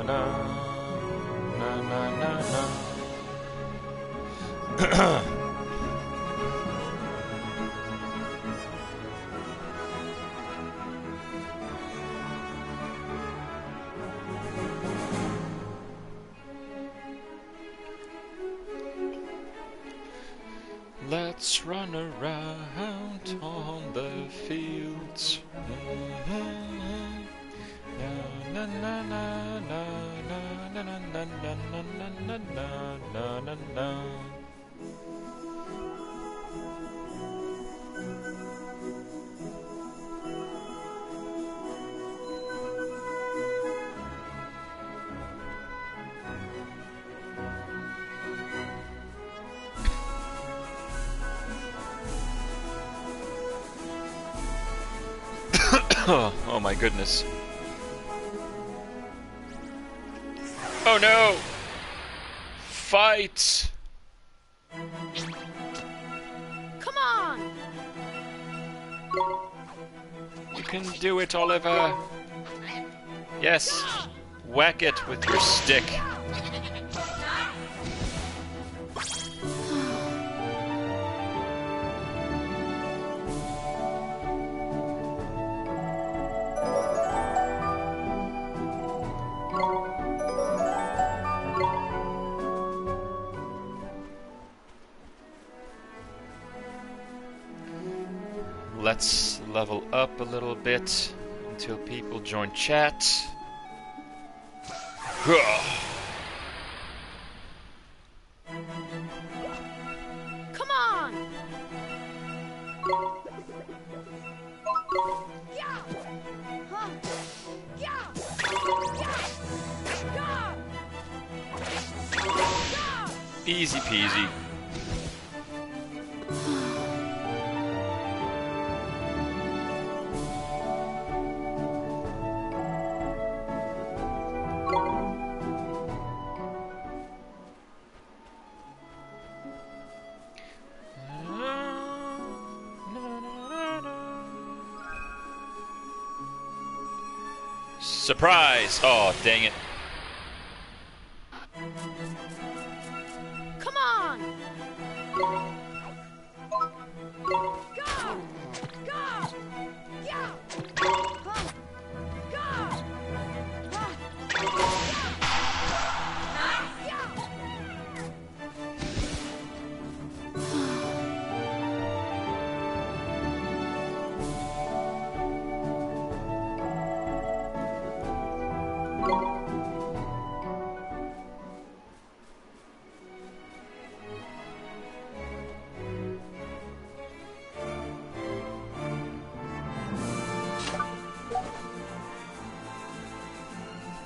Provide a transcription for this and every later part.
na na na na na na. Let's run around on the fields. Na na na na na na na na na na na na na. Oh my goodness. Oh no! Fight! Come on! You can do it, Oliver! Yes! Whack it with your stick! Let's level up a little bit until people join chat. Come on! Easy peasy. Surprise! Oh, dang it. Come on!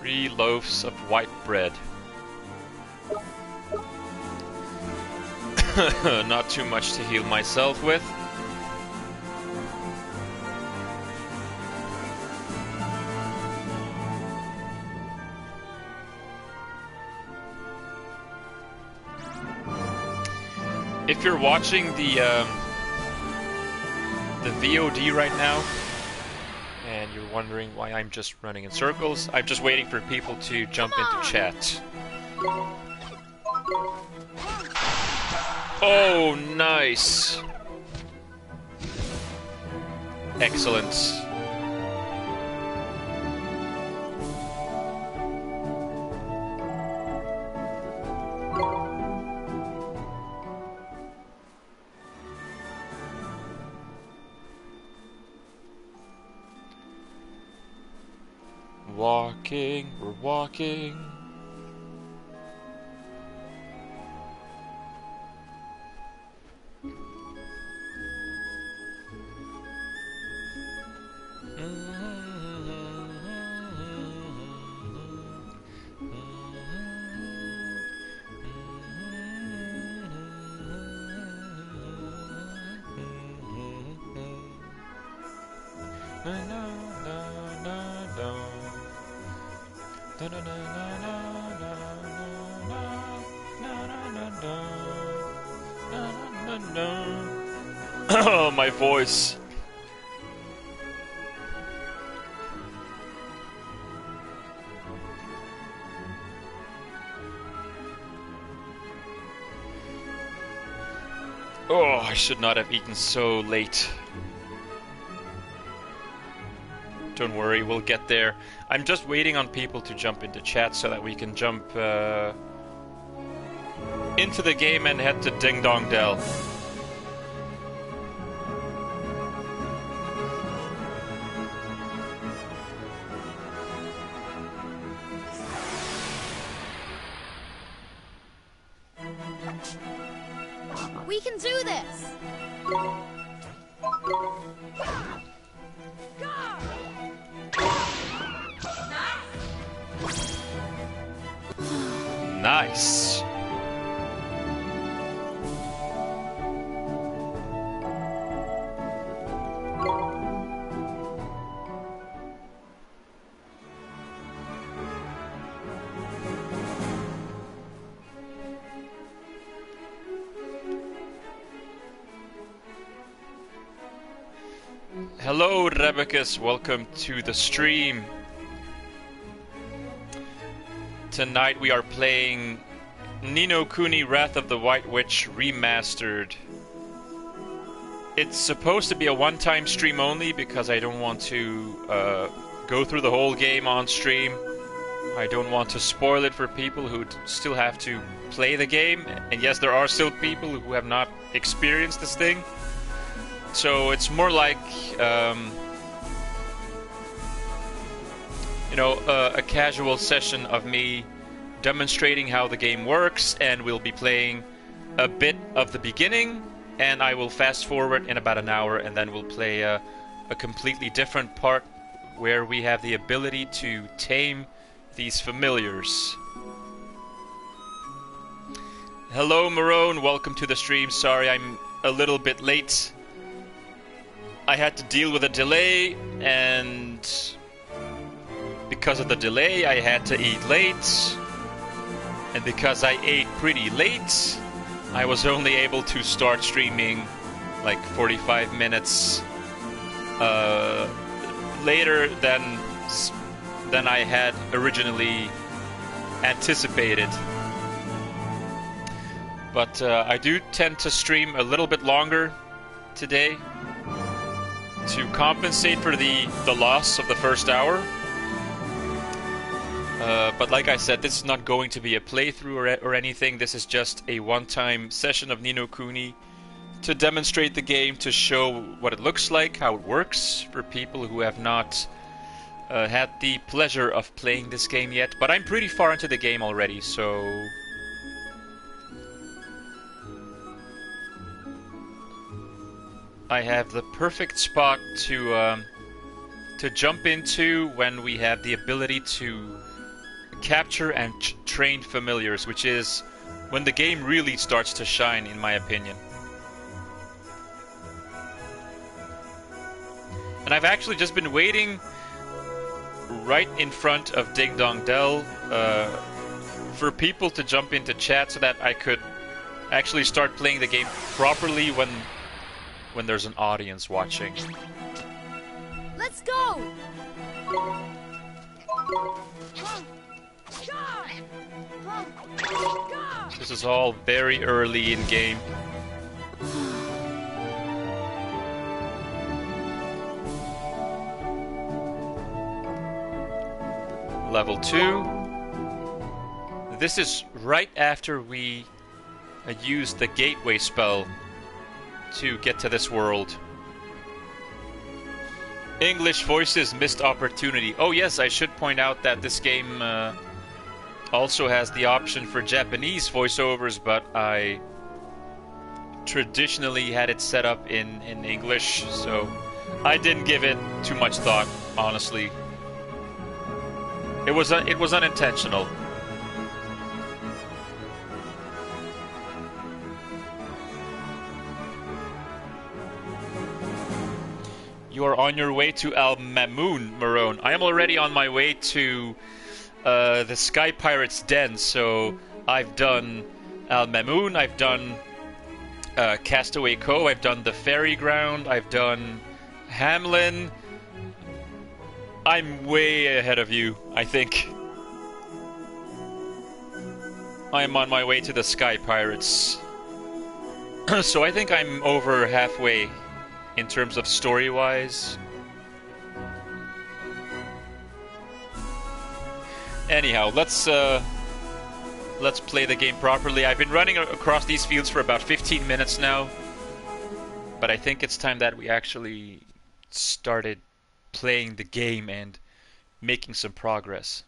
Three loaves of white bread. Not too much to heal myself with. If you're watching the VOD right now, and you're wondering why I'm just running in circles, I'm just waiting for people to jump into chat. Oh, nice! Excellent. Walking, we're walking. Oh, my voice. Oh, I should not have eaten so late. Don't worry, we'll get there. I'm just waiting on people to jump into chat so that we can jump into the game and head to Ding Dong Dell. We can do this! Nice. Hello, Rebecus. Welcome to the stream. Tonight we are playing Ni no Kuni Wrath of the White Witch Remastered. It's supposed to be a one-time stream only because I don't want to go through the whole game on stream. I don't want to spoil it for people who still have to play the game. And yes, there are still people who have not experienced this thing. So it's more like, you know, a casual session of me demonstrating how the game works, and we'll be playing a bit of the beginning, and I will fast forward in about an hour, and then we'll play a completely different part where we have the ability to tame these familiars. Hello, Marone. Welcome to the stream. Sorry, I'm a little bit late. I had to deal with a delay, and because of the delay, I had to eat late. And because I ate pretty late, I was only able to start streaming like 45 minutes later than I had originally anticipated. But I do tend to stream a little bit longer today to compensate for the loss of the first hour. But like I said, this is not going to be a playthrough or anything. This is just a one-time session of Ni no Kuni to demonstrate the game, to show what it looks like, how it works, for people who have not had the pleasure of playing this game yet. But I'm pretty far into the game already, so I have the perfect spot to jump into when we have the ability to capture and train familiars, which is when the game really starts to shine, in my opinion. And I've actually just been waiting right in front of Ding Dong Dell for people to jump into chat so that I could actually start playing the game properly when there's an audience watching. Let's go! This is all very early in game. Level 2. This is right after we used the gateway spell to get to this world. English voices, missed opportunity. Oh yes, I should point out that this game also has the option for Japanese voiceovers, but I traditionally had it set up in English, so I didn't give it too much thought, honestly. It was unintentional. You are on your way to Al Mamoon, Marone. I am already on my way to the Sky Pirate's Den, so I've done Al Mamoon, I've done Castaway Cove, I've done the Ferry Ground, I've done Hamlin. I'm way ahead of you, I think. I am on my way to the Sky Pirates. So I think I'm over halfway in terms of story-wise. Anyhow, let's play the game properly. I've been running across these fields for about 15 minutes now, but I think it's time that we actually started playing the game and making some progress.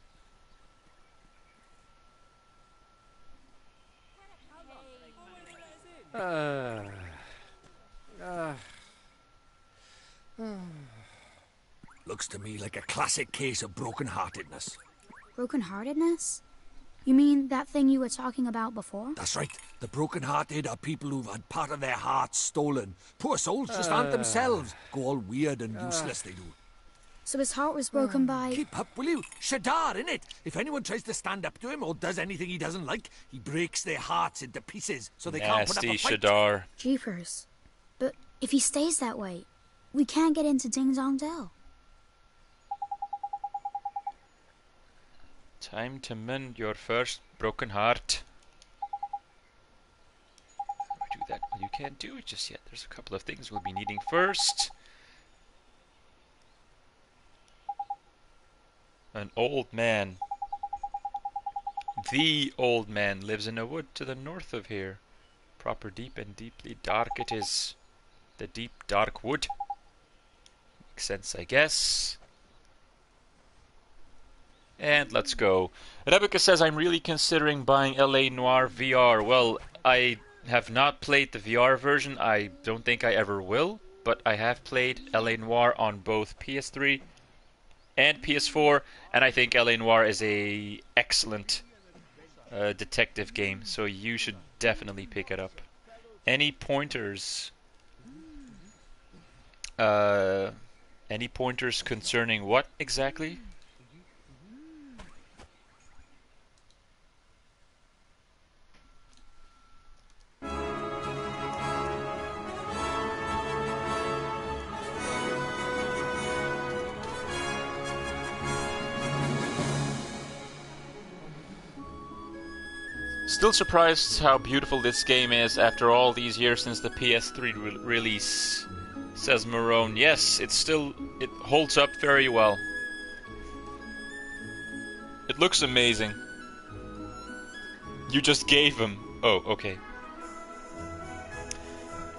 Looks to me like a classic case of broken-heartedness. Broken-heartedness? You mean that thing you were talking about before? That's right. The broken-hearted are people who've had part of their hearts stolen. Poor souls just aren't themselves. Go all weird and useless, they do. So his heart was broken by... Keep up, will you? Shadar, innit? If anyone tries to stand up to him or does anything he doesn't like, he breaks their hearts into pieces so they can't put up a Nasty fight. Shadar. Jeepers. But if he stays that way, we can't get into Ding Dong Dell. Time to mend your first broken heart. Do that. Well, you can't do it just yet. There's a couple of things we'll be needing first. An old man. The old man lives in a wood to the north of here. Proper deep and deeply dark it is. The deep dark wood. Makes sense, I guess. And let's go. Rebecca says, I'm really considering buying LA Noire VR. Well, I have not played the VR version. I don't think I ever will. But I have played LA Noire on both PS3 and PS4. And I think LA Noire is a excellent detective game. So you should definitely pick it up. Any pointers? Any pointers concerning what exactly? Still surprised how beautiful this game is after all these years since the PS3 release, says Marone. Yes, it holds up very well. It looks amazing. You just gave him. Oh, okay.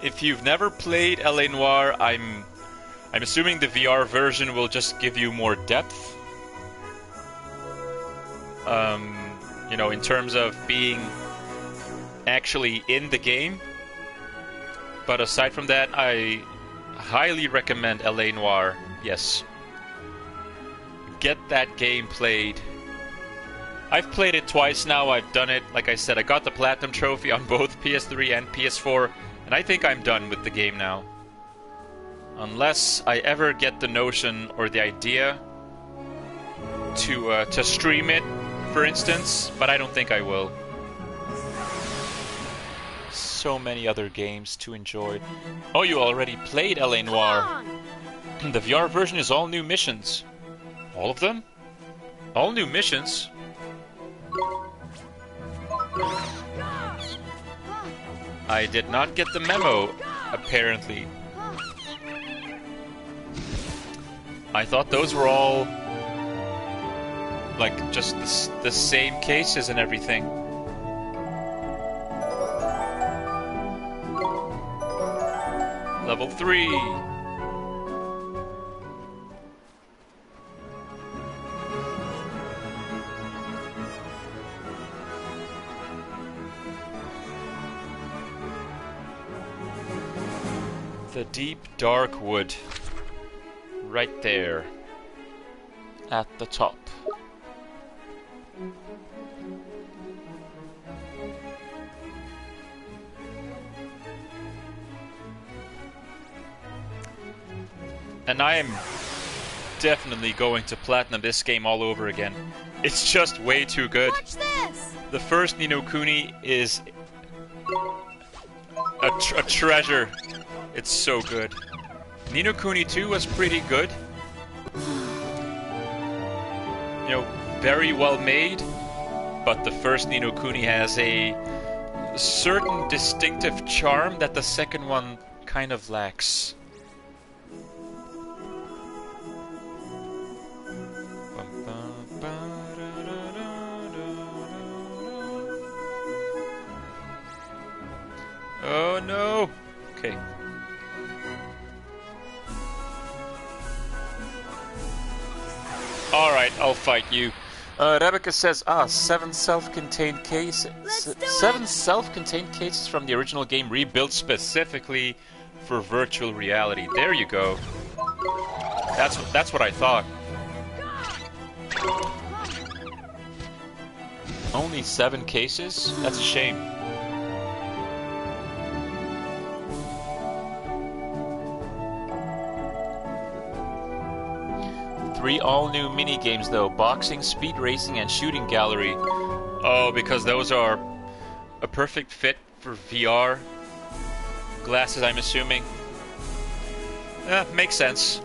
If you've never played LA Noire, I'm assuming the VR version will just give you more depth. You know, in terms of being actually in the game. But aside from that, I highly recommend LA Noire. Yes. Get that game played. I've played it twice now. I've done it. Like I said, I got the Platinum Trophy on both PS3 and PS4. And I think I'm done with the game now. Unless I ever get the notion or the idea to stream it, for instance, but I don't think I will. So many other games to enjoy. Oh, you already played LA Noire. The VR version is all new missions. All of them? All new missions? I did not get the memo, apparently. I thought those were all like just the same cases and everything. Level 3. The deep dark wood. Right there. At the top. And I am definitely going to platinum this game all over again. It's just way too good. Watch this! The first Ni no Kuni is a treasure. It's so good. Ni no Kuni 2 was pretty good. You know, very well made. But the first Ni no Kuni has a certain distinctive charm that the second one kind of lacks. Oh no! Okay. Alright, I'll fight you. Rebecca says, 7 self-contained cases. 7 self-contained cases from the original game rebuilt specifically for virtual reality. There you go. That's what I thought. Only 7 cases? That's a shame. Three all-new mini-games though. Boxing, speed racing, and shooting gallery. Oh, because those are a perfect fit for VR glasses, I'm assuming. Makes sense.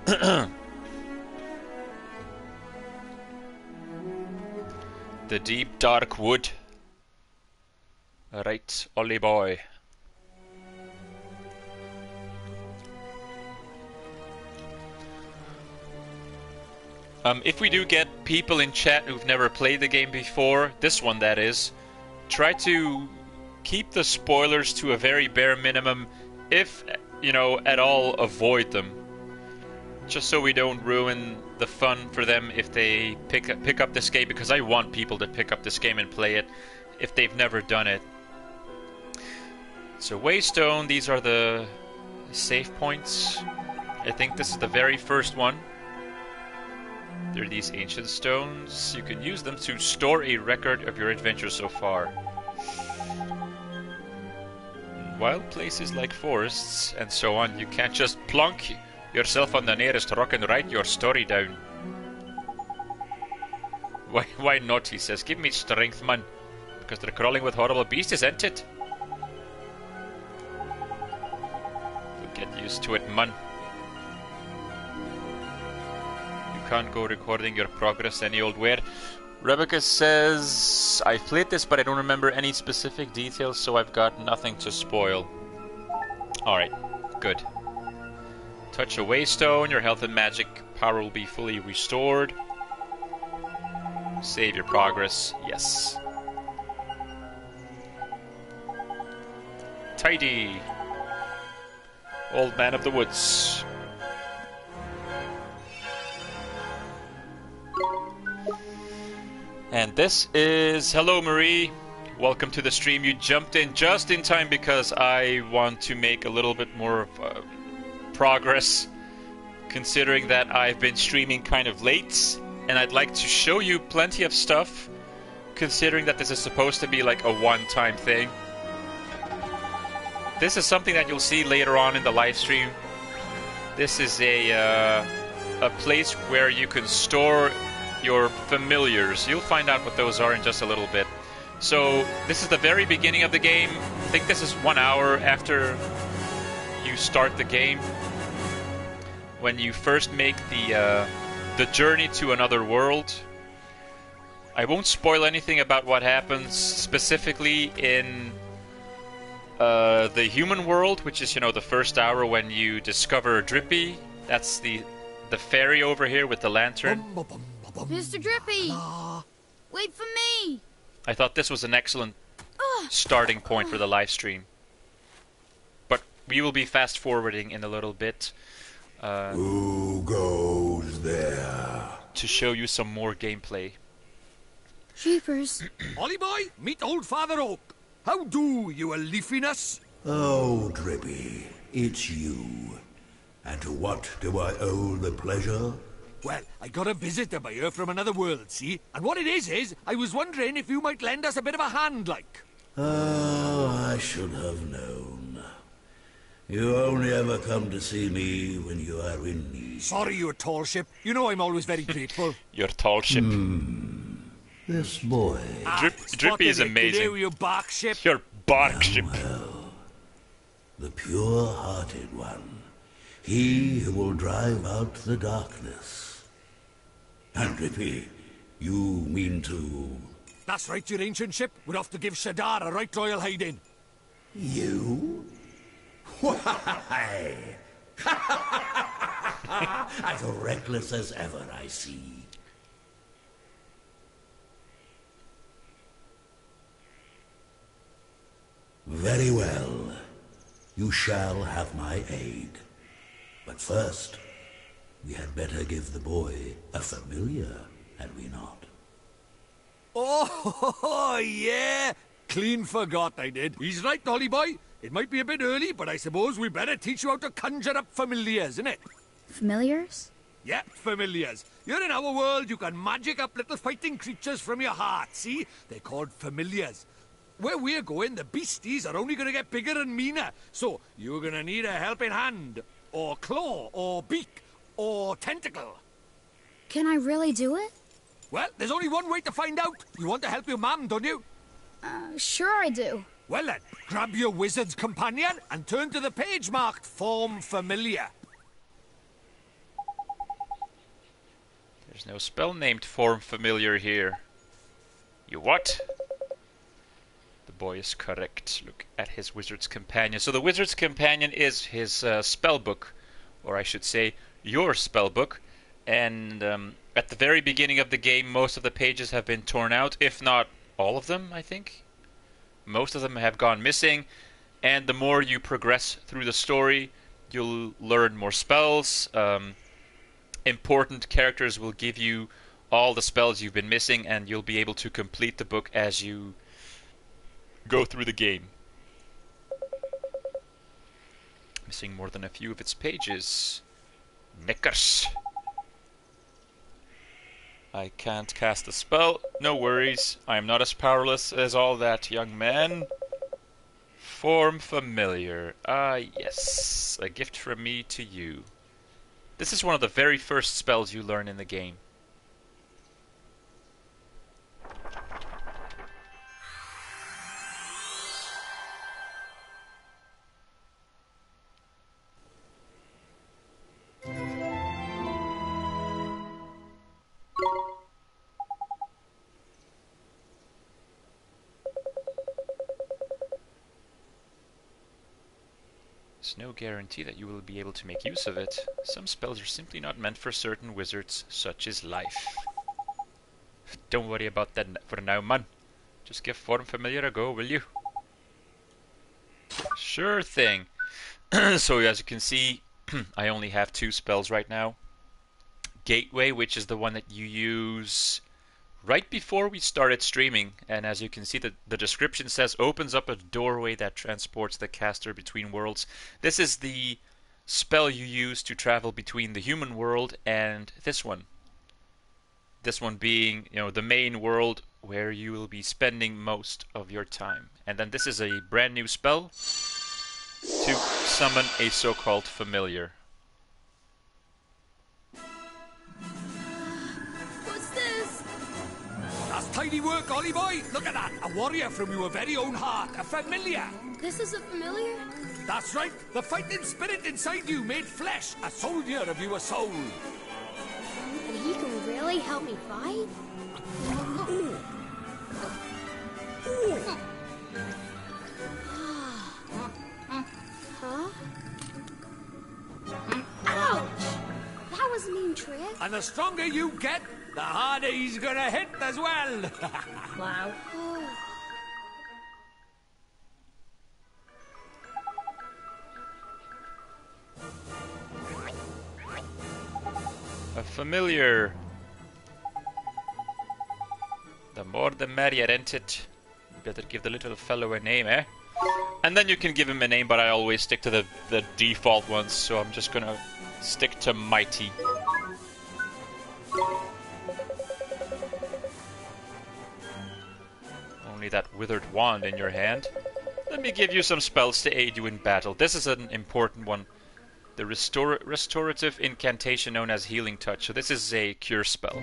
The deep dark wood. Right, Ollie boy. If we do get people in chat who've never played the game before, this one that is, try to keep the spoilers to a very bare minimum, if, you know, at all, avoid them. Just so we don't ruin the fun for them if they pick up this game, because I want people to pick up this game and play it if they've never done it. So Waystone, these are the save points. I think this is the very first one. There are these ancient stones. You can use them to store a record of your adventure so far. Wild places like forests and so on, you can't just plonk yourself on the nearest rock and write your story down. Why not, he says. Give me strength, man. Because they're crawling with horrible beasts, isn't it? You'll get used to it, man. Can't go recording your progress any old where. Rebecca says, I've played this but I don't remember any specific details, so I've got nothing to spoil. Alright, good. Touch a Waystone, your health and magic power will be fully restored. Save your progress, yes. Tidy. Old man of the woods. And this is... Hello, Marie. Welcome to the stream. You jumped in just in time because I want to make a little bit more progress, considering that I've been streaming kind of late, and I'd like to show you plenty of stuff, considering that this is supposed to be like a one-time thing. This is something that you'll see later on in the live stream. This is a place where you can store your familiars. You'll find out what those are in just a little bit. So this is the very beginning of the game. I think this is 1 hour after you start the game, when you first make the journey to another world. I won't spoil anything about what happens specifically in the human world, which is, you know, the first hour when you discover Drippy. That's the fairy over here with the lantern. Mr. Drippy! Wait for me! I thought this was an excellent starting point for the live stream. But we will be fast forwarding in a little bit. Who goes there? To show you some more gameplay. Jeepers. Ollie boy, meet old Father Oak. How do, you a leafiness? Oh, Drippy, it's you. And to what do I owe the pleasure? Well, I got a visitor by here from another world, see? And what it is, I was wondering if you might lend us a bit of a hand, like. Oh, I should have known. You only ever come to see me when you are in need. Sorry, you tall ship. You know I'm always very grateful. Your tall ship. This boy. Drippy is amazing. You, you bark ship. Your bark ship. Well, the pure-hearted one. He who will drive out the darkness. And Drippy, you mean to... That's right, your ancientship. We're off to give Shadar a right royal hiding. You? Why? As reckless as ever, I see. Very well. You shall have my aid. But first, we had better give the boy a familiar, had we not? Oh, yeah. Clean forgot I did. He's right, Dolly boy. It might be a bit early, but I suppose we better teach you how to conjure up familiars, innit? Familiars? Yeah, familiars. Here in our world, you can magic up little fighting creatures from your heart, see? They're called familiars. Where we're going, the beasties are only going to get bigger and meaner. So, you're going to need a helping hand, or claw, or beak, or tentacle. Can I really do it? Well, there's only one way to find out. You want to help your mum, don't you? Sure I do. Well then, grab your wizard's companion and turn to the page marked Form Familiar. There's no spell named Form Familiar here. You what? The boy is correct. Look at his wizard's companion. So the wizard's companion is his spell book, or I should say, your spell book. And at the very beginning of the game, most of the pages have been torn out, if not all of them, I think. Most of them have gone missing, and the more you progress through the story, you'll learn more spells. Important characters will give you all the spells you've been missing, and you'll be able to complete the book as you go through the game. Missing more than a few of its pages. Knickers. I can't cast a spell. No worries. I am not as powerless as all that, young man. Form Familiar. Ah, yes. A gift from me to you. This is one of the very first spells you learn in the game. There's no guarantee that you will be able to make use of it. Some spells are simply not meant for certain wizards, such as life. Don't worry about that for now, man. Just give Form Familiar a go, will you? Sure thing. So as you can see, I only have 2 spells right now. Gateway, which is the one that you use right before we started streaming, and as you can see, the description says opens up a doorway that transports the caster between worlds. This is the spell you use to travel between the human world and this one. This one being, the main world where you will be spending most of your time. And then this is a brand new spell to summon a so-called familiar. Tidy work, Ollie boy. Look at that. A warrior from your very own heart. A familiar. This is a familiar? That's right. The fighting spirit inside you made flesh. A soldier of your soul. And he can really help me fight? Huh? Ouch! That was a mean trick. And the stronger you get, the harder he's gonna hit as well. Wow. A familiar. The more the merrier, ain't it? Better give the little fellow a name, eh? And then you can give him a name, but I always stick to the default ones, so I'm just gonna stick to Mighty. Only that withered wand in your hand. Let me give you some spells to aid you in battle. This is an important one. The restorative incantation known as Healing Touch. So this is a cure spell.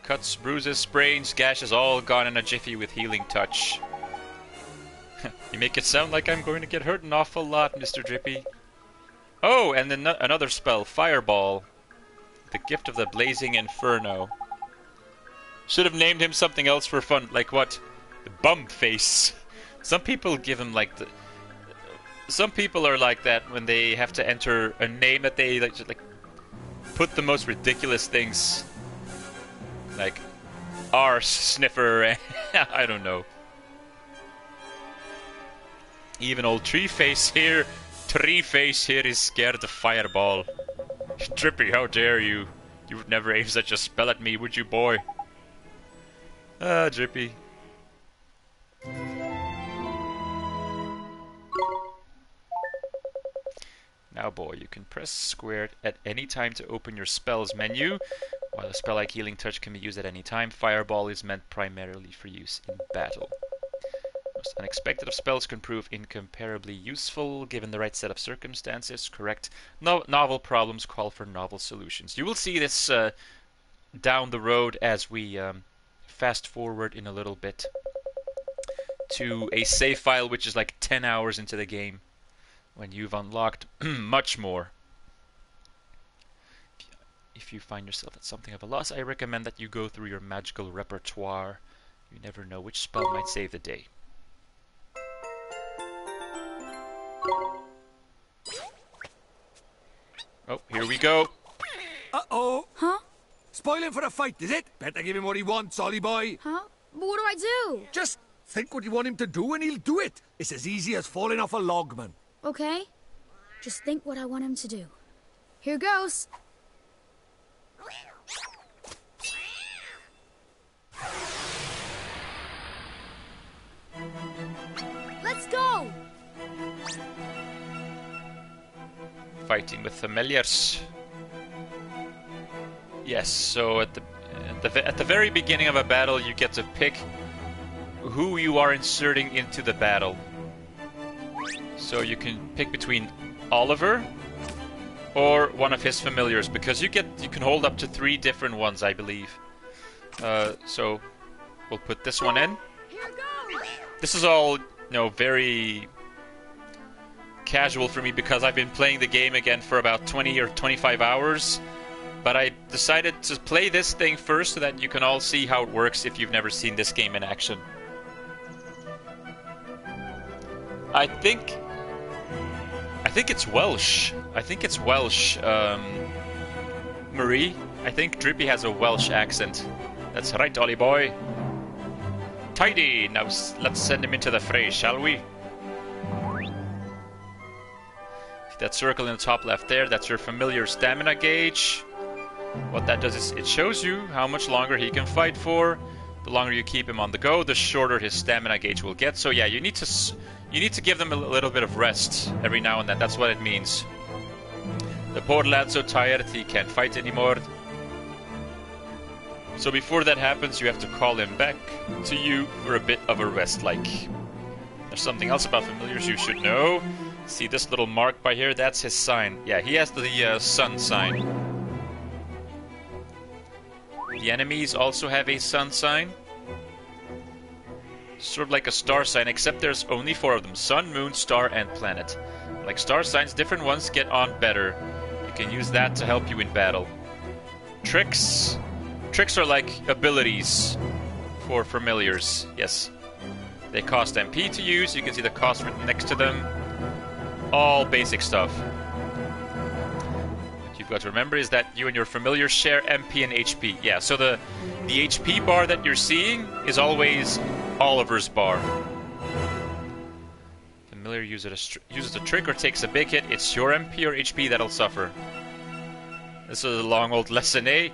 Cuts, bruises, sprains, gashes, all gone in a jiffy with Healing Touch. You make it sound like I'm going to get hurt an awful lot, Mr. Drippy. Oh, and then another spell, Fireball. The gift of the blazing inferno. Should have named him something else for fun, like what? The bum face. Some people give him like the... Some people are like that when they have to enter a name that they like, just, like put the most ridiculous things. Like arse sniffer. I don't know. Even old Tree Face here is scared of Fireball. Drippy, how dare you? You would never aim such a spell at me, would you, boy? Ah, Drippy. Now, boy, you can press squared at any time to open your spells menu. While a spell like Healing Touch can be used at any time, Fireball is meant primarily for use in battle. Most unexpected of spells can prove incomparably useful given the right set of circumstances. Correct. Novel problems call for novel solutions. You will see this down the road as we fast forward in a little bit to a save file which is like 10 hours into the game when you've unlocked much more. If you find yourself at something of a loss, I recommend that you go through your magical repertoire. You never know which spell might save the day. Oh, here we go. Uh-oh. Huh? Spoiling for a fight, is it? Better give him what he wants, Ollie boy. Huh? But what do I do? Just think what you want him to do and he'll do it. It's as easy as falling off a log, man. Okay. Just think what I want him to do. Here goes. Let's go! Fighting with familiars. Yes, so at the very beginning of a battle, you get to pick who you are inserting into the battle. So you can pick between Oliver or one of his familiars, because you can hold up to 3 different ones, I believe. So we'll put this one in. This is all, very casual for me because I've been playing the game again for about 20 or 25 hours. But I decided to play this thing first so that you can all see how it works if you've never seen this game in action. I think it's Welsh. Marie, I think Drippy has a Welsh accent. That's right, Ollie boy. Tidy! Now let's send him into the fray, shall we? That circle in the top left there, that's your familiar stamina gauge. What that does is it shows you how much longer he can fight for. The longer you keep him on the go, the shorter his stamina gauge will get. So yeah, you need to give them a little bit of rest every now and then. That's what it means. The poor lad's so tired he can't fight anymore. So before that happens, you have to call him back to you for a bit of a rest. Like, there's something else about familiars you should know. See this little mark by here? That's his sign. Yeah, he has the sun sign. The enemies also have a sun sign. Sort of like a star sign, except there's only 4 of them. Sun, moon, star, and planet. Like star signs, different ones get on better. You can use that to help you in battle. Tricks. Tricks are like abilities for familiars. Yes. They cost MP to use. You can see the cost written next to them. All basic stuff. What you've got to remember is that you and your familiar share MP and HP. Yeah, so the HP bar that you're seeing is always Oliver's bar. Familiar uses a trick or takes a big hit, it's your MP or HP that'll suffer. This is a long old lesson, eh?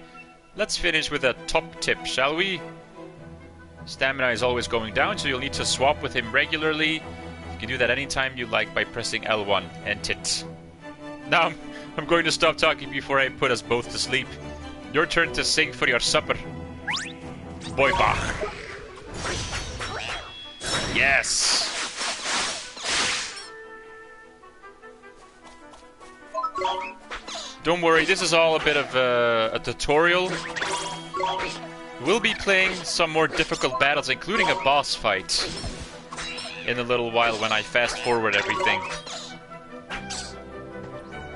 Let's finish with a top tip, shall we? Stamina is always going down, so you'll need to swap with him regularly. You can do that anytime you like by pressing L1 and tit. Now, I'm going to stop talking before I put us both to sleep. Your turn to sing for your supper. Boy Bach. Yes! Don't worry, this is all a bit of a tutorial. We'll be playing some more difficult battles, including a boss fight. in a little while when I fast forward everything.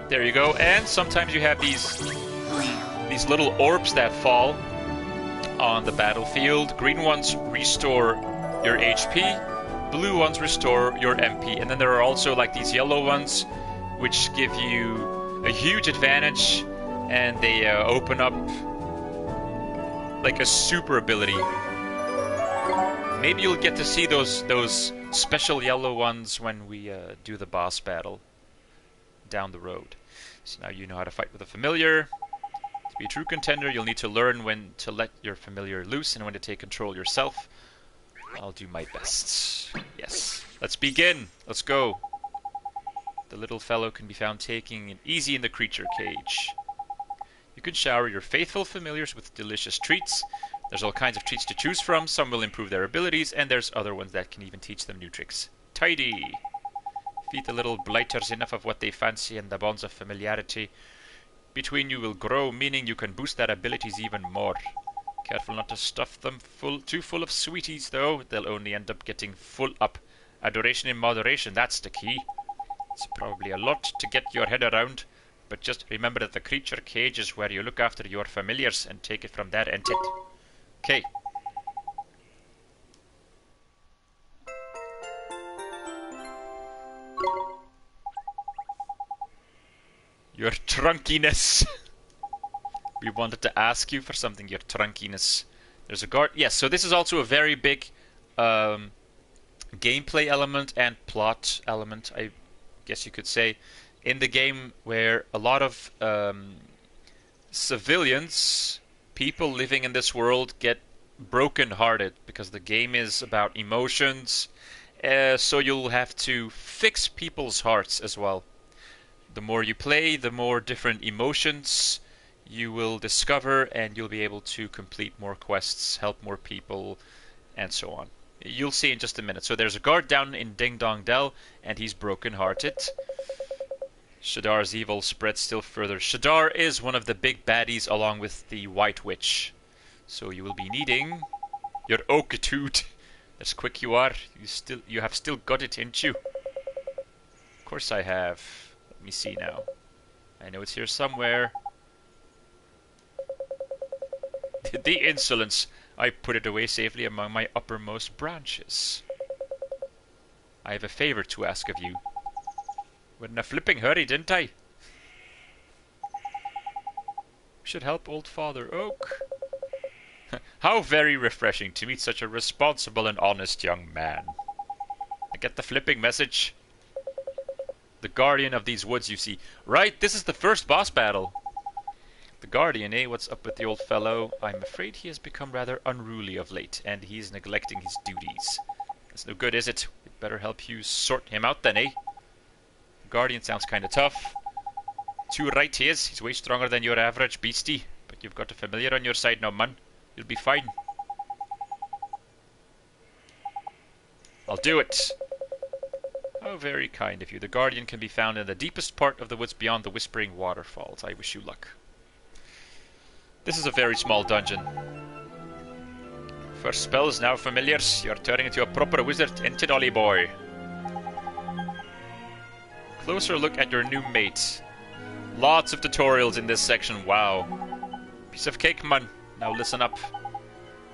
There you go. And sometimes you have these little orbs that fall on the battlefield. Green ones restore your HP, blue ones restore your MP, and then there are also like these yellow ones which give you a huge advantage, and they open up like a super ability. Maybe you'll get to see those special yellow ones when we do the boss battle down the road. So now you know how to fight with a familiar. To be a true contender, you'll need to learn when to let your familiar loose and when to take control yourself. I'll do my best. Yes. Let's begin. Let's go. The little fellow can be found taking it easy in the creature cage. You can shower your faithful familiars with delicious treats. There's all kinds of treats to choose from. Some will improve their abilities, and there's other ones that can even teach them new tricks. Tidy! Feed the little blighters enough of what they fancy, and the bonds of familiarity between you will grow, meaning you can boost their abilities even more. Careful not to stuff them too full of sweeties, though. They'll only end up getting full up. Adoration in moderation, that's the key. It's probably a lot to get your head around, but just remember that the creature cage is where you look after your familiars and take it from there, ain't it? Okay. Your trunkiness. We wanted to ask you for something, your trunkiness. There's a guard. Yes, so this is also a very big gameplay element and plot element, I guess you could say, in the game, where a lot of civilians, people living in this world, get broken-hearted because the game is about emotions. So you'll have to fix people's hearts as well. The more you play, the more different emotions you will discover, and you'll be able to complete more quests, help more people, and so on. You'll see in just a minute. So there's a guard down in Ding Dong Dell, and he's broken-hearted. Shadar's evil spreads still further. Shadar is one of the big baddies along with the White Witch. So you will be needing your Okitude. As quick you are, you have still got it, ain't you? Of course I have. Let me see now. I know it's here somewhere. The insolence. I put it away safely among my uppermost branches. I have a favor to ask of you. We're in a flipping hurry, didn't I? We should help old Father Oak. How very refreshing to meet such a responsible and honest young man. I get the flipping message. The guardian of these woods, you see. Right, this is the first boss battle. The guardian, eh? What's up with the old fellow? I'm afraid he has become rather unruly of late, and he's neglecting his duties. That's no good, is it? We'd better help you sort him out then, eh? The guardian sounds kinda tough. Too right he is. He's way stronger than your average beastie. But you've got a familiar on your side now, man. You'll be fine. I'll do it. How very kind of you. The guardian can be found in the deepest part of the woods beyond the Whispering Waterfalls. I wish you luck. This is a very small dungeon. First spell is now familiars. You're turning into a proper wizard, ain't it, Ollie boy? Closer look at your new mate. Lots of tutorials in this section, wow. Piece of cake, man. Now listen up.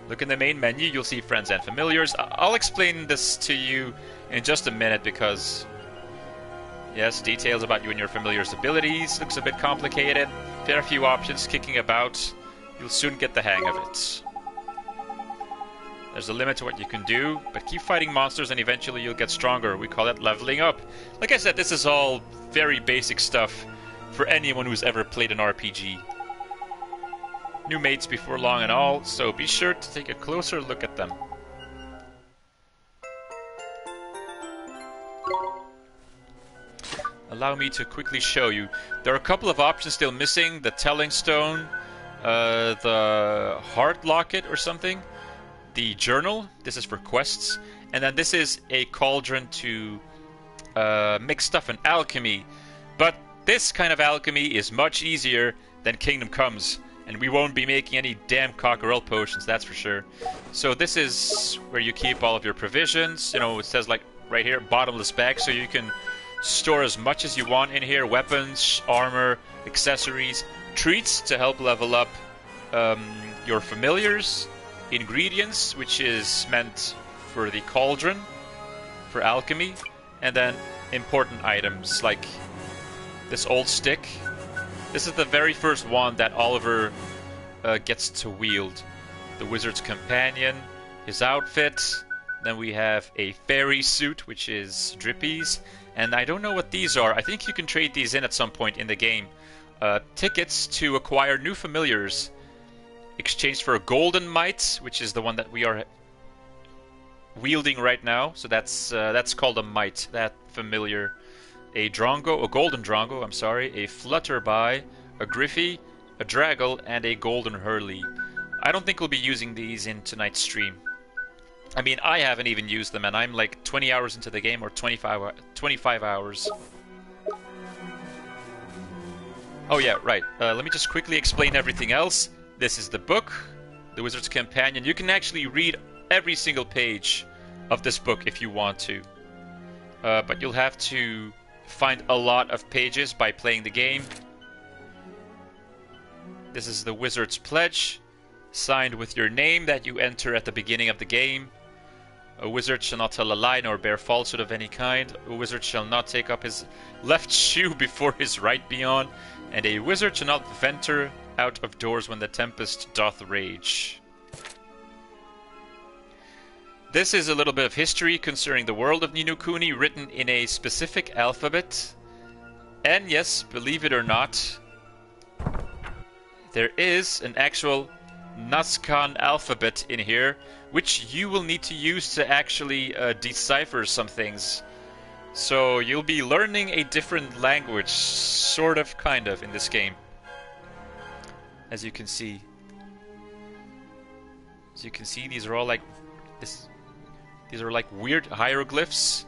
Look in the main menu, you'll see friends and familiars. I'll explain this to you in just a minute because... yes, details about you and your familiar's abilities. Looks a bit complicated. There are a few options kicking about. You'll soon get the hang of it. There's a limit to what you can do, but keep fighting monsters and eventually you'll get stronger. We call it leveling up. Like I said, this is all very basic stuff for anyone who's ever played an RPG. New mates before long and all, so be sure to take a closer look at them. Allow me to quickly show you. There are a couple of options still missing. The Telling Stone, the Heart Locket or something. The Journal, this is for quests. And then this is a cauldron to mix stuff in alchemy. But this kind of alchemy is much easier than Kingdom Comes. And we won't be making any damn cockerel potions, that's for sure. So this is where you keep all of your provisions. You know, it says like right here, bottomless bag, so you can store as much as you want in here. Weapons, armor, accessories, treats to help level up your familiars, ingredients, which is meant for the cauldron, for alchemy, and then important items like this old stick. This is the very first wand that Oliver gets to wield. The wizard's companion, his outfit. Then we have a fairy suit, which is Drippy's. And I don't know what these are. I think you can trade these in at some point in the game. Tickets to acquire new familiars. Exchanged for a golden mite, which is the one that we are wielding right now. So that's called a mite, that familiar. A Drongo, a golden Drongo, I'm sorry. A Flutterby, a Griffey, a Draggle, and a golden Hurley. I don't think we'll be using these in tonight's stream. I mean, I haven't even used them, and I'm like 20 hours into the game, or 25 hours. Oh yeah, right. Let me just quickly explain everything else. This is the book, The Wizard's Companion. You can actually read every single page of this book if you want to. But you'll have to find a lot of pages by playing the game. This is the Wizard's Pledge, signed with your name that you enter at the beginning of the game. A wizard shall not tell a lie nor bear falsehood of any kind. A wizard shall not take up his left shoe before his right be on. And a wizard shall not venture out of doors when the tempest doth rage. This is a little bit of history concerning the world of Ni no Kuni, written in a specific alphabet. And yes, believe it or not, there is an actual Nazcan alphabet in here, which you will need to use to actually decipher some things. So you'll be learning a different language, sort of, kind of, in this game. As you can see. As you can see, these are all like this. These are like weird hieroglyphs.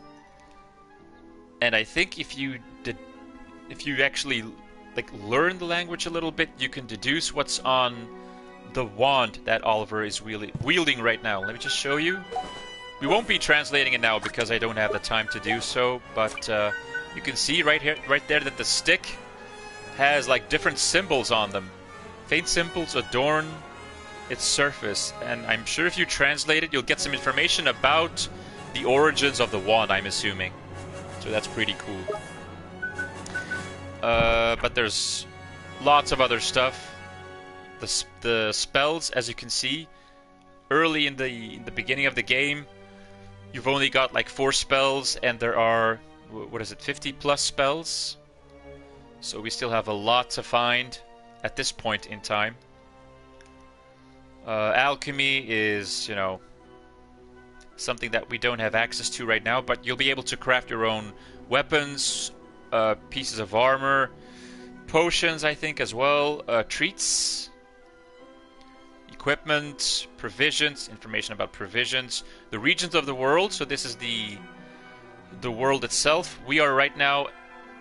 And I think if you actually like learn the language a little bit, you can deduce what's on the wand that Oliver is wielding right now. Let me just show you. We won't be translating it now because I don't have the time to do so, but you can see right there that the stick has like different symbols on them. Faint symbols adorn its surface, and I'm sure if you translate it, you'll get some information about the origins of the wand, I'm assuming. So that's pretty cool. But there's lots of other stuff. The spells, as you can see, early in the beginning of the game, you've only got like 4 spells, and there are, what is it, 50 plus spells? So we still have a lot to find at this point in time. Alchemy is, you know, something that we don't have access to right now, but you'll be able to craft your own weapons, pieces of armor, potions, I think, as well, treats, equipment, provisions, information about provisions, the regions of the world. So this is the world itself. We are right now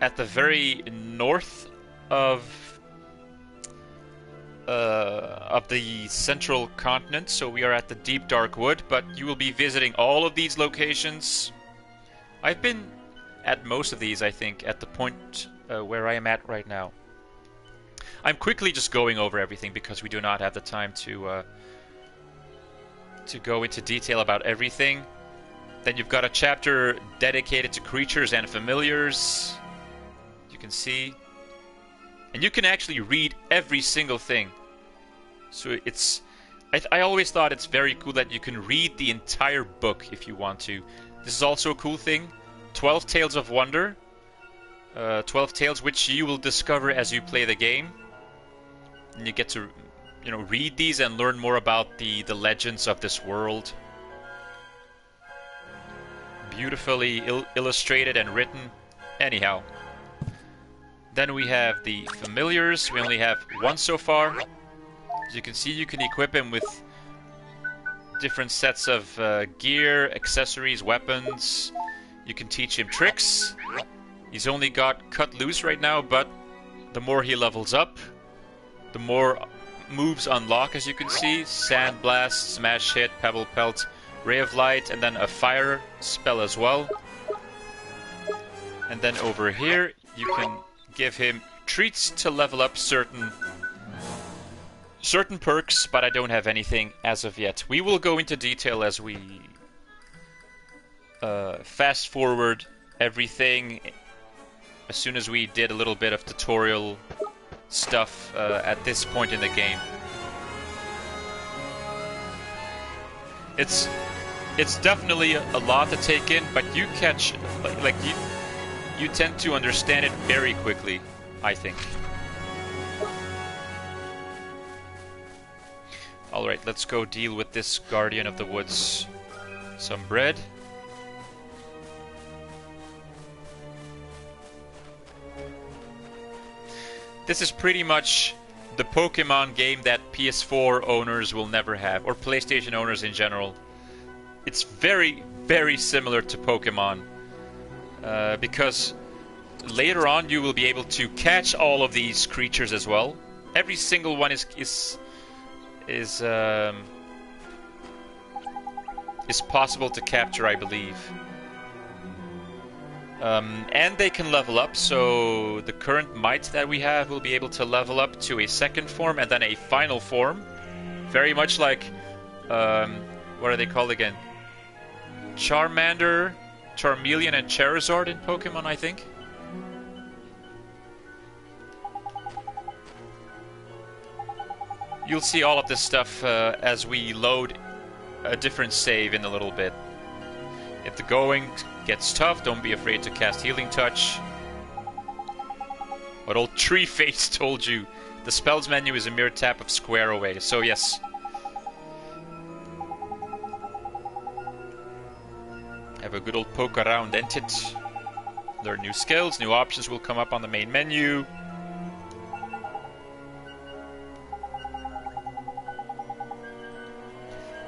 at the very north of the central continent, so we are at the Deep Dark Wood, but you will be visiting all of these locations. I've been at most of these, I think, at the point where I am at right now. I'm quickly just going over everything because we do not have the time to go into detail about everything. Then you've got a chapter dedicated to creatures and familiars. You can see. And you can actually read every single thing. So it's... I always thought it's very cool that you can read the entire book if you want to. This is also a cool thing. 12 Tales of Wonder. 12 tales which you will discover as you play the game. And you get to, you know, read these and learn more about the legends of this world. Beautifully illustrated and written. Anyhow. Then we have the familiars. We only have 1 so far. As you can see, you can equip him with different sets of gear, accessories, weapons. You can teach him tricks. He's only got Cut Loose right now, but the more he levels up, the more moves unlock, as you can see. Sand Blast, Smash Hit, Pebble Pelt, Ray of Light, and then a fire spell as well. And then over here, you can give him treats to level up certain perks, but I don't have anything as of yet. We will go into detail as we fast forward everything as soon as we did a little bit of tutorial stuff at this point in the game. It's definitely a lot to take in, but you catch you tend to understand it very quickly, I think. Alright, let's go deal with this Guardian of the Woods. Some bread. This is pretty much the Pokemon game that PS4 owners will never have, or PlayStation owners in general. It's very, very similar to Pokemon. Because later on you will be able to catch all of these creatures as well. Every single one is possible to capture, I believe. And they can level up, so the current might that we have will be able to level up to a second form and then a final form. Very much like, what are they called again? Charmander, Charmeleon, and Charizard in Pokemon, I think. You'll see all of this stuff as we load a different save in a little bit. If the going gets tough, don't be afraid to cast Healing Touch. What old Tree Face told you. The spells menu is a mere tap of square away, so yes. Have a good old poke around, ain't it? Learn new skills, new options will come up on the main menu.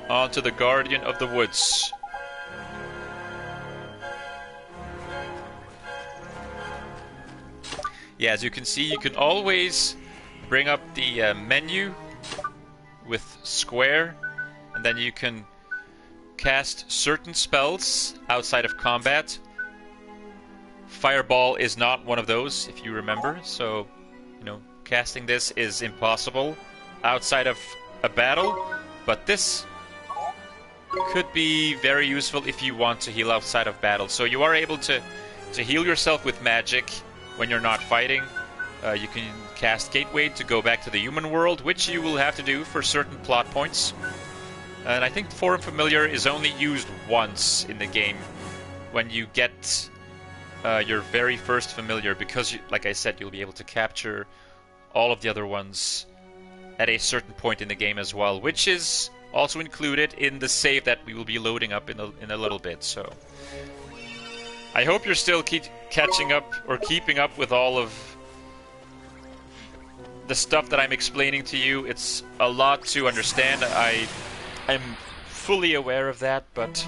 On to the Guardian of the Woods. Yeah, as you can see, you can always bring up the menu with square, and then you can cast certain spells outside of combat. Fireball is not one of those, if you remember, so, you know, casting this is impossible outside of a battle, but this could be very useful if you want to heal outside of battle. So you are able to heal yourself with magic when you're not fighting. You can cast Gateway to go back to the human world, which you will have to do for certain plot points. And I think Forum Familiar is only used once in the game when you get your very first familiar, because, like I said, you'll be able to capture all of the other ones at a certain point in the game as well, which is also included in the save that we will be loading up in a little bit. So I hope you're still catching up or keeping up with all of the stuff that I'm explaining to you. It's a lot to understand. I'm fully aware of that, but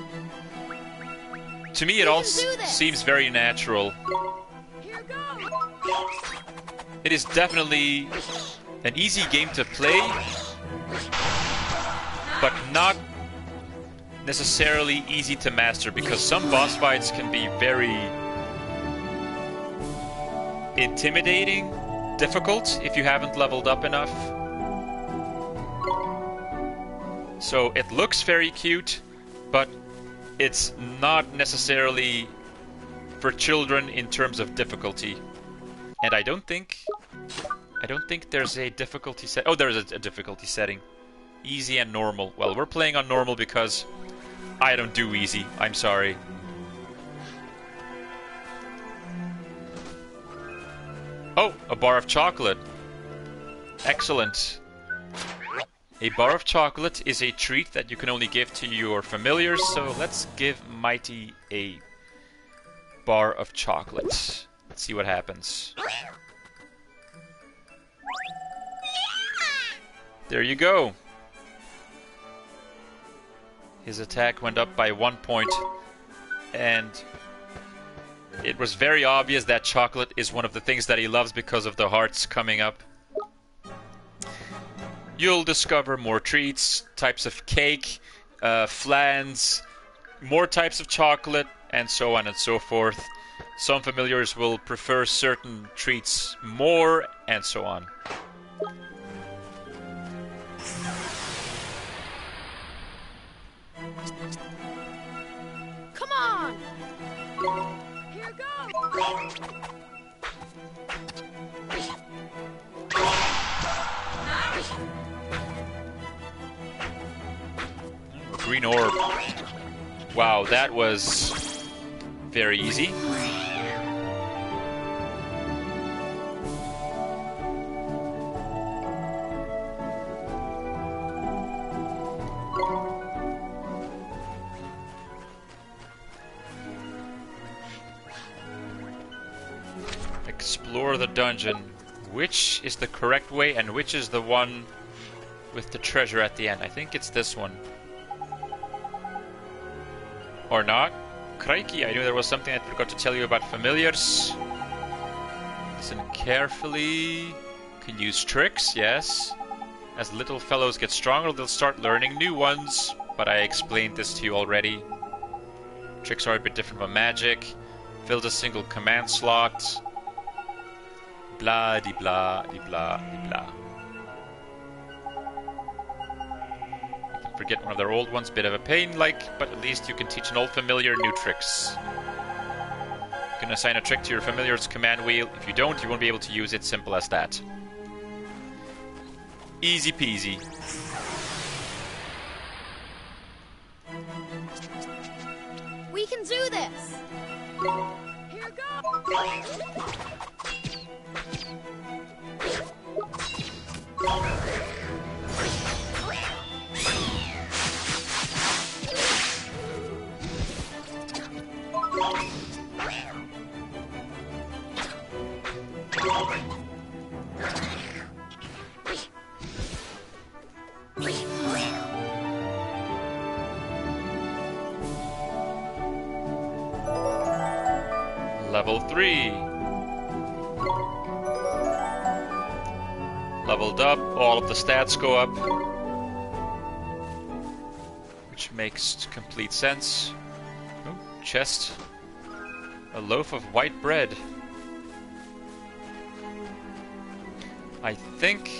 to me it all seems very natural. It is definitely an easy game to play, but not necessarily easy to master, because some boss fights can be very intimidating, difficult if you haven't leveled up enough. So it looks very cute, but it's not necessarily for children in terms of difficulty. And I don't think there's a difficulty set. Oh, there's a difficulty setting. Easy and normal. Well, we're playing on normal because I don't do easy. I'm sorry. Oh, a bar of chocolate. Excellent. A bar of chocolate is a treat that you can only give to your familiars, so let's give Mighty a bar of chocolate. Let's see what happens. There you go. His attack went up by 1 point, and it was very obvious that chocolate is one of the things that he loves because of the hearts coming up. You'll discover more treats, types of cake, flans, more types of chocolate, and so on and so forth. Some familiars will prefer certain treats more, and so on. Come on! Here goes! Green orb. Wow, that was very easy. Explore the dungeon. Which is the correct way and which is the one with the treasure at the end? I think it's this one. Or not? Crikey, I knew there was something I forgot to tell you about familiars. Listen carefully. Can use tricks, yes. As little fellows get stronger, they'll start learning new ones. But I explained this to you already. Tricks are a bit different from magic. Fills a single command slot. Blah de blah de blah de blah. You can forget one of their old ones, bit of a pain, but at least you can teach an old familiar new tricks. You can assign a trick to your familiar's command wheel. If you don't, you won't be able to use it. Simple as that. Easy peasy. We can do this! Here goes! Level 3. Leveled up, all of the stats go up. Which makes complete sense. Oh, chest. A loaf of white bread. I think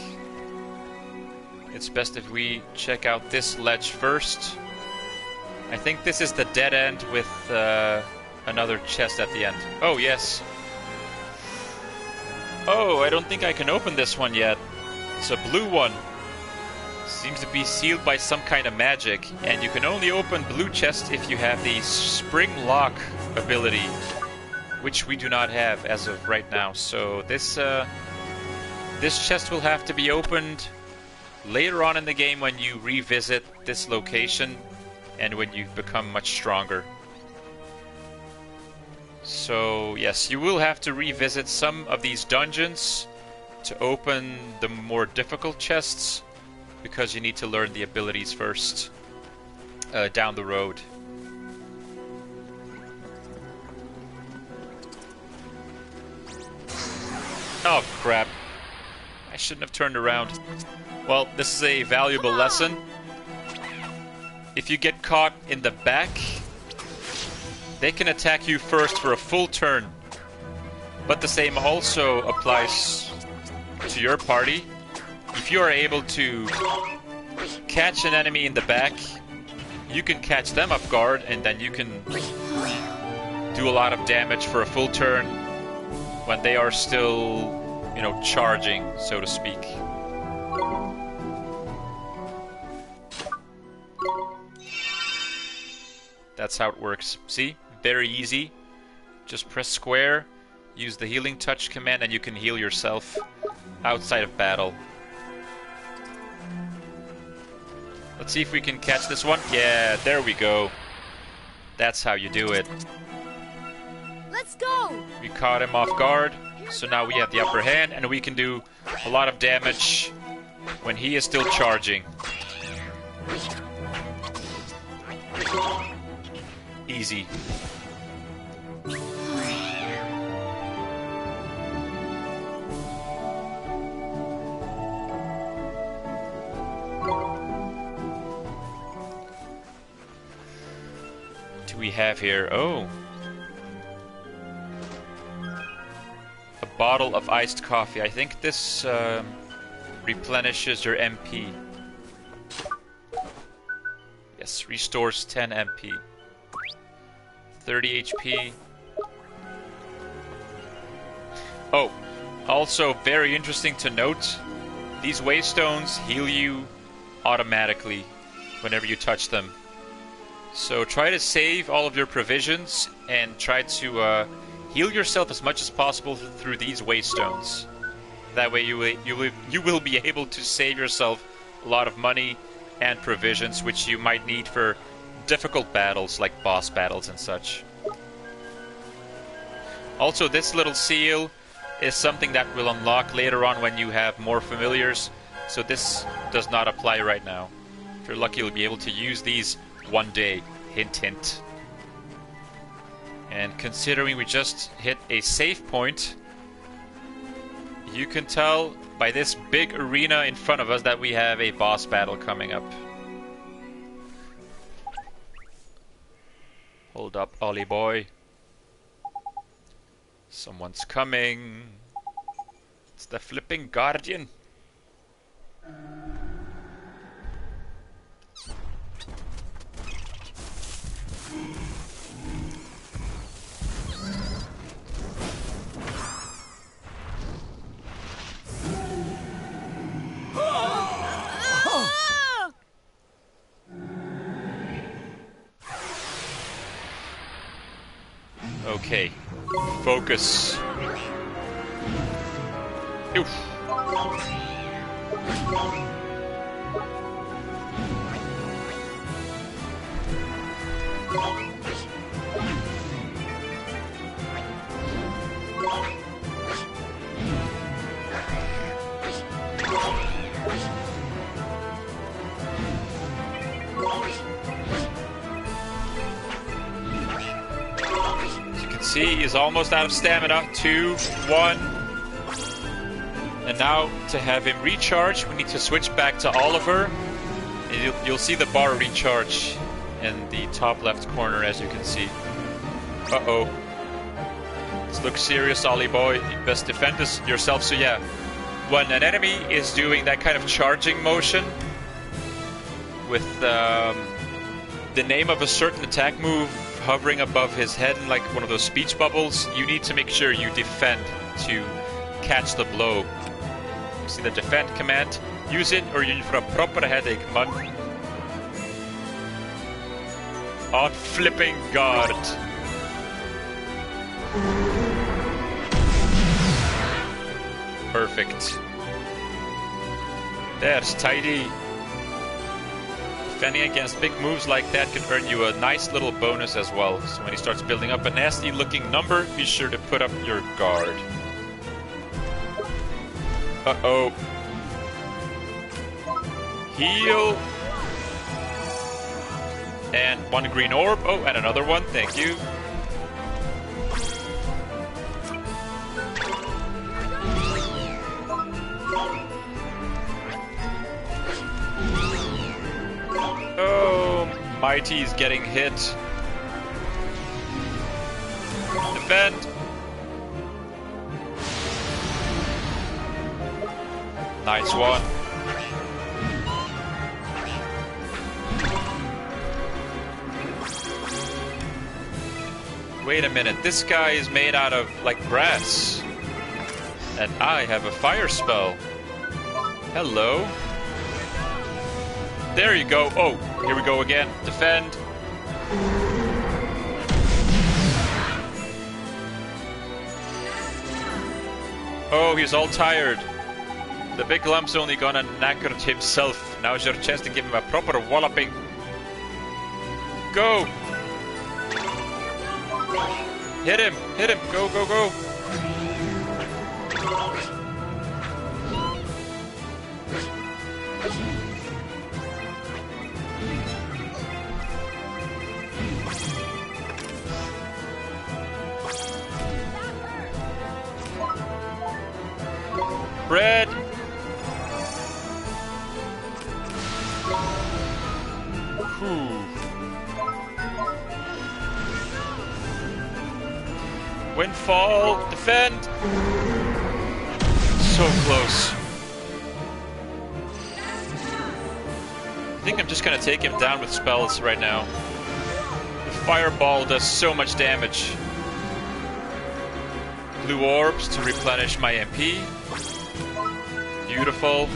it's best if we check out this ledge first. I think this is the dead end with another chest at the end. Oh, yes. Oh, I don't think I can open this one yet. It's a blue one. Seems to be sealed by some kind of magic. And you can only open blue chests if you have the spring lock ability, which we do not have as of right now. So this chest will have to be opened later on in the game when you revisit this location and when you've become much stronger. So yes, you will have to revisit some of these dungeons to open the more difficult chests, because you need to learn the abilities first down the road. Oh crap. I shouldn't have turned around. Well, this is a valuable lesson. If you get caught in the back, they can attack you first for a full turn. But the same also applies to your party. If you are able to catch an enemy in the back, you can catch them off guard, and then you can do a lot of damage for a full turn when they are still, you know, charging, so to speak. That's how it works. See? Very easy. Just press square, use the healing touch command, and you can heal yourself outside of battle. Let's see if we can catch this one. Yeah, there we go. That's how you do it. Let's go! We caught him off guard, so now we have the upper hand, and we can do a lot of damage when he is still charging. Easy. Do we have here? Oh. bottle of iced coffee. I think this replenishes your MP. Yes, restores 10 MP. 30 HP. Oh, also very interesting to note, these waystones heal you automatically whenever you touch them. So try to save all of your provisions and try to heal yourself as much as possible through these waystones. That way you will be able to save yourself a lot of money and provisions, which you might need for difficult battles like boss battles and such. Also, this little seal is something that will unlock later on when you have more familiars, so this does not apply right now. If you're lucky, you'll be able to use these one day. Hint, hint. And considering we just hit a save point, you can tell by this big arena in front of us that we have a boss battle coming up. Hold up, Ollie boy. Someone's coming. It's the flipping Guardian. Okay, focus. Oof. See, he's almost out of stamina. 2, 1. And now, to have him recharge, we need to switch back to Oliver. And you'll see the bar recharge in the top left corner, as you can see. Uh-oh. This looks serious, Ollie boy. You best defend yourself. So yeah, when an enemy is doing that kind of charging motion with the name of a certain attack move hovering above his head in like one of those speech bubbles, you need to make sure you defend to catch the blow. You see the defend command? Use it or you're for a proper headache, man. On flipping guard. Perfect. There's tidy. Defending against big moves like that can earn you a nice little bonus as well. So when he starts building up a nasty looking number, be sure to put up your guard. Uh-oh. Heal. And one green orb. Oh, and another one. Thank you. Oh, Mighty's getting hit. Defend. Nice one. Wait a minute, this guy is made out of, like, brass. And I have a fire spell. Hello. There you go. Oh, here we go again. Defend. Oh, he's all tired. The big lump's only gonna knackered himself. Now's your chance to give him a proper walloping. Go! Hit him! Hit him! Go, go, go! Bread! Windfall, defend! so close. I think I'm just gonna take him down with spells right now. The fireball does so much damage. Blue orbs to replenish my MP. Beautiful.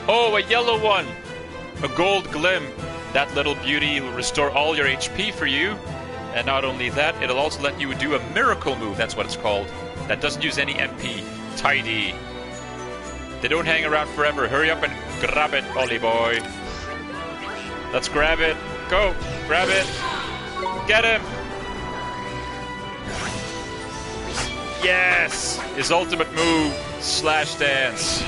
Oh, a yellow one! A gold glim. That little beauty will restore all your HP for you. And not only that, it'll also let you do a miracle move, that's what it's called. That doesn't use any MP. Tidy. They don't hang around forever. Hurry up and grab it, Ollie boy. Let's grab it. Go! Grab it! Get him! Yes! His ultimate move, slash dance.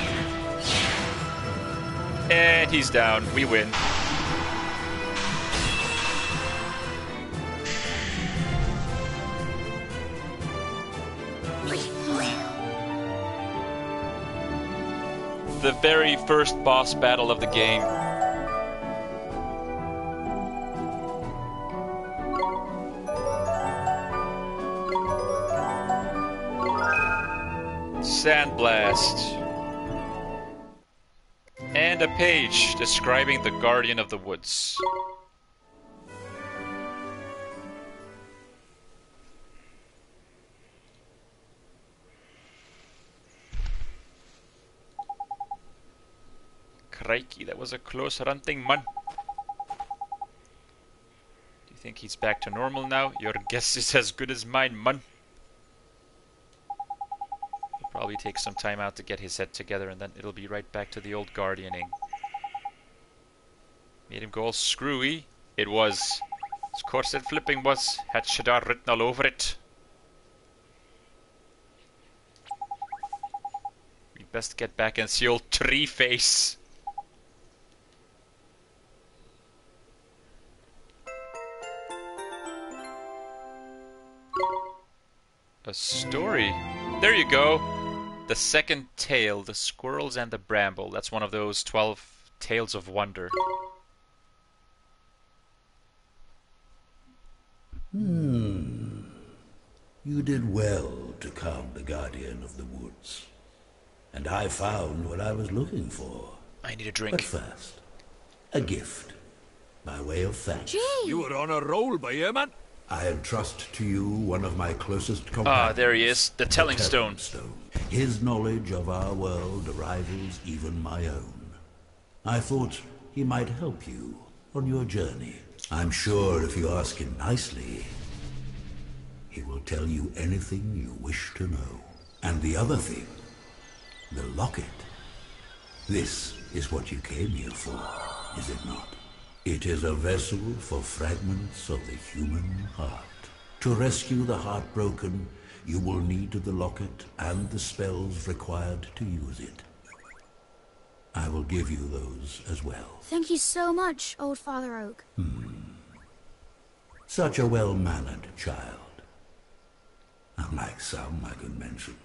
And he's down. We win. The very first boss battle of the game. Sandblast. And a page describing the Guardian of the Woods. Crikey, that was a close hunting, man. Do you think he's back to normal now? Your guess is as good as mine, man. He'll probably take some time out to get his head together, and then it'll be right back to the old guardianing. Made him go all screwy. It was. His corset flipping was. Had Shadar written all over it. We best get back and see old Tree Face. A story. There you go. The second tale, The Squirrels and the Bramble. That's one of those 12 tales of wonder. You did well to calm the Guardian of the Woods. And I found what I was looking for. I need a drink. But first, a gift. By way of thanks. Gee! You were on a roll by here, man. I entrust to you one of my closest companions. Ah, there he is. The Telling Stone. His knowledge of our world rivals even my own. I thought he might help you on your journey. I'm sure if you ask him nicely, he will tell you anything you wish to know. And the other thing, the locket. This is what you came here for, is it not? It is a vessel for fragments of the human heart. To rescue the heartbroken, you will need the locket and the spells required to use it. I will give you those as well. Thank you so much, old Father Oak. Such a well-mannered child. Unlike some I could mention.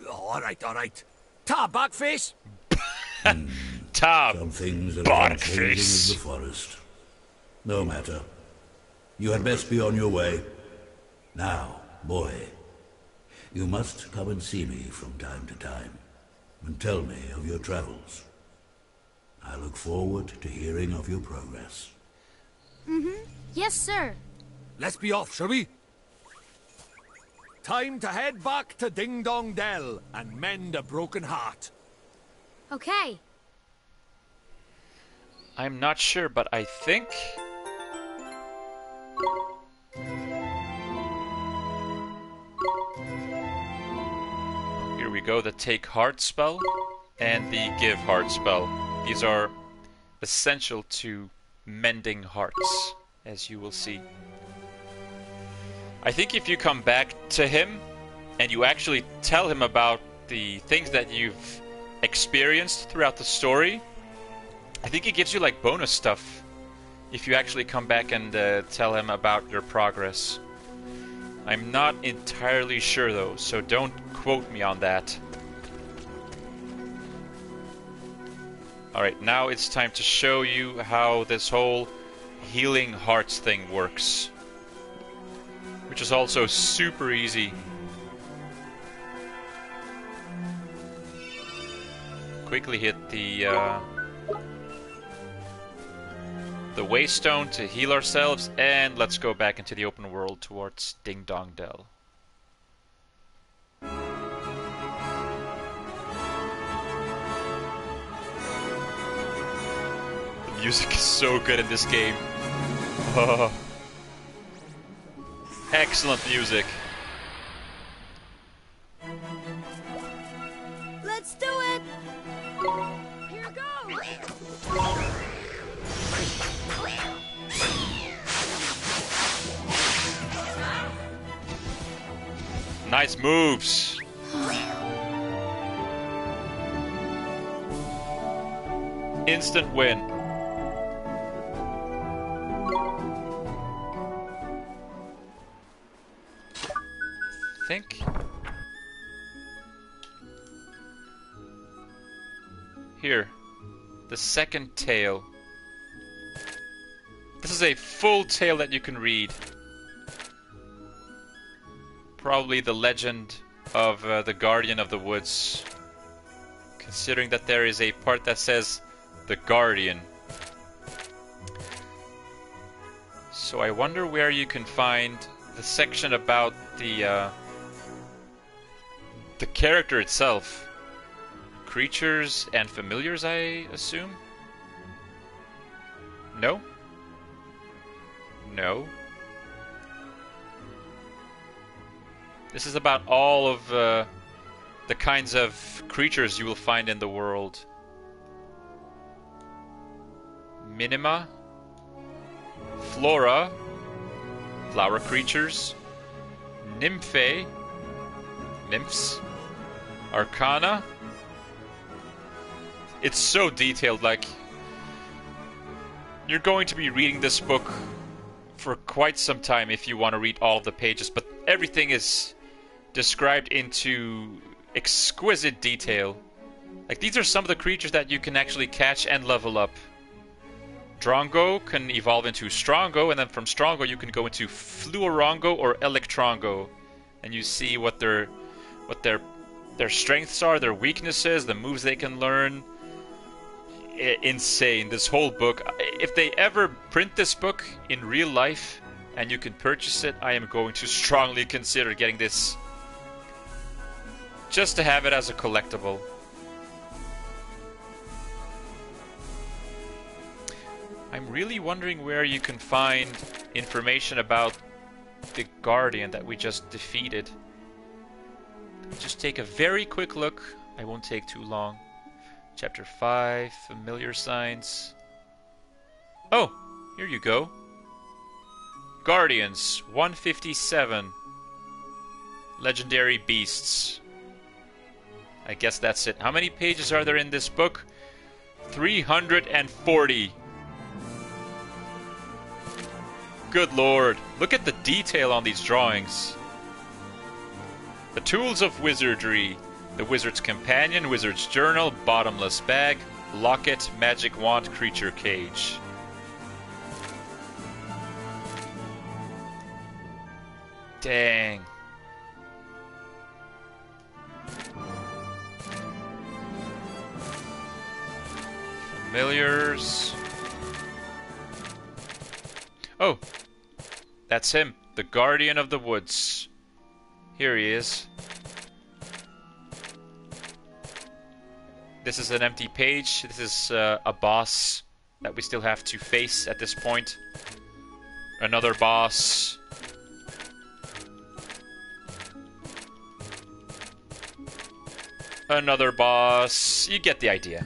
All right. Ta, Backface. Tab. Some things are as unchanging as the forest. No matter. You had best be on your way. Now, boy, you must come and see me from time to time, and tell me of your travels. I look forward to hearing of your progress. Yes, sir. Let's be off, shall we? Time to head back to Ding Dong Dell and mend a broken heart. Okay. I'm not sure, but I think... Here we go, the Take Heart spell and the Give Heart spell. These are essential to mending hearts, as you will see. I think if you come back to him and you actually tell him about the things that you've experienced throughout the story, I think he gives you like bonus stuff if you actually come back and tell him about your progress. I'm not entirely sure though, so don't quote me on that. Alright, now it's time to show you how this whole healing hearts thing works. Which is also super easy. quickly hit the Waystone to heal ourselves, and let's go back into the open world towards Ding Dong Dell. The music is so good in this game. Oh. Excellent music. Let's do it! Here goes! Nice moves. Instant win. Think. Here, the second tale. This is a full tale that you can read. Probably the legend of the Guardian of the Woods. Considering that there is a part that says the Guardian. So I wonder where you can find the section about the character itself. Creatures and familiars, I assume? No? No. This is about all of the kinds of creatures you will find in the world. Minima. Flora. Flower creatures. Nymphae. Nymphs. Arcana. It's so detailed, like... You're going to be reading this book for quite some time if you want to read all of the pages, but everything is described into exquisite detail. Like, these are some of the creatures that you can actually catch and level up. Drongo can evolve into Strongo, and then from Strongo you can go into Fluorongo or Electrongo. And you see what their strengths are, their weaknesses, the moves they can learn. Insane, this whole book. If they ever print this book in real life and you can purchase it, I am going to strongly consider getting this just to have it as a collectible. I'm really wondering where you can find information about the Guardian that we just defeated. Just take a very quick look. I won't take too long. Chapter 5, Familiar Signs. Oh, here you go. Guardians, 157. Legendary Beasts. I guess that's it. How many pages are there in this book? 340. Good lord. Look at the detail on these drawings. The Tools of Wizardry. The Wizard's Companion, Wizard's Journal, Bottomless Bag, Locket, Magic Wand, Creature Cage. Dang. Familiars. Oh, that's him, the Guardian of the Woods. Here he is. This is an empty page. This is a boss that we still have to face at this point. Another boss. Another boss. You get the idea.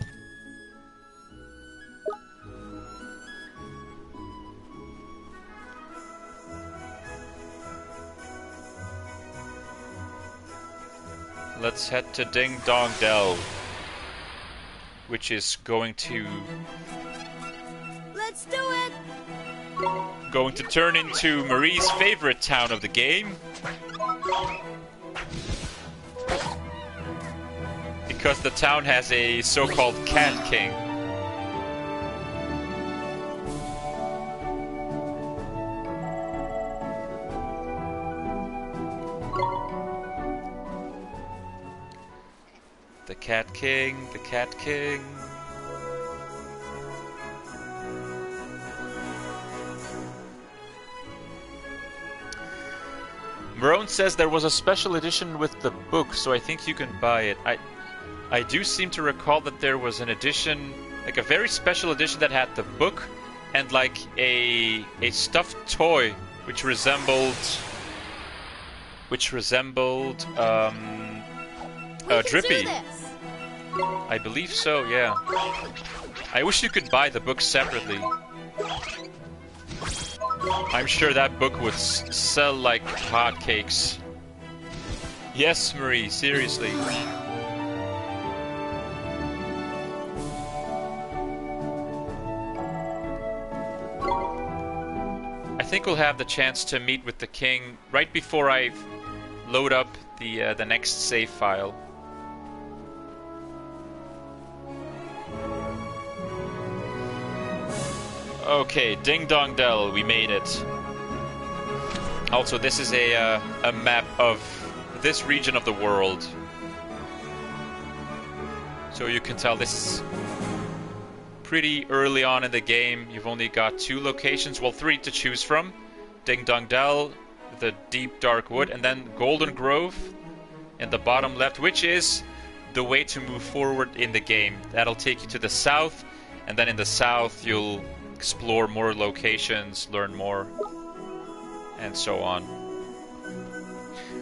Let's head to Ding Dong Dell, which is going to... Let's do it! Going to turn into Marie's favorite town of the game. Because the town has a so-called Cat King. The Cat King, the Cat King. Marone says there was a special edition with the book, so I think you can buy it. I do seem to recall that there was an edition, like a very special edition that had the book and like a stuffed toy which resembled Drippy. I believe so, yeah. I wish you could buy the book separately. I'm sure that book would sell like hotcakes. Yes, Marie, seriously. I think we'll have the chance to meet with the king right before I load up the next save file. Okay, Ding Dong Dell, we made it. Also, this is a map of this region of the world. So you can tell this is pretty early on in the game. You've only got 2 locations, well 3 to choose from. Ding Dong Dell, the Deep Dark Wood, and then Golden Grove in the bottom left, which is the way to move forward in the game. That'll take you to the south, and then in the south you'll explore more locations, learn more, and so on.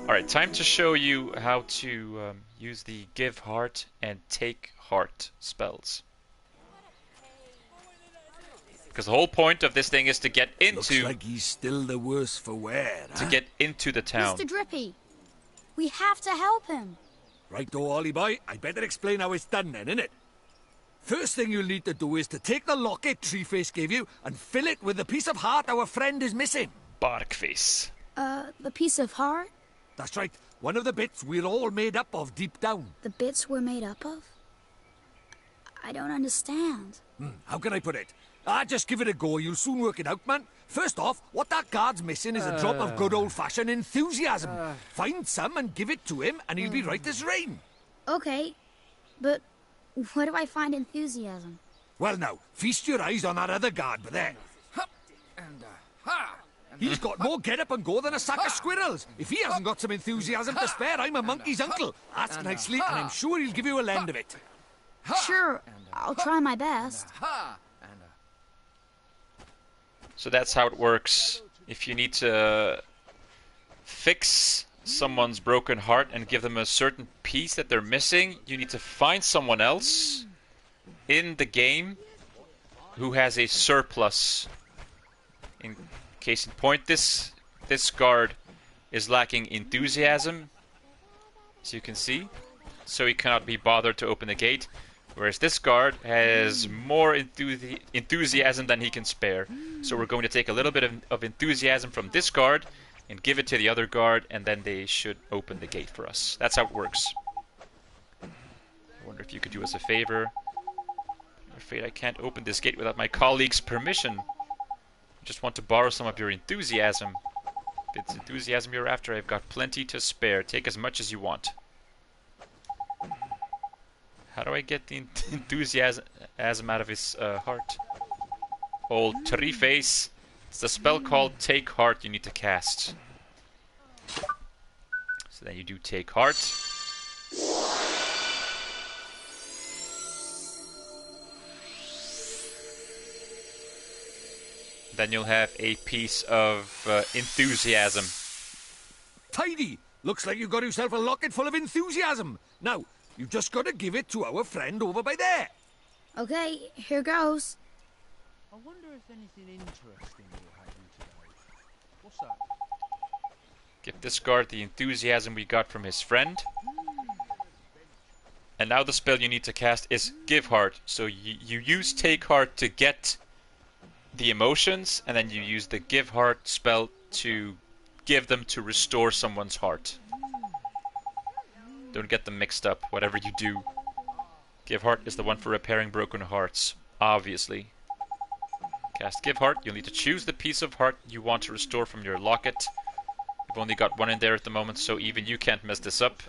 Alright, time to show you how to use the Give Heart and Take Heart spells. Because the whole point of this thing is to get into... Looks like he's still the worse for wear, huh? To get into the town. Mr. Drippy, we have to help him. Right, Ollie boy, I better explain how it's done then, innit? First thing you'll need to do is to take the locket Treeface gave you and fill it with the piece of heart our friend is missing. Barkface. The piece of heart? That's right, one of the bits we're all made up of deep down. The bits we're made up of? I don't understand. How can I put it? Just give it a go, you'll soon work it out, man. First off, what that guard's missing is a drop of good old-fashioned enthusiasm. Find some and give it to him, and he'll be right as rain. Okay, but where do I find enthusiasm? Well now, feast your eyes on that other guard, but there. He's got more get-up and go than a sack of squirrels. If he hasn't got some enthusiasm to spare, I'm a monkey's uncle. Ask nicely, and I'm sure he'll give you a lend of it. Sure, I'll try my best. So that's how it works. If you need to fix someone's broken heart and give them a certain piece that they're missing, you need to find someone else in the game who has a surplus. In case in point, this guard is lacking enthusiasm, as you can see, so he cannot be bothered to open the gate. Whereas this guard has more enthusiasm than he can spare. So we're going to take a little bit of enthusiasm from this guard and give it to the other guard, and then they should open the gate for us. That's how it works. I wonder if you could do us a favor. I'm afraid I can't open this gate without my colleague's permission. I just want to borrow some of your enthusiasm. If it's enthusiasm you're after, I've got plenty to spare. Take as much as you want. How do I get the enthusiasm out of his heart? Old Treeface. It's a spell called Take Heart you need to cast. So then you do Take Heart. Then you'll have a piece of enthusiasm. Tidy! Looks like you got yourself a locket full of enthusiasm. Now, you've just got to give it to our friend over by there. Okay, here goes. I wonder if anything interesting will happen today. What's that? Give this guard the enthusiasm we got from his friend. And now the spell you need to cast is Give Heart. So you use Take Heart to get the emotions, and then you use the Give Heart spell to give them to restore someone's heart. Don't get them mixed up, whatever you do. Give Heart is the one for repairing broken hearts, obviously. Cast Give Heart, you'll need to choose the piece of heart you want to restore from your locket. You've only got one in there at the moment, so even you can't mess this up.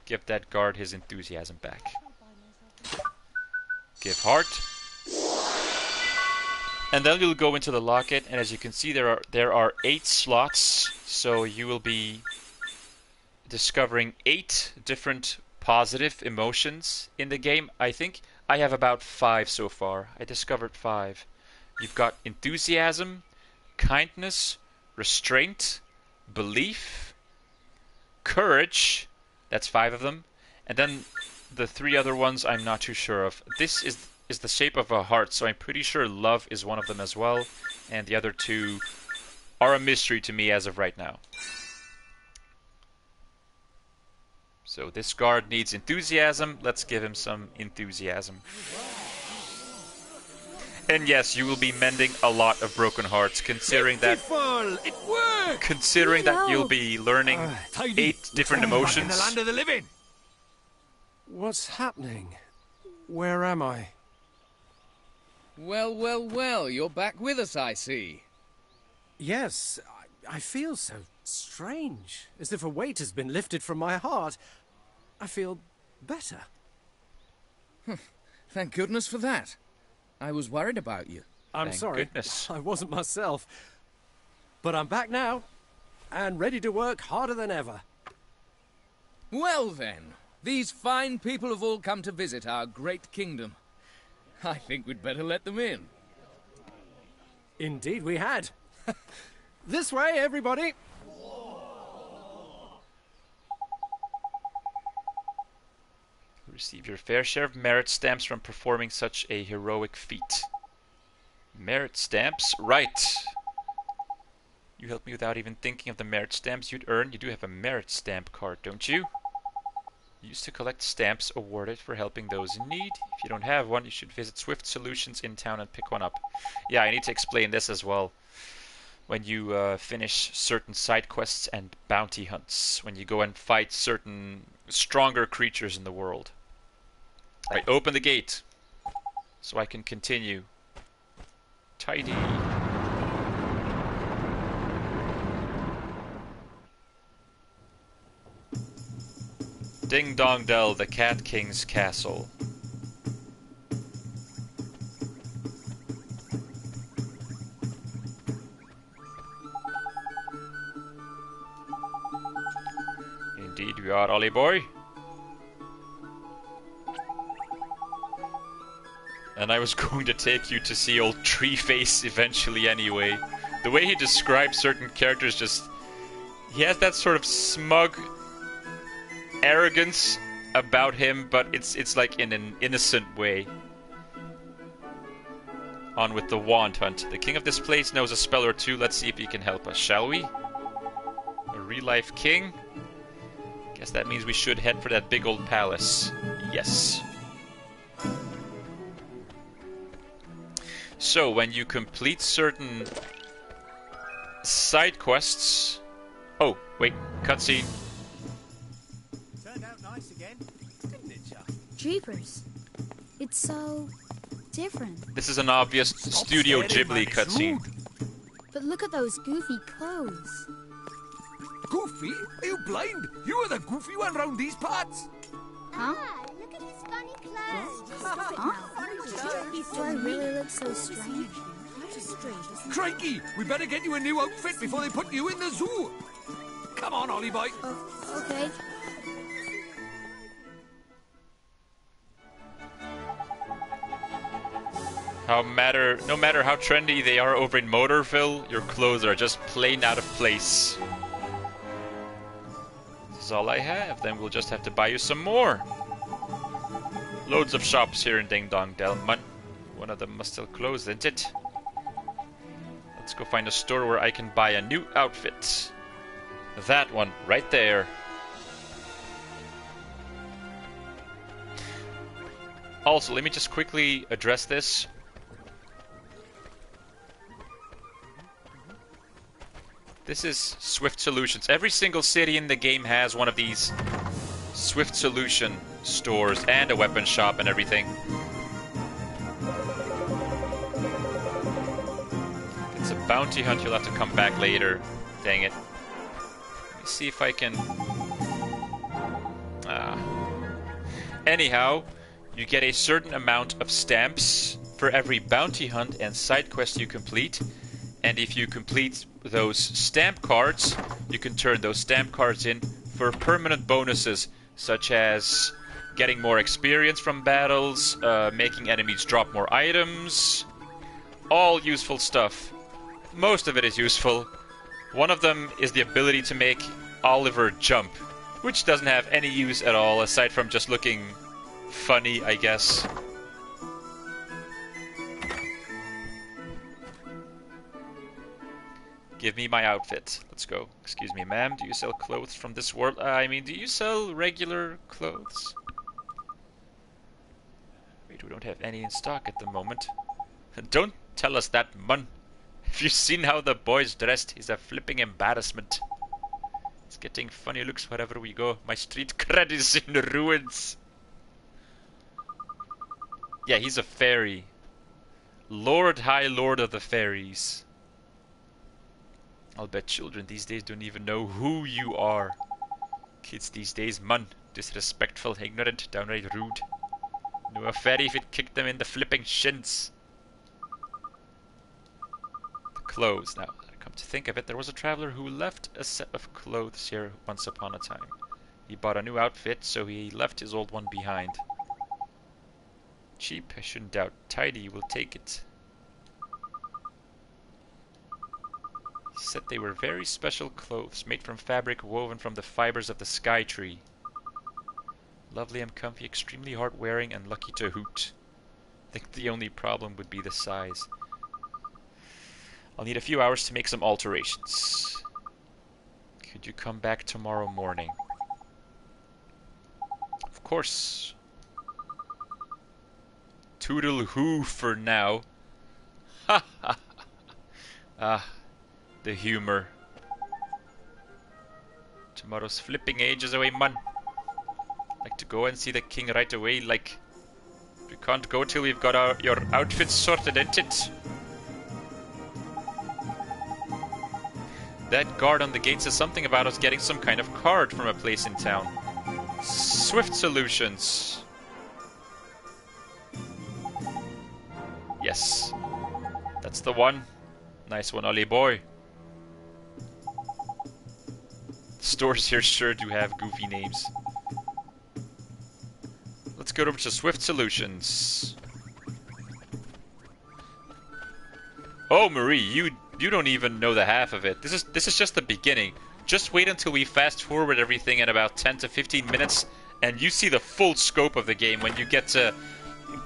Give that guard his enthusiasm back. Give heart. And then you'll go into the locket, and as you can see, there are 8 slots, so you will be discovering 8 different positive emotions in the game. I think I have about 5 so far. I discovered 5. You've got enthusiasm, kindness, restraint, belief, courage. That's 5 of them. And then the 3 other ones I'm not too sure of. This is the shape of a heart, so I'm pretty sure love is one of them as well. And the other 2 are a mystery to me as of right now. So this guard needs enthusiasm. Let's give him some enthusiasm. And yes, you will be mending a lot of broken hearts, considering that you'll be learning 8 different emotions. In the land of the living. What's happening? Where am I? Well, well, well, you're back with us, I see. Yes, I feel so strange, as if a weight has been lifted from my heart. I feel better. Thank goodness for that. I was worried about you. I'm Thank sorry, goodness. I wasn't myself. But I'm back now, and ready to work harder than ever. Well then, these fine people have all come to visit our great kingdom. I think we'd better let them in. Indeed we had. This way, everybody. Receive your fair share of merit stamps from performing such a heroic feat. Merit stamps? Right. You helped me without even thinking of the merit stamps you'd earn. You do have a merit stamp card, don't you? You used to collect stamps awarded for helping those in need. If you don't have one, you should visit Swift Solutions in town and pick one up. Yeah, I need to explain this as well. When you finish certain side quests and bounty hunts. When you go and fight certain stronger creatures in the world. Right, open the gate. So I can continue. Tidy. Ding Dong Dell, the Cat King's castle. Indeed we are, Ollie boy. And I was going to take you to see old Treeface eventually anyway. The way he describes certain characters just... He has that sort of smug arrogance about him, but it's like in an innocent way. On with the wand hunt. The king of this place knows a spell or two. Let's see if he can help us, shall we? A real-life king? Guess that means we should head for that big old palace. Yes. So, when you complete certain side quests... Oh, wait, cutscene. Turned out nice again, didn't it, Chuck? Jeepers. It's so different. This is an obvious Studio Ghibli cutscene. But look at those goofy clothes. Goofy? Are you blind? You are the goofy one round these parts. Huh? Look at his funny clothes. Do I really look so strange? Crikey, we better get you a new outfit before they put you in the zoo. Come on, Ollie boy. Okay. No matter how trendy they are over in Motorville, your clothes are just plain out of place. This is all I have. Then we'll just have to buy you some more. Loads of shops here in Ding Dong Dell. One of them must still close, isn't it? Let's go find a store where I can buy a new outfit. That one, right there. Also, let me just quickly address this. This is Swift Solutions. Every single city in the game has one of these Swift Solution stores and a weapon shop and everything. If it's a bounty hunt, you'll have to come back later. Dang it. Let me see if I can... Anyhow, you get a certain amount of stamps for every bounty hunt and side quest you complete. And if you complete those stamp cards, you can turn those stamp cards in for permanent bonuses, such as getting more experience from battles, making enemies drop more items. All useful stuff. Most of it is useful. One of them is the ability to make Oliver jump, which doesn't have any use at all, aside from just looking funny, I guess. Give me my outfit. Let's go. Excuse me, ma'am. Do you sell clothes from this world? I mean, do you sell regular clothes? Wait, we don't have any in stock at the moment. Don't tell us that, mun. Have you seen how the boy's dressed? He's a flipping embarrassment. It's getting funny looks wherever we go. My street cred is in ruins. Yeah, he's a fairy. Lord, High Lord of the Fairies. I'll bet children these days don't even know who you are. Kids these days, mun. Disrespectful, ignorant, downright rude. Know a fairy if it kicked them in the flipping shins. The clothes. Now, come to think of it, there was a traveler who left a set of clothes here once upon a time. He bought a new outfit, so he left his old one behind. Cheap, I shouldn't doubt. Tidy, will take it. He said they were very special clothes, made from fabric woven from the fibers of the sky tree. Lovely and comfy, extremely hard wearing, and lucky to hoot. I think the only problem would be the size. I'll need a few hours to make some alterations. Could you come back tomorrow morning? Of course. Toodle-hoo for now. Ha ha. Ah, the humor. Tomorrow's flipping ages away, man. Like to go and see the king right away, like... We can't go till we've got your outfits sorted, ain't it? That guard on the gate says something about us getting some kind of card from a place in town. Swift Solutions. Yes. That's the one. Nice one, Ollie boy. Stores here sure do have goofy names. Let's go over to Swift Solutions. Oh, Marie, you don't even know the half of it. This is just the beginning. Just wait until we fast forward everything in about 10 to 15 minutes, and you see the full scope of the game when you get to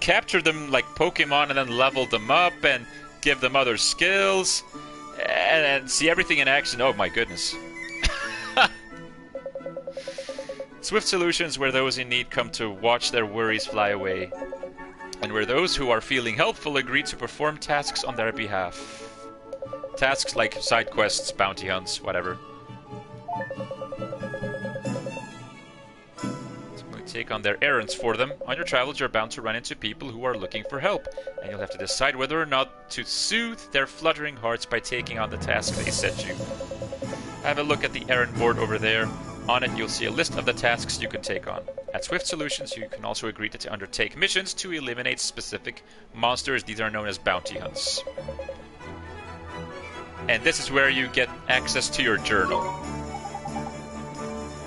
capture them like Pokemon and then level them up and give them other skills and see everything in action. Oh my goodness. Swift Solutions, where those in need come to watch their worries fly away, and where those who are feeling helpful agree to perform tasks on their behalf. Tasks like side quests, bounty hunts, whatever. So we take on their errands for them. On your travels, you're bound to run into people who are looking for help, and you'll have to decide whether or not to soothe their fluttering hearts by taking on the task they set you. Have a look at the errand board over there. On it, you'll see a list of the tasks you can take on. At Swift Solutions, you can also agree to undertake missions to eliminate specific monsters. These are known as bounty hunts. And this is where you get access to your journal.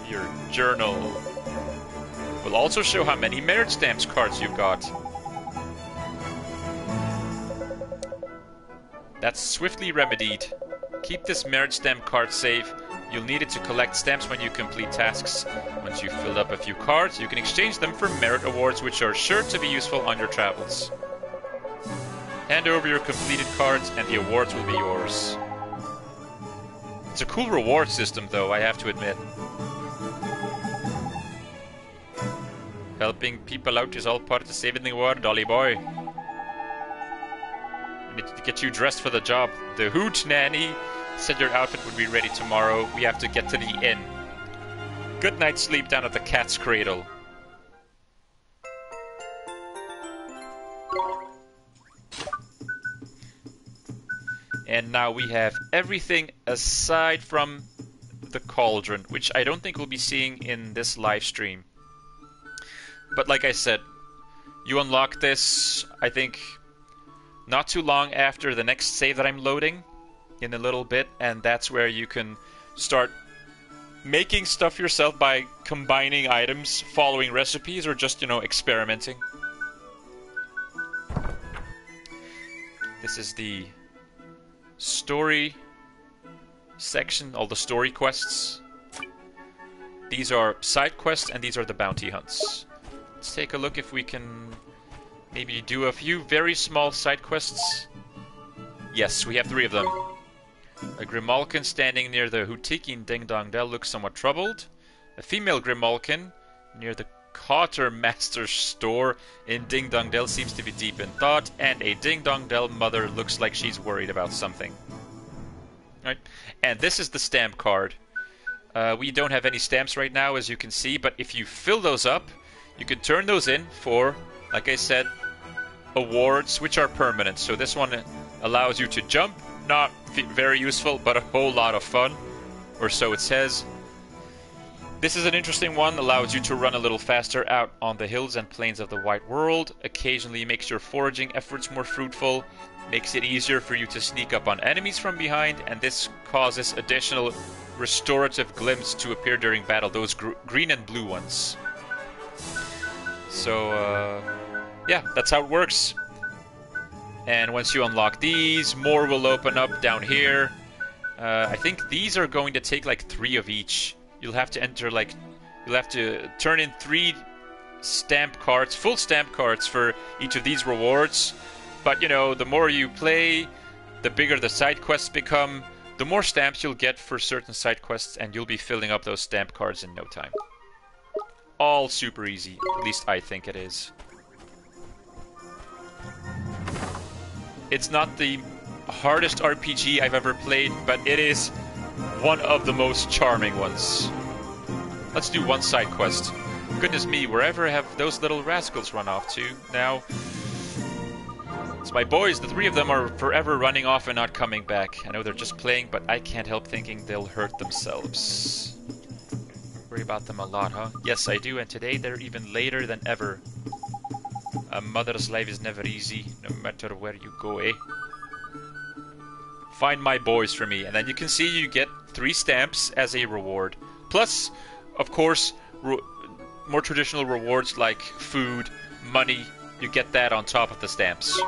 Your journal will also show how many merit stamps cards you've got. That's swiftly remedied. Keep this merit stamp card safe. You'll need it to collect stamps when you complete tasks. Once you've filled up a few cards, you can exchange them for merit awards, which are sure to be useful on your travels. Hand over your completed cards and the awards will be yours. It's a cool reward system, though, I have to admit. Helping people out is all part of saving the world, Dolly boy. I need to get you dressed for the job. The Hoot Nanny said your outfit would be ready tomorrow. We have to get to the inn. Good night's sleep down at the cat's cradle. And now we have everything aside from the cauldron, which I don't think we'll be seeing in this live stream. But like I said, you unlock this, I think, not too long after the next save that I'm loading in a little bit, and that's where you can start making stuff yourself by combining items, following recipes, or just, experimenting. This is the story section, all the story quests. These are side quests, and these are the bounty hunts. Let's take a look if we can maybe do a few very small side quests. Yes, we have 3 of them. A Grimalkin standing near the Hutikin Ding Dong Dell looks somewhat troubled. A female Grimalkin near the Quartermaster's store in Ding Dong Dell seems to be deep in thought. And a Ding Dong Dell mother looks like she's worried about something. Right. And this is the stamp card. We don't have any stamps right now, as you can see, but if you fill those up, you can turn those in for, like I said, awards, which are permanent. So this one allows you to jump. Not very useful, but a whole lot of fun, or so it says. This is an interesting one, allows you to run a little faster out on the hills and plains of the White World. Occasionally makes your foraging efforts more fruitful, makes it easier for you to sneak up on enemies from behind, and this causes additional restorative glimpses to appear during battle, those green and blue ones. So, yeah, that's how it works. And once you unlock these, more will open up down here. I think these are going to take like 3 of each. You'll have to enter like... You'll have to turn in 3 stamp cards, full stamp cards for each of these rewards. But, the more you play, the bigger the side quests become. The more stamps you'll get for certain side quests, and you'll be filling up those stamp cards in no time. All super easy. At least I think it is. It's not the hardest RPG I've ever played, but it is one of the most charming ones. Let's do one side quest. Goodness me, wherever have those little rascals run off to now? It's my boys. The 3 of them are forever running off and not coming back. I know they're just playing, but I can't help thinking they'll hurt themselves. Worry about them a lot, huh? Yes, I do, and today they're even later than ever. A mother's life is never easy, no matter where you go, eh? Find my boys for me, and then you can see you get 3 stamps as a reward. Plus, of course, more traditional rewards like food, money, you get that on top of the stamps.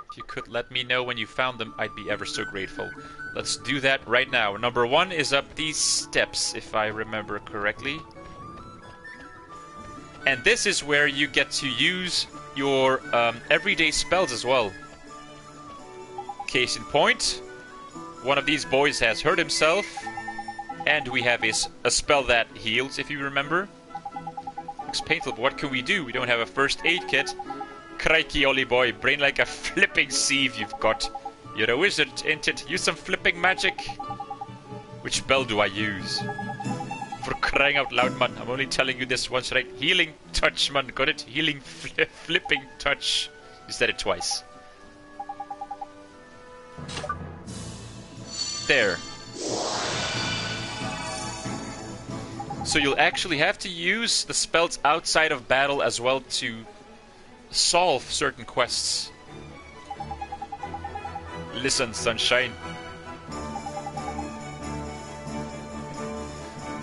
If you could let me know when you found them, I'd be ever so grateful. Let's do that right now. Number 1 is up these steps, if I remember correctly. And this is where you get to use your everyday spells as well. Case in point, one of these boys has hurt himself, and we have a spell that heals, if you remember. Looks painful, but what can we do? We don't have a first aid kit. Crikey, Ollie boy, brain like a flipping sieve you've got. You're a wizard, ain't it? Use some flipping magic. Which spell do I use? For crying out loud, man. I'm only telling you this once, right? Healing touch, man. Got it? Healing flipping touch. You said it twice. There. So you'll actually have to use the spells outside of battle as well to solve certain quests. Listen, sunshine.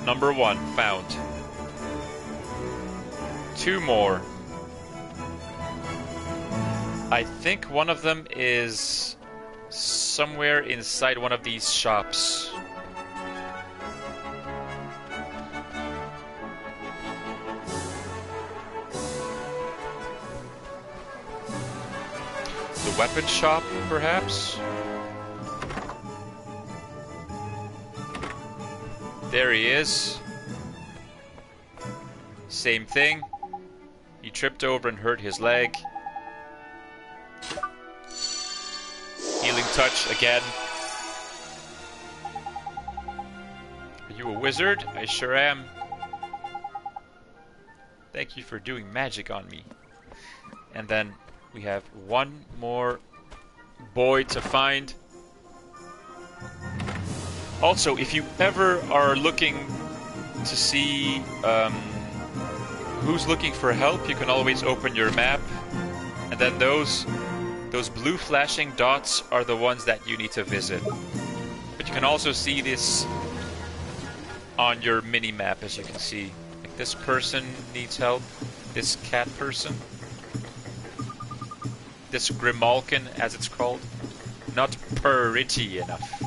Number 1 found. 2 more. I think one of them is somewhere inside one of these shops. The weapon shop, perhaps? There he is. Same thing. He tripped over and hurt his leg. Healing touch again. Are you a wizard? I sure am. Thank you for doing magic on me. And then we have one more boy to find. Also, if you ever are looking to see who's looking for help, you can always open your map, and then those blue flashing dots are the ones that you need to visit. But you can also see this on your mini-map, as you can see. Like, this person needs help, this cat person, this Grimalkin, as it's called. Not pretty enough.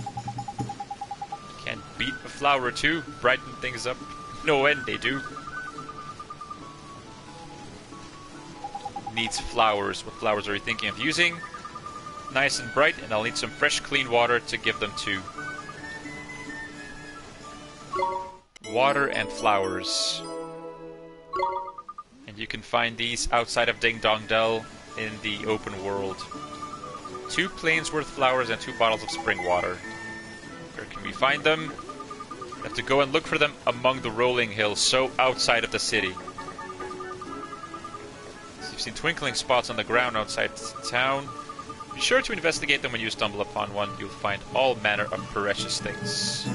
Can't beat a flower or two, brighten things up. No end they do. Needs flowers. What flowers are you thinking of using? Nice and bright, and I'll need some fresh, clean water to give them to. Water and flowers. And you can find these outside of Ding Dong Dell in the open world. 2 Plainsworth flowers and 2 bottles of spring water. Where can we find them? We have to go and look for them among the rolling hills, so outside of the city. So you've seen twinkling spots on the ground outside town. Be sure to investigate them when you stumble upon one. You'll find all manner of precious things.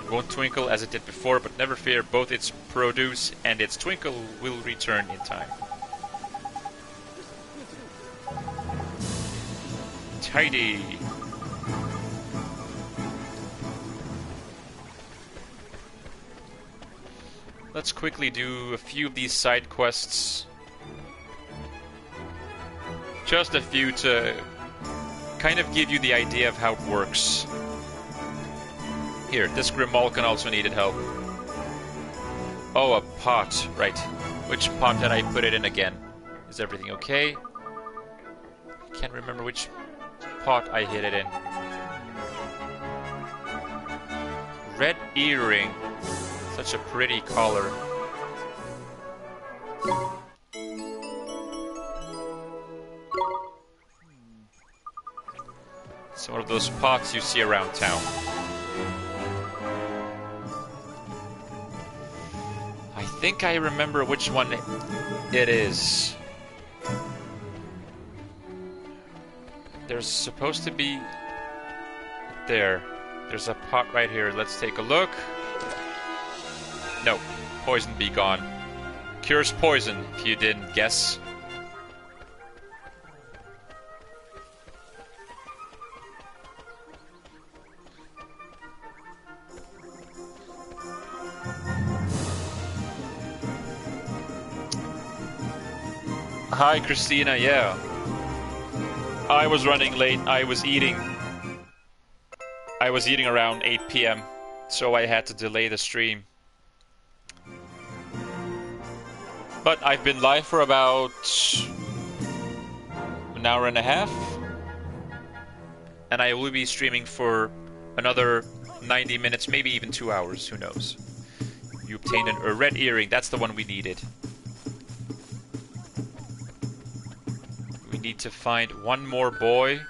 It won't twinkle as it did before, but never fear, both its produce and its twinkle will return in time. Tidy. Let's quickly do a few of these side quests. Just a few to kind of give you the idea of how it works. Here, this Grimalkin also needed help. Oh, a pot. Right. Which pot did I put it in again? Is everything okay? I can't remember which pot I hid it in. Red earring. Such a pretty color. It's one of those pots you see around town. I think I remember which one it is. There's supposed to be... There. There's a pot right here. Let's take a look. No. Poison be gone. Cures poison, if you didn't guess. Hi, Christina, yeah. I was running late. I was eating around 8 PM, so I had to delay the stream. But I've been live for about an hour and a half, and I will be streaming for another 90 minutes, maybe even 2 hours, who knows. You obtained a red earring, that's the one we needed. We need to find one more boy,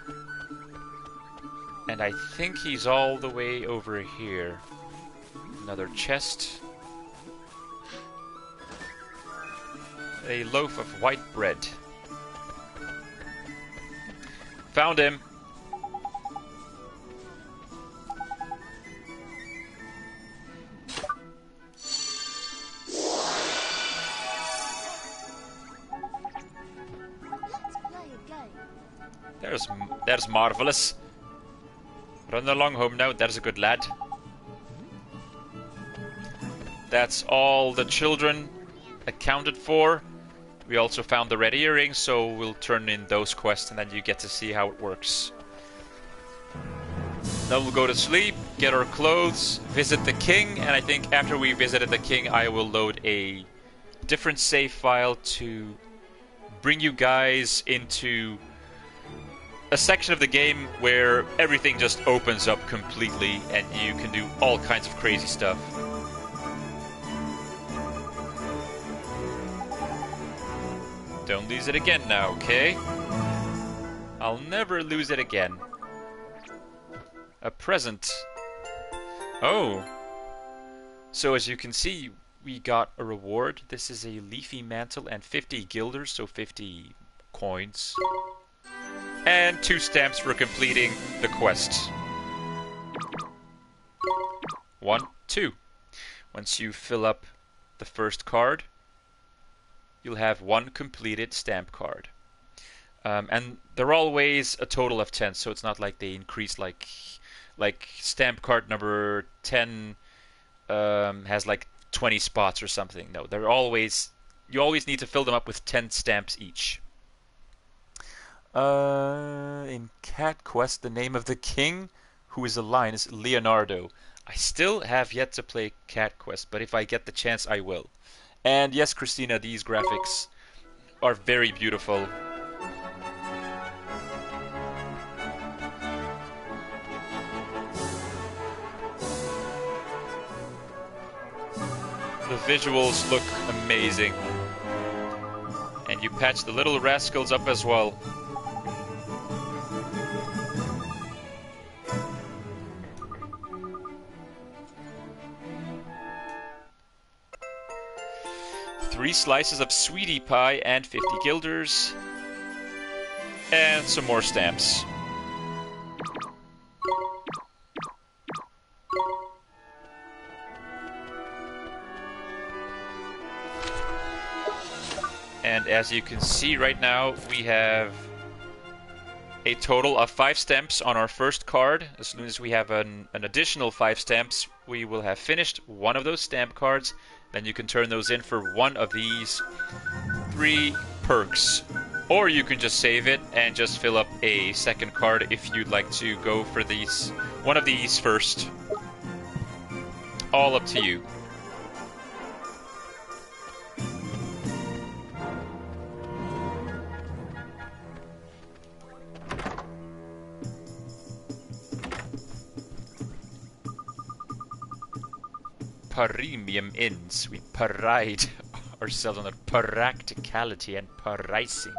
and I think he's all the way over here. Another chest. A loaf of white bread. Found him. There's marvelous. Run along home now, there's a good lad. That's all the children accounted for. We also found the red earring, so we'll turn in those quests and then you get to see how it works. Then we'll go to sleep, get our clothes, visit the king, and I think after we visited the king I will load a different save file to bring you guys into a section of the game where everything just opens up completely and you can do all kinds of crazy stuff. Don't lose it again now, okay? I'll never lose it again. A present. Oh. So as you can see, we got a reward. This is a leafy mantle and 50 guilders, so 50 coins. And 2 stamps for completing the quest. 1, 2. Once you fill up the first card, you'll have 1 completed stamp card. And they're always a total of 10, so it's not like they increase like stamp card number 10 has like 20 spots or something. No, they're always, you always need to fill them up with 10 stamps each. In Cat Quest, the name of the king who is a lion is Leonardo. I still have yet to play Cat Quest, but if I get the chance, I will. And yes, Christina, these graphics are very beautiful. The visuals look amazing. And you patch the little rascals up as well. Three slices of sweetie pie and 50 guilders. And some more stamps. And as you can see right now, we have a total of 5 stamps on our first card. As soon as we have an additional 5 stamps, we will have finished one of those stamp cards. Then you can turn those in for one of these 3 perks. Or you can just save it and just fill up a second card if you'd like to go for these, one of these first. All up to you. Premium inns. We pride ourselves on the practicality and pricing.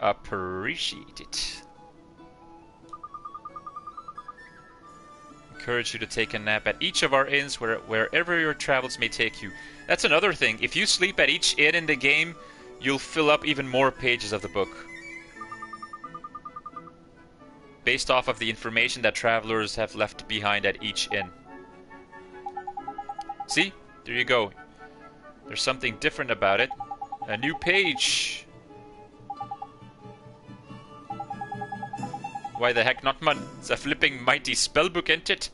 Appreciate it. Encourage you to take a nap at each of our inns wherever your travels may take you. That's another thing. If you sleep at each inn in the game, you'll fill up even more pages of the book. Based off of the information that travelers have left behind at each inn. See? There you go. There's something different about it. A new page. Why the heck not, man? It's a flipping mighty spellbook, ain't it?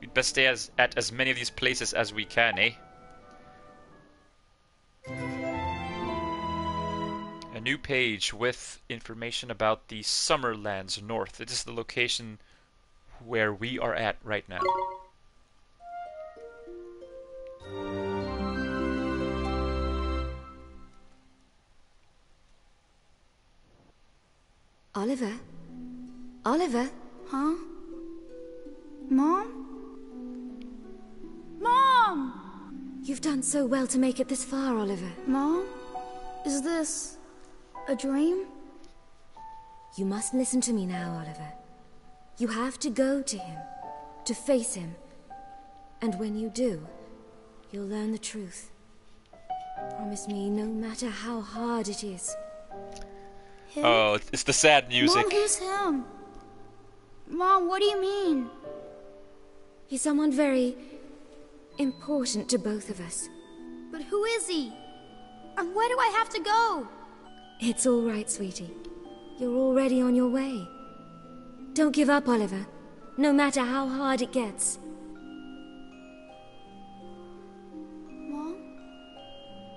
We'd best stay at as many of these places as we can, eh? A new page with information about the Summerlands North. It is the location where we are at right now. Oliver? Oliver? Huh? Mom? Mom! You've done so well to make it this far, Oliver. Mom? Is this a dream? You must listen to me now, Oliver. You have to go to him, to face him. And when you do, you'll learn the truth. Promise me, no matter how hard it is. Him? Oh, it's the sad music. Mom, who's him? Mom, what do you mean? He's someone very important to both of us. But who is he? And where do I have to go? It's all right, sweetie. You're already on your way. Don't give up, Oliver, no matter how hard it gets. Mom?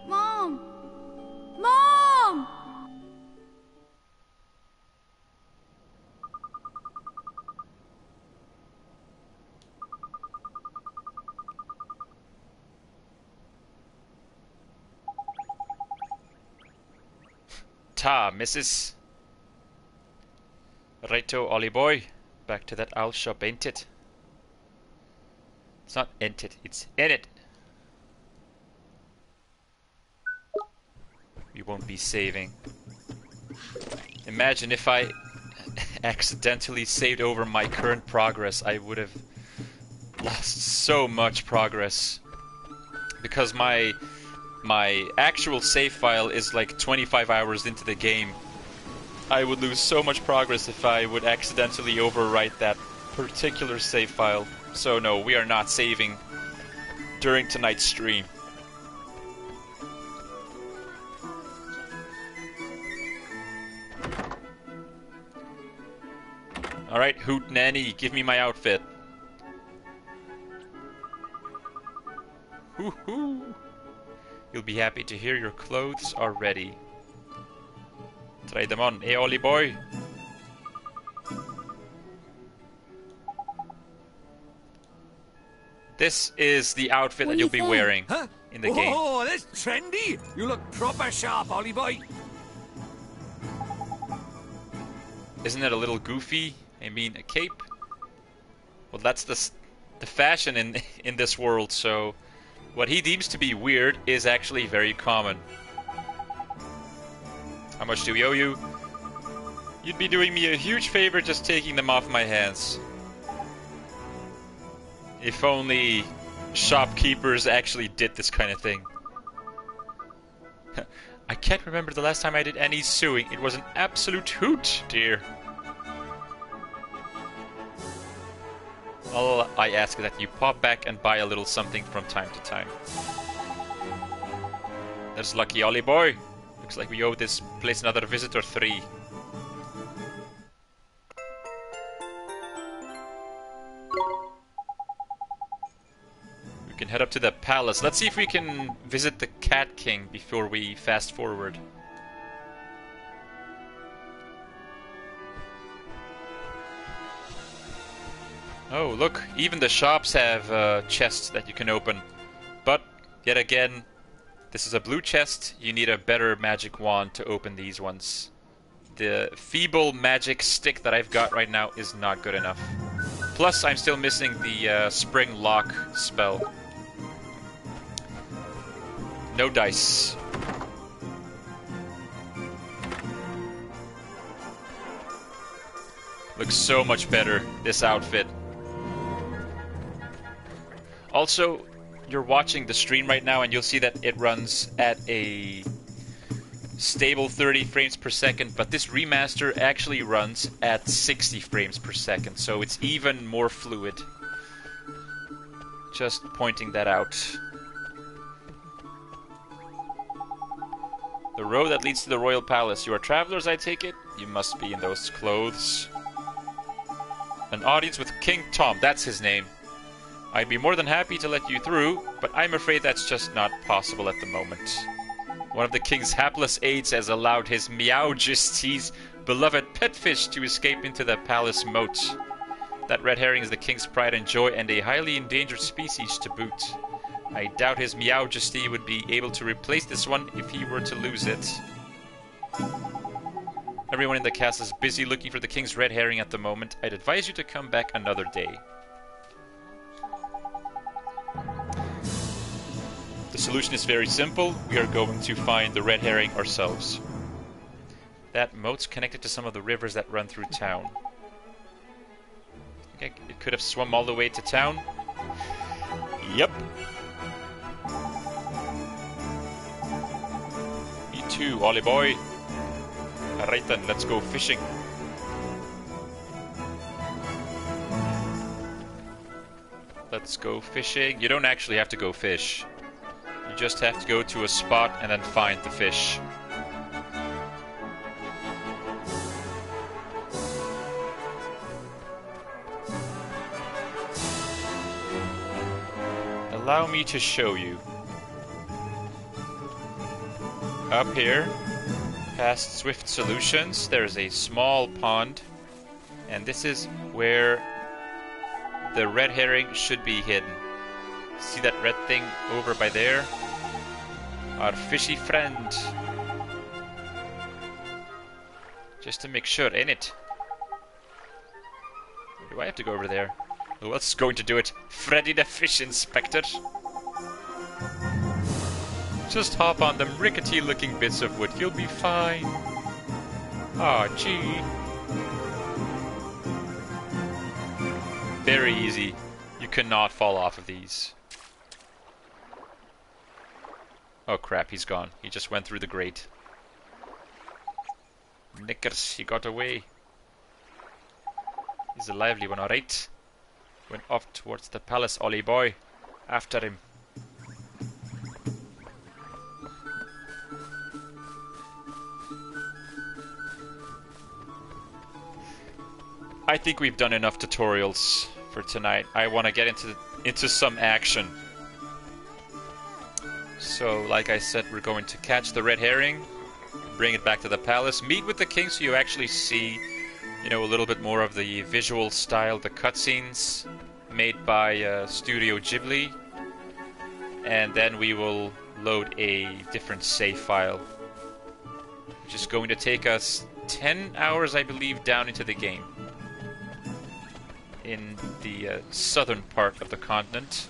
Mom! Mom! Ta, Mrs. Righto, Ollie boy. Back to that owl shop, ain't it? It's not ain't it, it's in it. We won't be saving. Imagine if I accidentally saved over my current progress, I would have lost so much progress. Because my actual save file is like 25 hours into the game. I would lose so much progress if I would accidentally overwrite that particular save file. So no, we are not saving during tonight's stream. Alright, Hoot Nanny, give me my outfit. Hoo-hoo! You'll be happy to hear your clothes are ready. Try them on, eh, Ollie boy? This is the outfit that you'll be wearing in the game. Oh, that's trendy! You look proper sharp, Ollie boy. Isn't it a little goofy? I mean, a cape? Well, that's the fashion in this world, so what he deems to be weird is actually very common. How much do we owe you? You'd be doing me a huge favor just taking them off my hands. If only shopkeepers actually did this kind of thing. I can't remember the last time I did any sewing. It was an absolute hoot, dear. All I ask is that you pop back and buy a little something from time to time. There's lucky Ollie boy. Looks like we owe this place another visit or 3. We can head up to the palace. Let's see if we can visit the Cat King before we fast forward. Oh, look, even the shops have chests that you can open. But, yet again, this is a blue chest. You need a better magic wand to open these ones. The feeble magic stick that I've got right now is not good enough. Plus, I'm still missing the spring lock spell. No dice. Looks so much better, this outfit. Also, you're watching the stream right now and you'll see that it runs at a stable 30 frames per second, but this remaster actually runs at 60 frames per second, so it's even more fluid. Just pointing that out. The road that leads to the royal palace. You are travelers, I take it? You must be in those clothes. An audience with King Tom, that's his name. I'd be more than happy to let you through, but I'm afraid that's just not possible at the moment. One of the king's hapless aides has allowed his Meowjesties beloved pet fish to escape into the palace moat. That red herring is the king's pride and joy, and a highly endangered species to boot. I doubt his Meowjesty would be able to replace this one if he were to lose it. Everyone in the castle is busy looking for the king's red herring at the moment. I'd advise you to come back another day. The solution is very simple. We are going to find the red herring ourselves. That moat's connected to some of the rivers that run through town. Okay, it could have swum all the way to town. Yep. Me too, Ollie boy. Alright then, let's go fishing. Let's go fishing. You don't actually have to go fish. You just have to go to a spot and then find the fish. Allow me to show you. Up here, past Swift Solutions, there's a small pond, and this is where the red herring should be hidden. See that red thing over by there? Our fishy friend. Just to make sure, innit? Do I have to go over there? Who else is going to do it? Freddy the Fish Inspector. Just hop on them rickety looking bits of wood, you'll be fine. Aw, gee. Very easy. You cannot fall off of these. Oh crap, he's gone. He just went through the grate. Knickers, he got away. He's a lively one, alright. Went off towards the palace, Ollie boy. After him. I think we've done enough tutorials for tonight. I want to get into some action. So, like I said, we're going to catch the red herring, bring it back to the palace, meet with the king so you actually see, you know, a little bit more of the visual style, the cutscenes made by Studio Ghibli. And then we will load a different save file, which is going to take us 10 hours, I believe, down into the game. In the southern part of the continent.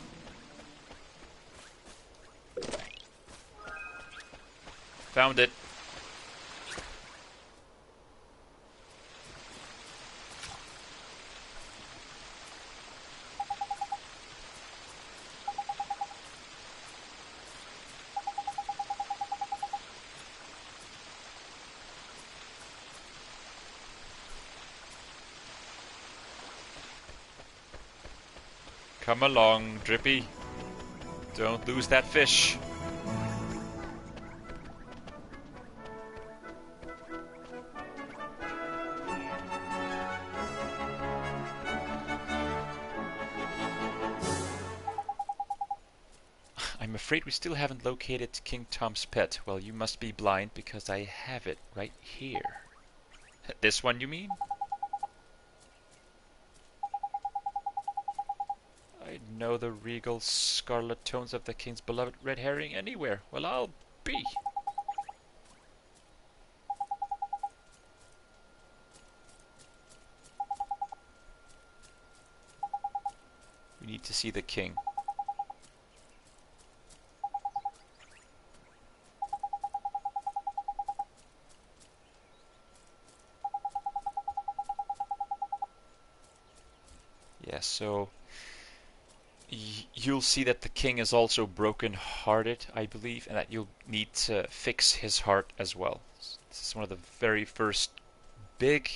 Found it. Come along, Drippy. Don't lose that fish. I'm afraid we still haven't located King Tom's pet. Well, you must be blind because I have it right here. This one, you mean? I know the regal scarlet tones of the king's beloved red herring anywhere. Well, I'll be. We need to see the king. Yeah, so you'll see that the king is also broken-hearted, I believe, and that you'll need to fix his heart as well. This is one of the very first big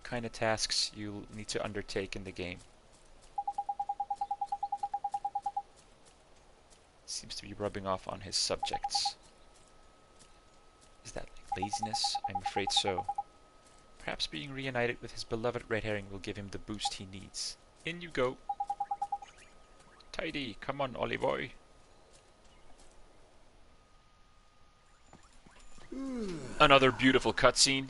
kind of tasks you'll need to undertake in the game. Seems to be rubbing off on his subjects. Is that like laziness? I'm afraid so. Perhaps being reunited with his beloved red herring will give him the boost he needs. In you go. Tidy, come on, Ollie boy. Another beautiful cutscene.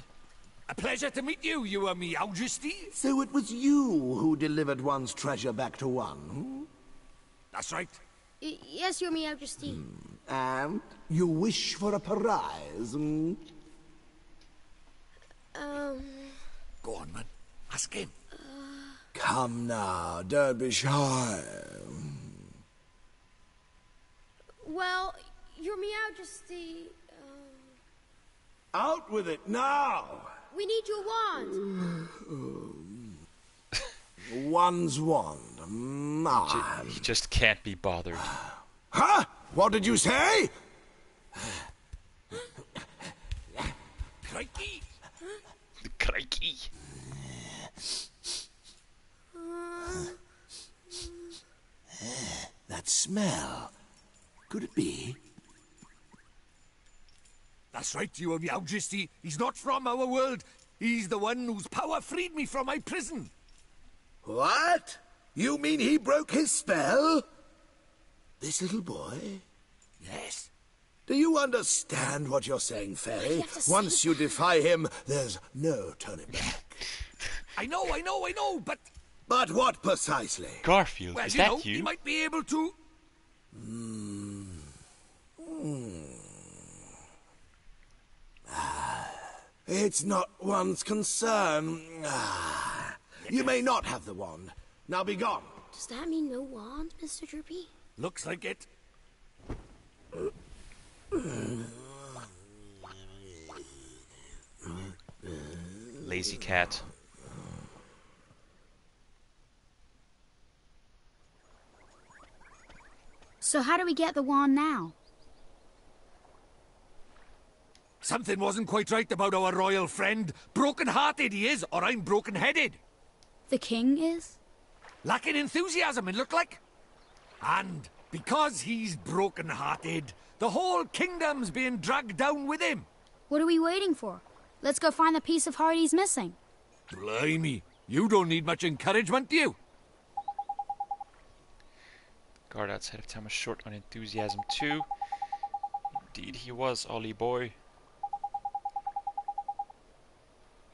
A pleasure to meet you, Your Majesty. So it was you who delivered one's treasure back to one, hmm? That's right. Yes, Your Majesty. And you wish for a prize, hmm? Go on, man. Ask him. Come now, don't be shy. Well, Your Majesty, Out with it now! we need your wand. One's wand. Mine. He just can't be bothered. Huh? What did you say? Crikey. Crikey. That smell. Could it be? That's right, Your Majesty. He's not from our world. He's the one whose power freed me from my prison. What? You mean he broke his spell? This little boy? Yes. Do you understand what you're saying, Fairy? Once you defy him, there's no turning back. I know, but... But what precisely? Garfield, Well, is you that know, you? he might be able to... It's not one's concern. You may not have the wand. Now be gone. Does that mean no wand, Mr. Drippy? Looks like it. Lazy cat. So how do we get the wand now? Something wasn't quite right about our royal friend. Broken-hearted he is, or I'm broken-headed. The king is? Lacking enthusiasm, it look like. And because he's broken-hearted, the whole kingdom's being dragged down with him. What are we waiting for? Let's go find the piece of heart he's missing. Blimey, you don't need much encouragement, do you? Guard outside of town was short on enthusiasm too. Indeed he was, Ollie boy.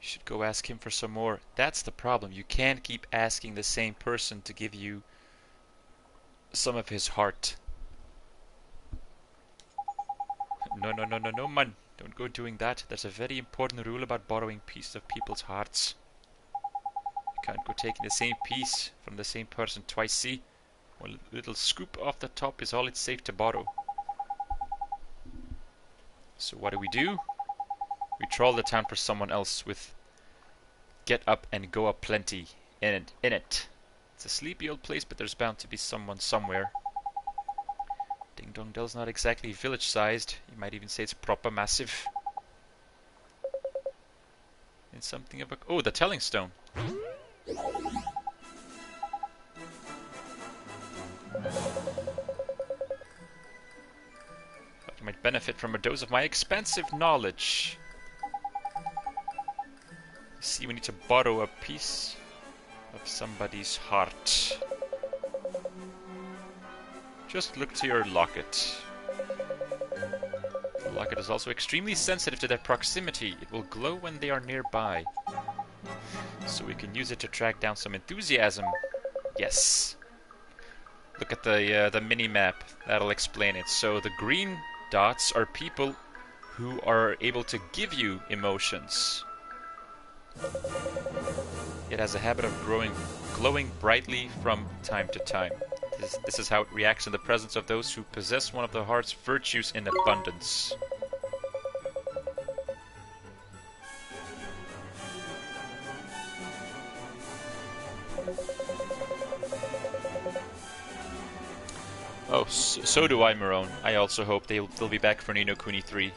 You should go ask him for some more. That's the problem. You can't keep asking the same person to give you some of his heart. No, man. Don't go doing that. There's a very important rule about borrowing pieces of people's hearts. You can't go taking the same piece from the same person twice, see? One little scoop off the top is all it's safe to borrow. So what do? We troll the town for someone else with get up and go up plenty in it. It's a sleepy old place, but there's bound to be someone somewhere. Ding Dong Dell's not exactly village-sized. You might even say it's proper massive. And something of a... Oh, the telling stone. Thought you might benefit from a dose of my expensive knowledge. See, we need to borrow a piece of somebody's heart. Just look to your locket. The locket is also extremely sensitive to their proximity. It will glow when they are nearby. So we can use it to track down some enthusiasm. Yes. Look at the mini-map. That'll explain it. So the green dots are people who are able to give you emotions. It has a habit of glowing brightly from time to time. This is how it reacts in the presence of those who possess one of the heart's virtues in abundance. Oh, so do I, Marone. I also hope they'll be back for Ni no Kuni 3.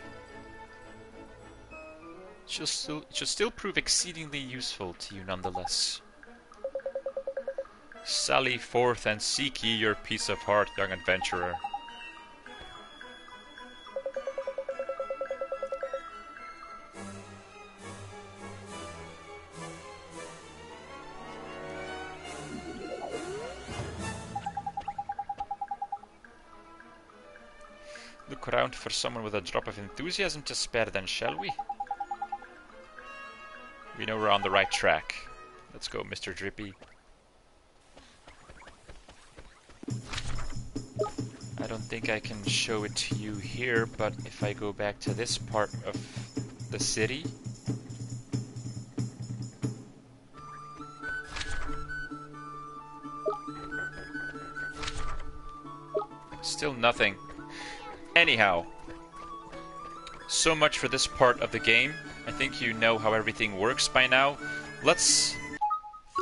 It should still prove exceedingly useful to you nonetheless. Sally forth and seek ye your piece of heart, young adventurer. Look around for someone with a drop of enthusiasm to spare then, shall we? We know we're on the right track. Let's go, Mr. Drippy. I don't think I can show it to you here, but if I go back to this part of the city... Still nothing. Anyhow, so much for this part of the game. I think you know how everything works by now. Let's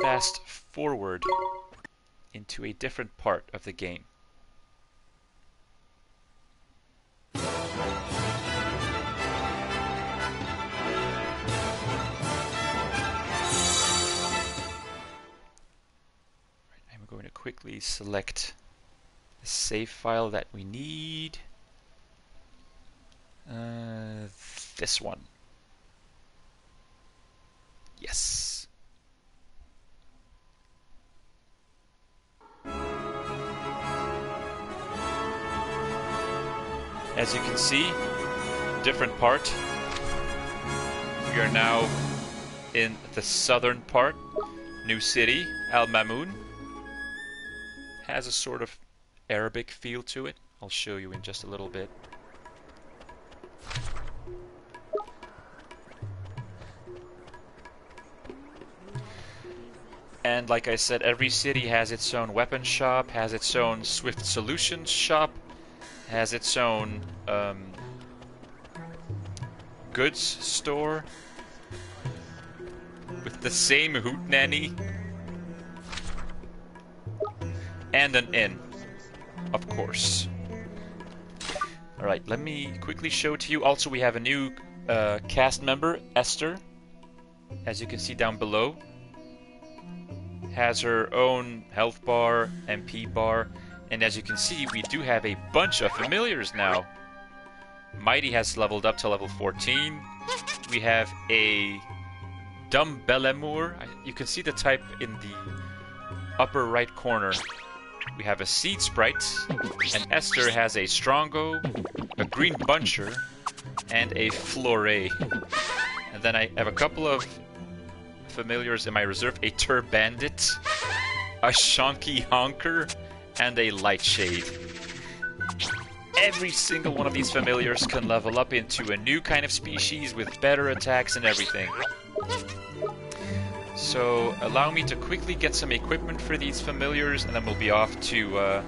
fast forward into a different part of the game. I'm going to quickly select the save file that we need. This one. Yes. As you can see, different part. We are now in the southern part. New city, Al Mamoun. Has a sort of Arabic feel to it. I'll show you in just a little bit. And like I said, every city has its own weapon shop, has its own Swift Solutions shop, has its own goods store with the same hootenanny, and an inn, of course. Alright, let me quickly show to you. Also, we have a new cast member, Esther, as you can see down below. has her own health bar, MP bar, and as you can see, we do have a bunch of familiars now. Mighty has leveled up to level 14. We have a Dumb Belemur. You can see the type in the upper right corner. We have a Seed Sprite, and Esther has a Strongo, a Green Buncher, and a Flore. And then I have a couple of familiars in my reserve, a Turbandit, a Shonky Honker, and a Lightshade. Every single one of these familiars can level up into a new kind of species with better attacks and everything. So allow me to quickly get some equipment for these familiars, and then we'll be off to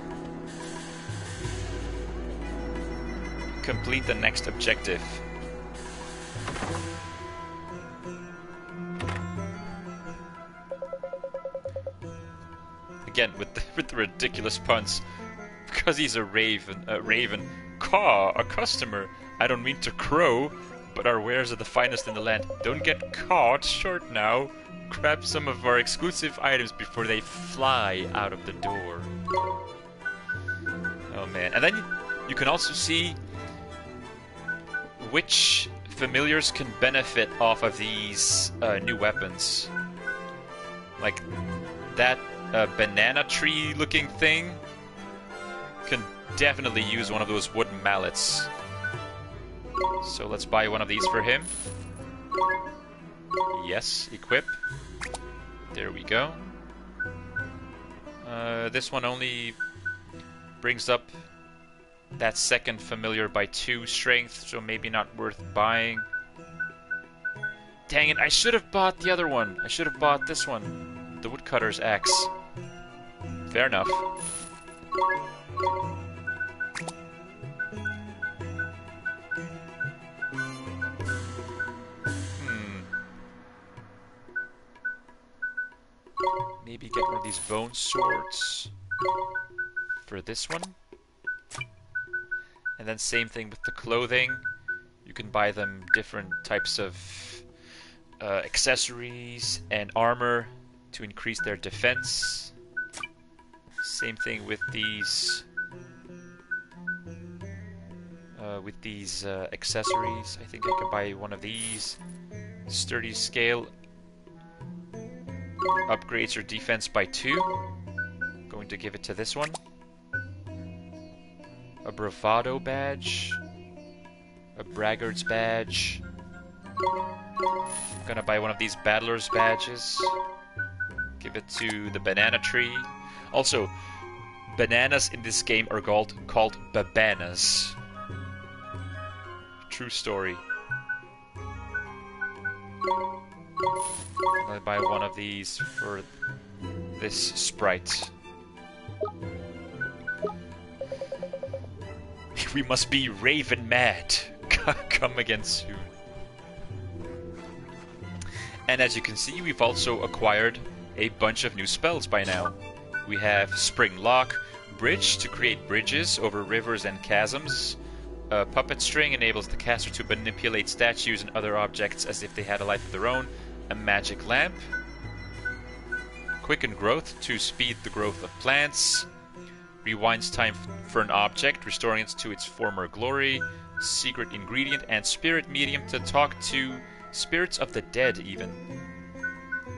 complete the next objective. Again, with the ridiculous puns. Because he's a raven. Caw, a customer. I don't mean to crow, but our wares are the finest in the land. Don't get caught short now. Grab some of our exclusive items before they fly out of the door. Oh man. And then you can also see which familiars can benefit off of these new weapons. Like that banana tree looking thing can definitely use one of those wooden mallets. So let's buy one of these for him. Yes, equip. There we go. This one only brings up that second familiar by 2 strength, so maybe not worth buying. Dang it, I should have bought the other one. I should have bought this one. The woodcutter's axe. Fair enough. Maybe get one of these bone swords for this one. And then same thing with the clothing. You can buy them different types of accessories and armor to increase their defense. Same thing with these accessories. I think I can buy one of these. Sturdy scale upgrades your defense by 2. Going to give it to this one. A bravado badge. A braggart's badge. I'm gonna buy one of these battler's badges. Give it to the banana tree. Also, bananas in this game are called babanas. True story. I'm gonna buy one of these for this sprite. We must be raven mad. Come again soon. And as you can see, we've also acquired a bunch of new spells by now. We have Spring Lock, Bridge to create bridges over rivers and chasms. Puppet String enables the caster to manipulate statues and other objects as if they had a life of their own. A Magic Lamp. Quicken Growth to speed the growth of plants. Rewinds time for an object, restoring it to its former glory. Secret Ingredient and Spirit Medium to talk to spirits of the dead even.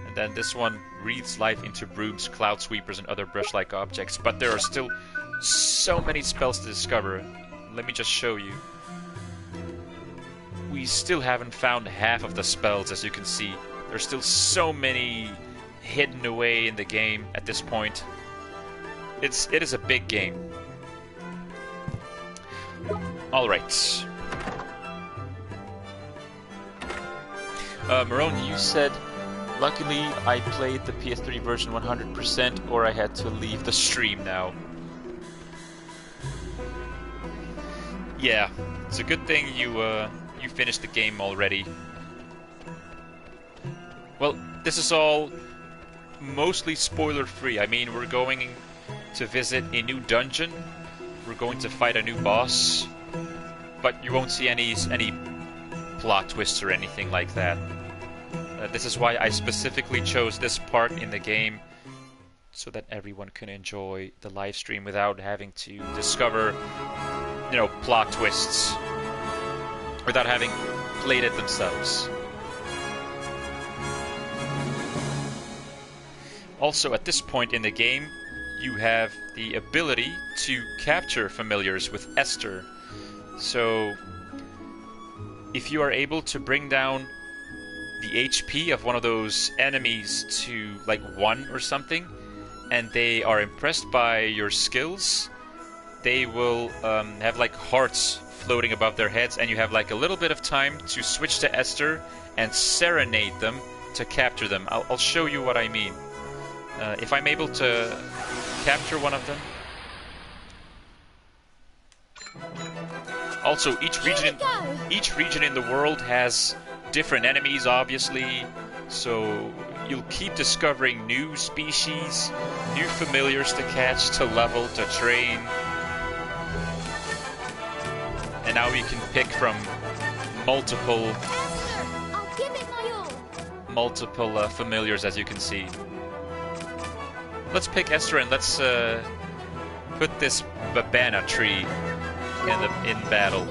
And then this one breathes life into brooms, cloud sweepers, and other brush-like objects. But there are still so many spells to discover. Let me just show you. We still haven't found half of the spells, as you can see. There's still so many hidden away in the game at this point. It is a big game. Alright. Marone, you said, luckily I played the PS3 version 100% or I had to leave the stream now. Yeah, it's a good thing you finished the game already. Well, this is all mostly spoiler-free. I mean, we're going to visit a new dungeon. We're going to fight a new boss. But you won't see any plot twists or anything like that. This is why I specifically chose this part in the game so that everyone can enjoy the live stream without having to discover, you know, plot twists, without having played it themselves. Also, at this point in the game, you have the ability to capture familiars with Esther. So, if you are able to bring down the HP of one of those enemies to like 1 or something, and they are impressed by your skills, they will have like hearts floating above their heads, and you have like a little bit of time to switch to Esther and serenade them to capture them. I'll show you what I mean. If I'm able to capture one of them. Also, each region in the world has different enemies, obviously, so you'll keep discovering new species, new familiars to catch, to level, to train. And now you can pick from multiple familiars, as you can see. Let's pick Esther and let's put this banana tree in battle.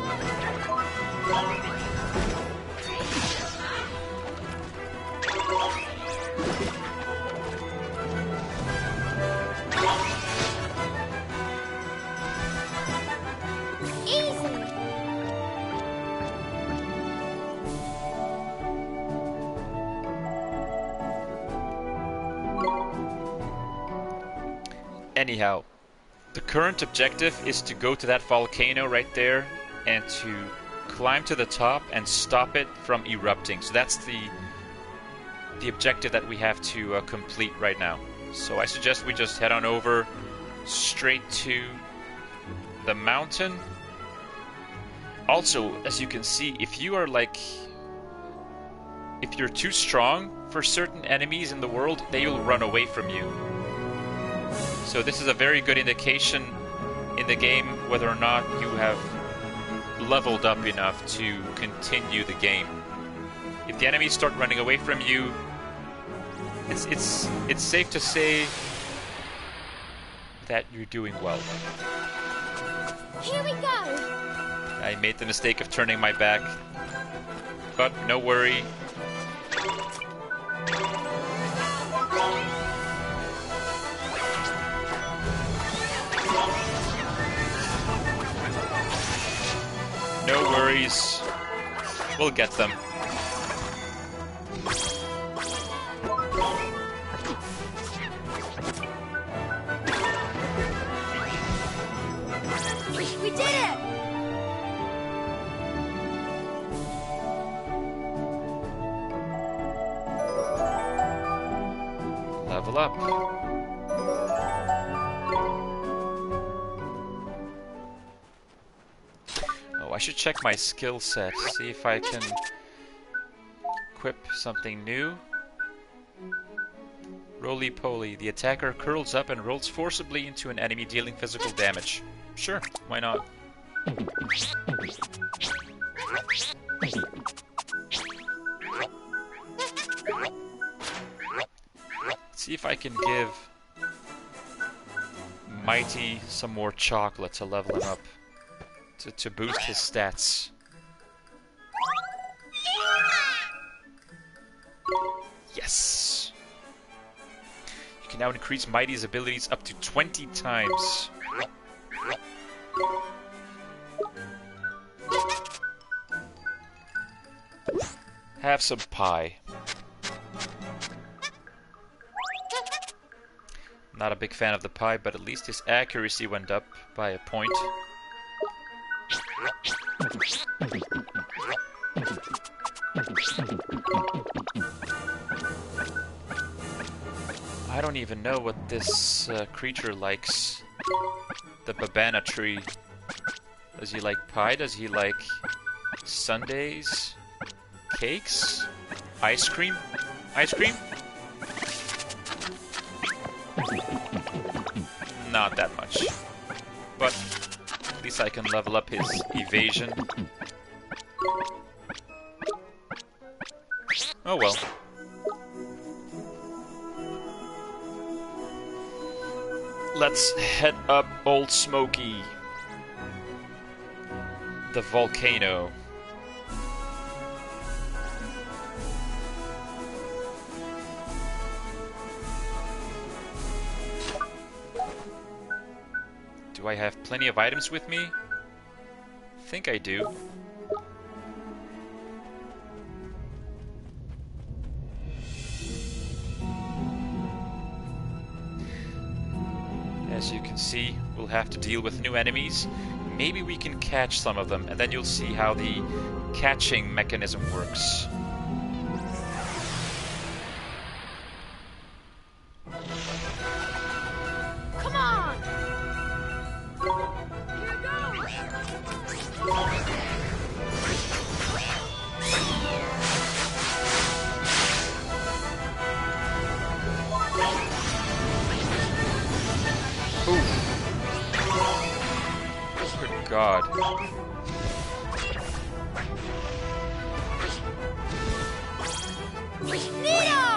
Anyhow, the current objective is to go to that volcano right there and to climb to the top and stop it from erupting. So that's the objective that we have to complete right now. So I suggest we just head on over straight to the mountain. Also, as you can see, if you're too strong for certain enemies in the world, they will run away from you. So this is a very good indication in the game whether or not you have leveled up enough to continue the game. If the enemies start running away from you, it's safe to say that you're doing well. Here we go. I made the mistake of turning my back, but no worry. No worries. We'll get them. We did it! Level up. I should check my skill set, see if I can equip something new. Roly-poly. The attacker curls up and rolls forcibly into an enemy, dealing physical damage. Sure, why not? Let's see if I can give Mighty some more chocolate to level him up. To boost his stats. Yes! You can now increase Mighty's abilities up to 20 times. Have some pie. Not a big fan of the pie, but at least his accuracy went up by a point. I don't even know what this creature likes. The banana tree. Does he like pie? Does he like sundaes? Cakes? Ice cream? Ice cream? Not that much. But at least I can level up his evasion. Oh well. Let's head up Old Smoky. The volcano. Do I have plenty of items with me? I think I do. As you can see, we'll have to deal with new enemies. Maybe we can catch some of them, and then you'll see how the catching mechanism works. Come on! Here goes! Good God. Nino!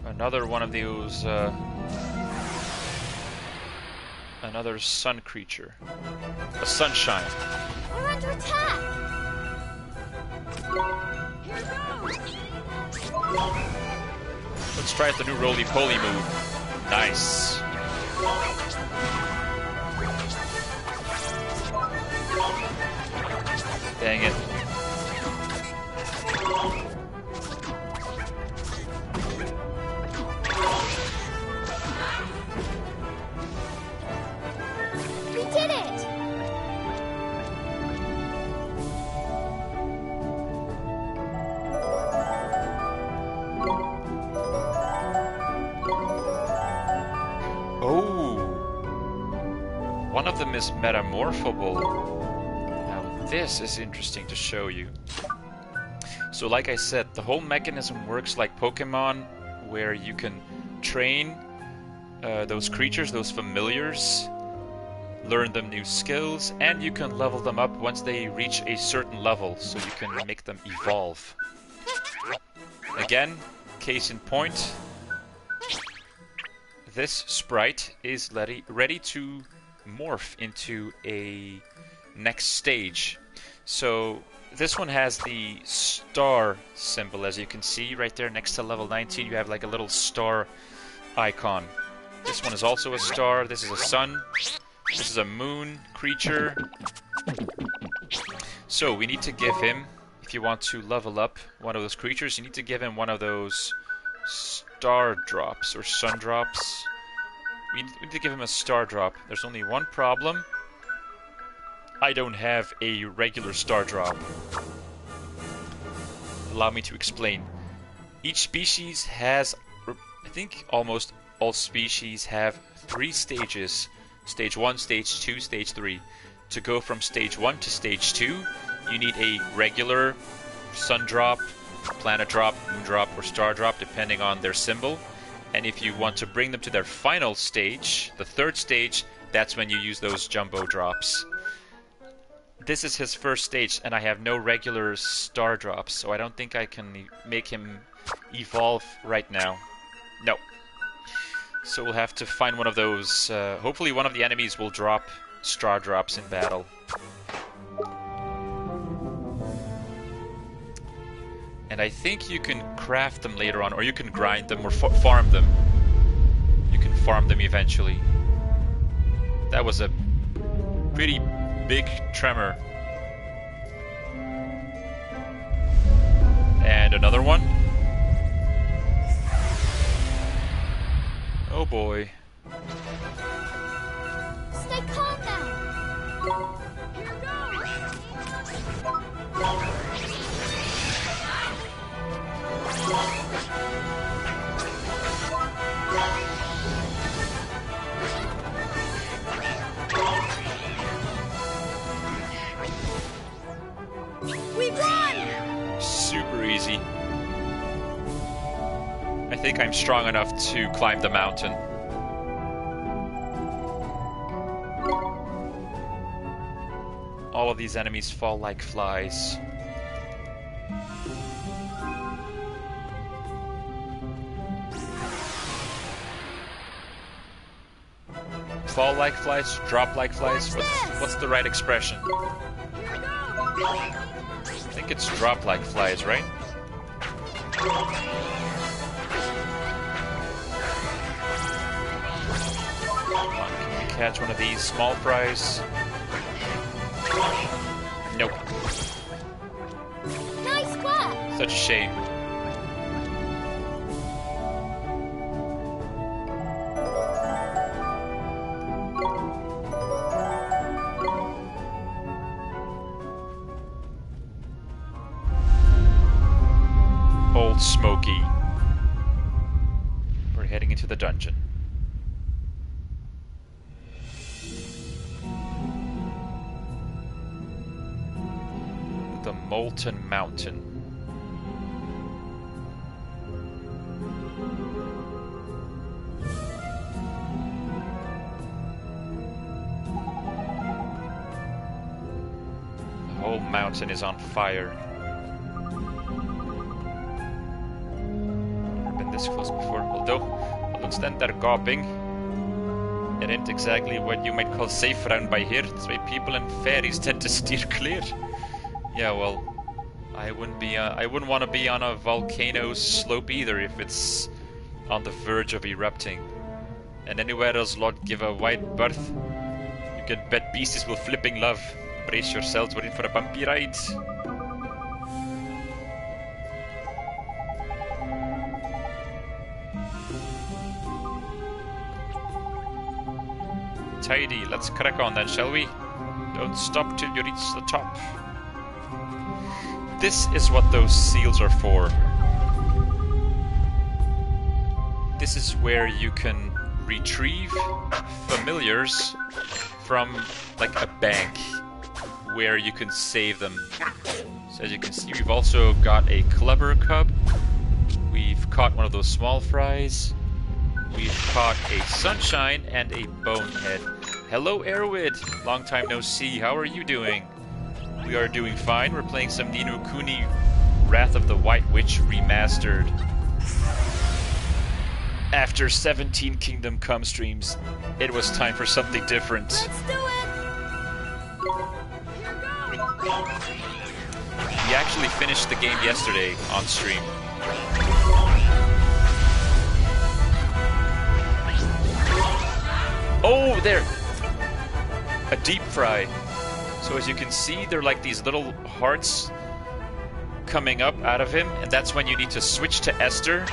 Another one of those, another sun creature. A sunshine. We're under attack! Here goes! Let's try out the new roly-poly move. Nice. Dang it. We did it! Oh! One of them is metamorphable. Now this is interesting to show you. So like I said, the whole mechanism works like Pokemon, where you can train those creatures, those familiars, learn them new skills, and you can level them up once they reach a certain level, so you can make them evolve. Again, case in point, this sprite is ready to morph into a next stage. So this one has the star symbol, as you can see right there next to level 19. You have like a little star icon. This one is also a star. This is a sun. This is a moon creature. So we need to give him, if you want to level up one of those creatures, you need to give him one of those star drops or sun drops. We need to give him a star drop. There's only one problem. I don't have a regular star drop. Allow me to explain. Each species has, I think almost all species have 3 stages. Stage 1, Stage 2, Stage 3. To go from Stage 1 to Stage 2, you need a regular sun drop, planet drop, moon drop, or star drop, depending on their symbol. And if you want to bring them to their final stage, the 3rd stage, that's when you use those jumbo drops. This is his first stage, and I have no regular star drops, so I don't think I can make him evolve right now. No. So we'll have to find one of those. Hopefully one of the enemies will drop star drops in battle. And I think you can craft them later on, or you can grind them or farm them. You can farm them eventually. That was a pretty big tremor. And another one. Oh boy. Stay calm now! Here We won! Super easy. I think I'm strong enough to climb the mountain. All of these enemies fall like flies. Fall like flies, drop like flies. What's the right expression? I think it's drop like flies, right? Come on, can we catch one of these small fries? Nope. Nice work! Such a shame. Old Smoky. We're heading into the dungeon. The Molten Mountain. The whole mountain is on fire. This close before, although stand there gawping. It ain't exactly what you might call safe around by here. That's why people and fairies tend to steer clear. Yeah, well, I wouldn't want to be on a volcano's slope either if it's on the verge of erupting. And anywhere else Lord give a wide berth, you can bet beasties will flipping love. Brace yourselves, we're in for a bumpy ride. Tidy, let's crack on then, shall we? Don't stop till you reach the top. This is what those seals are for. This is where you can retrieve familiars from, like, a bank, where you can save them. So as you can see, we've also got a clubber cub. We've caught one of those small fries. We've caught a sunshine and a bonehead. Hello, Erwid. Long time no see. How are you doing? We are doing fine. We're playing some Ni no Kuni Wrath of the White Witch Remastered. After 17 Kingdom Come streams, it was time for something different. Let's do it! We actually finished the game yesterday on stream. Oh, there! A deep fry. So as you can see, they're like these little hearts coming up out of him, and that's when you need to switch to Esther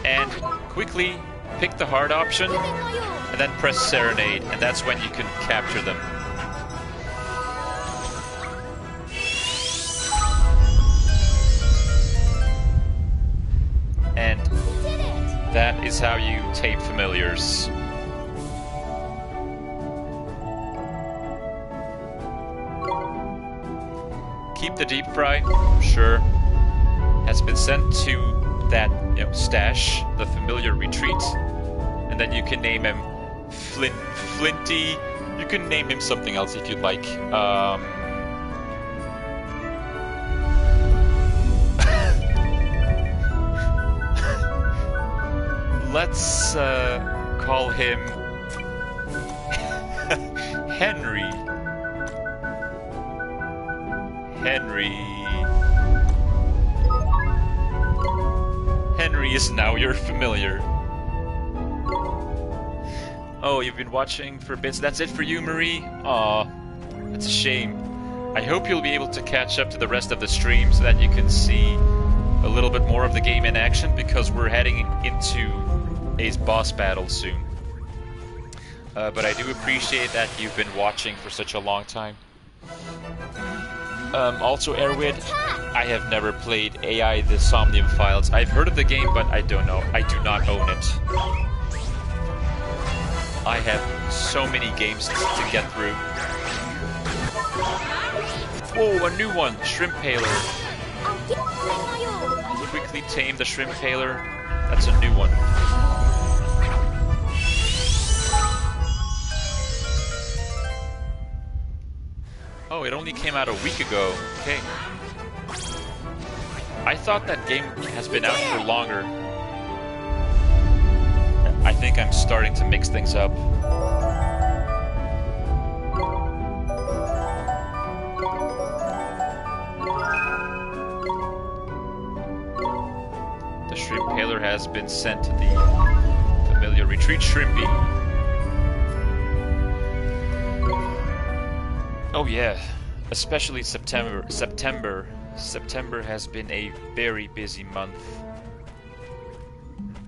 and quickly pick the hard option and then press Serenade, and that's when you can capture them. And that is how you tape familiars. Keep the deep fry, sure. Has been sent to that, stash, the familiar retreat, and then you can name him Flinty. You can name him something else if you'd like. Let's call him Henry. Henry is now your familiar. Oh, you've been watching for bits. That's it for you, Marie? Aw, that's a shame. I hope you'll be able to catch up to the rest of the stream so that you can see a little bit more of the game in action, because we're heading into a boss battle soon. But I do appreciate that you've been watching for such a long time. Also, Erwid, I have never played AI the Somnium Files. I've heard of the game, but I don't know. I do not own it. I have so many games to get through. Whoa, a new one! Shrimp Paler. Quickly tame the Shrimp Paler. That's a new one. Oh, it only came out a week ago. Okay. I thought that game has been out for longer. I think I'm starting to mix things up. The shrimp paler has been sent to the familiar retreat shrimpy. Oh yeah, especially September. September has been a very busy month.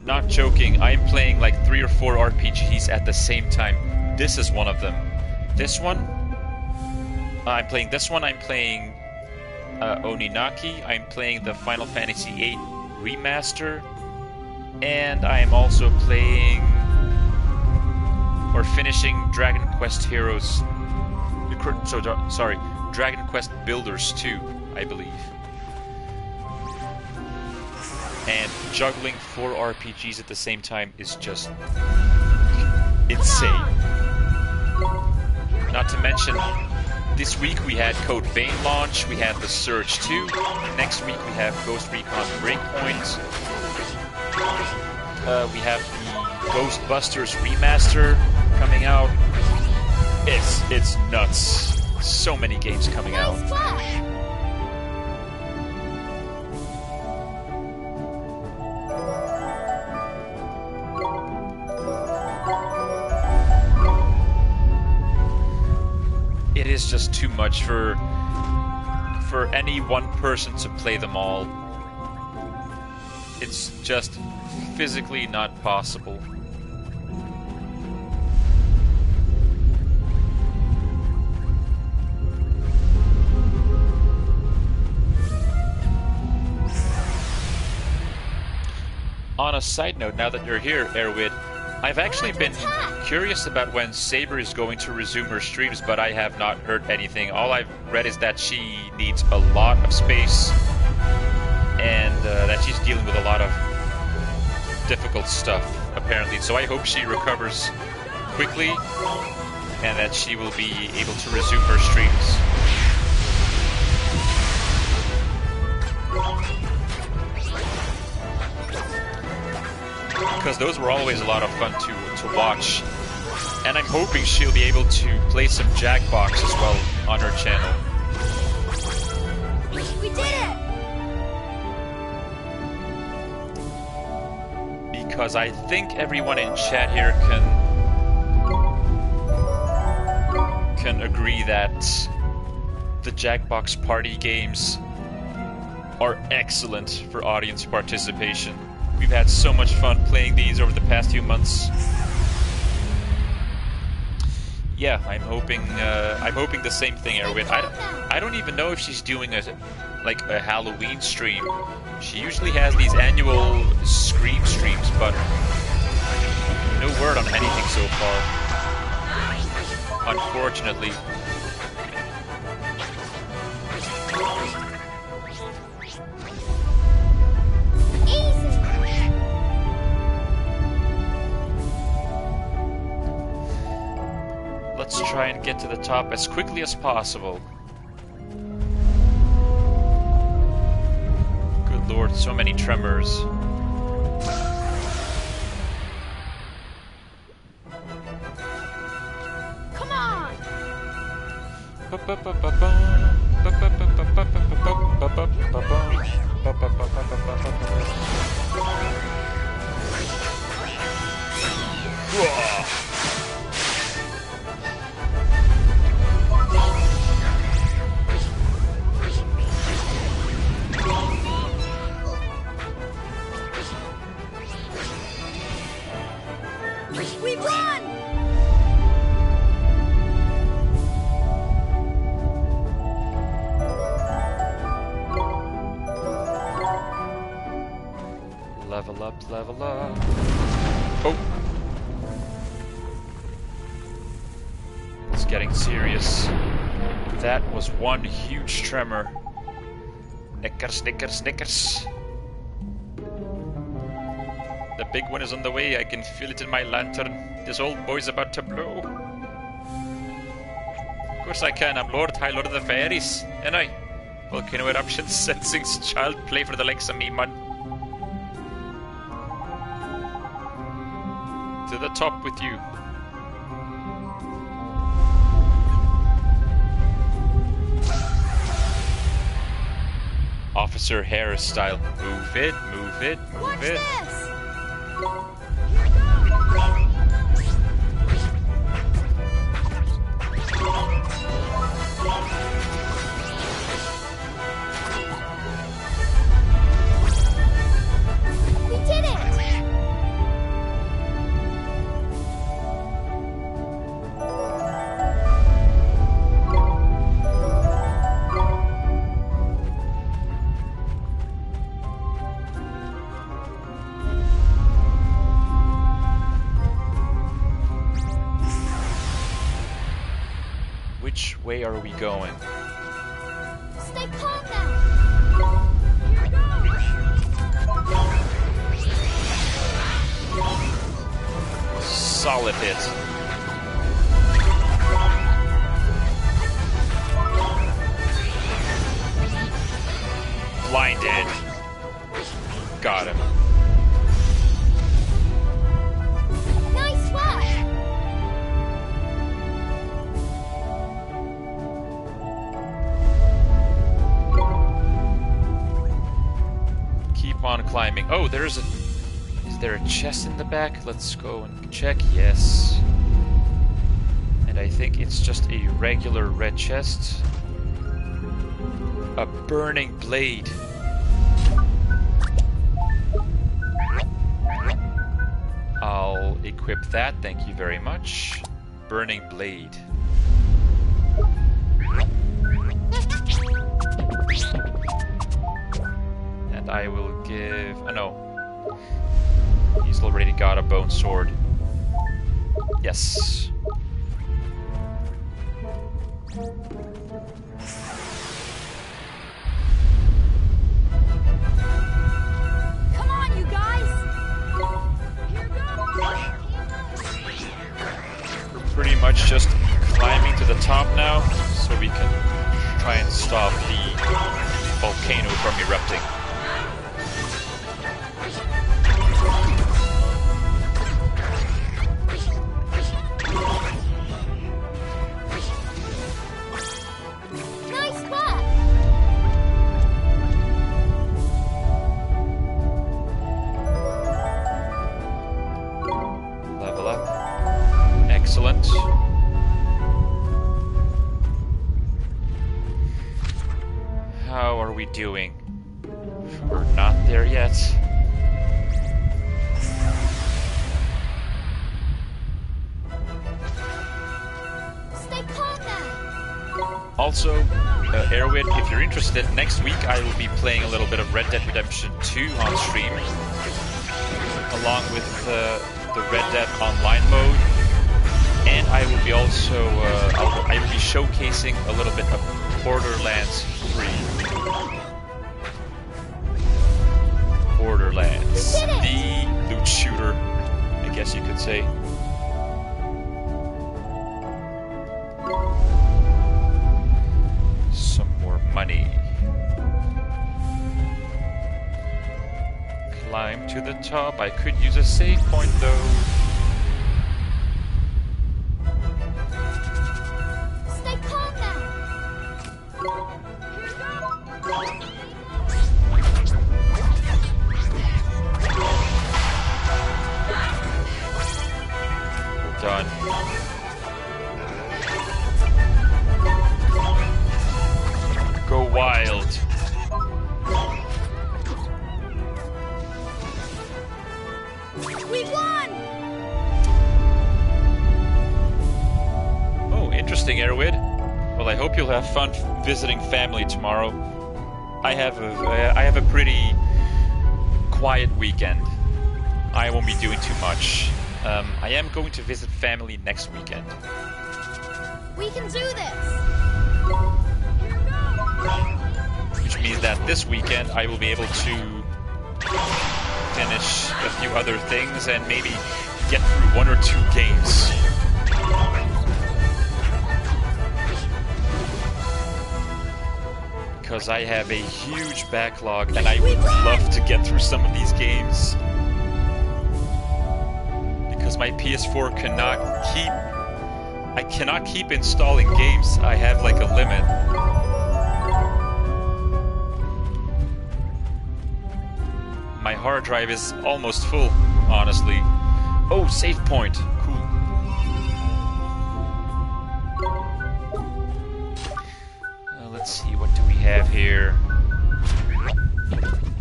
Not joking, I'm playing like 3 or 4 RPGs at the same time. This is one of them. This one? I'm playing this one, I'm playing Oninaki, I'm playing the Final Fantasy VIII Remaster, and I'm also playing... or finishing Dragon Quest Heroes... sorry, Dragon Quest Builders 2, I believe. And juggling 4 RPGs at the same time is just insane. Not to mention, this week we had Code Vein launch, we had The Surge 2, next week we have Ghost Recon Breakpoint, we have the Ghostbusters Remaster coming out. It's nuts. So many games coming out. It is just too much for any one person to play them all. It's just physically not possible. On a side note, now that you're here, Erwid, I've actually been curious about when Saber is going to resume her streams, but I have not heard anything. All I've read is that she needs a lot of space, and that she's dealing with a lot of difficult stuff, apparently. So I hope she recovers quickly, and that she will be able to resume her streams. Because those were always a lot of fun to watch. And I'm hoping she'll be able to play some Jackbox as well on her channel. We did it! Because I think everyone in chat here can agree that the Jackbox party games are excellent for audience participation. We've had so much fun playing these over the past few months. Yeah, I'm hoping the same thing, Erwin. I don't even know if she's doing a Halloween stream. She usually has these annual Scream streams, but no word on anything so far. Unfortunately. Let's try and get to the top as quickly as possible. Good lord, so many tremors. Come on! We won! Level up, level up. Oh! It's getting serious. That was one huge tremor. Snickers, snickers, snickers. The big one is on the way, I can feel it in my lantern. This old boy's about to blow. course I can. I'm Lord High Lord of the Fairies, and I volcano eruptions, sensing child play for the likes of me, man. To the top with you. Officer hairstyle. Move it, move it, move Watch it. this! We did it! Which way are we going? Stay calm now! Solid hit. Blinded. Got him. Nice work! Keep on climbing. Oh, there's a... Is there a chest in the back? Let's go and check. Yes. And I think it's just a regular red chest. A burning blade. I'll equip that, thank you very much. Burning blade. And I will give... Oh no. He's already got a bone sword. Yes. Come on, you guys! We're pretty much just climbing to the top now, so we can try and stop the volcano from erupting. Nice work! Level up. Excellent. How are we doing? We're not there yet. Stay calm now! Also, Airwid, if you're interested, next week I will be playing a little bit of Red Dead Redemption 2 on stream, along with the Red Dead Online mode, and I will be also I will be showcasing a little bit of Borderlands 3. Borderlands, the loot shooter, I guess you could say. Some more money. Climb to the top. I could use a save point though. Stay calm now! We're done. Go wild. We won! Oh, interesting, Airwid. Well, I hope you'll have fun visiting family tomorrow. I have a pretty quiet weekend. I won't be doing too much. I am going to visit family next weekend. We can do this! Which means that this weekend I will be able to finish a few other things and maybe get through 1 or 2 games. because I have a huge backlog and I would love to get through some of these games. Because my PS4 I cannot keep installing games. I have like a limit. My hard drive is almost full, honestly. Oh, save point. Cool. Let's see, what do we have here?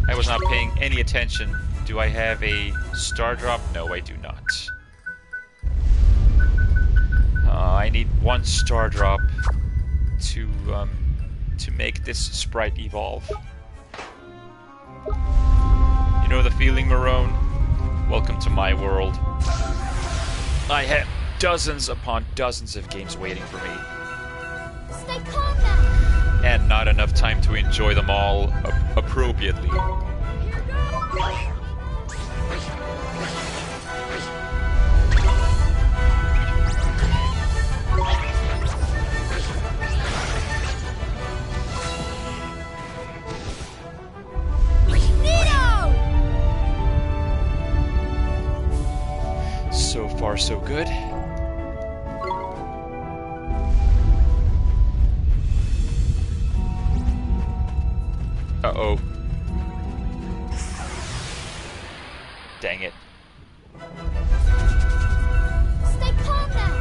I was not paying any attention. Do I have a star drop? No, I do not. I need one star drop to make this sprite evolve. You know the feeling, Marone? Welcome to my world. I have dozens upon dozens of games waiting for me. Stay calm now. And not enough time to enjoy them all appropriately. So far, so good. Uh-oh. Dang it. Stay calm now.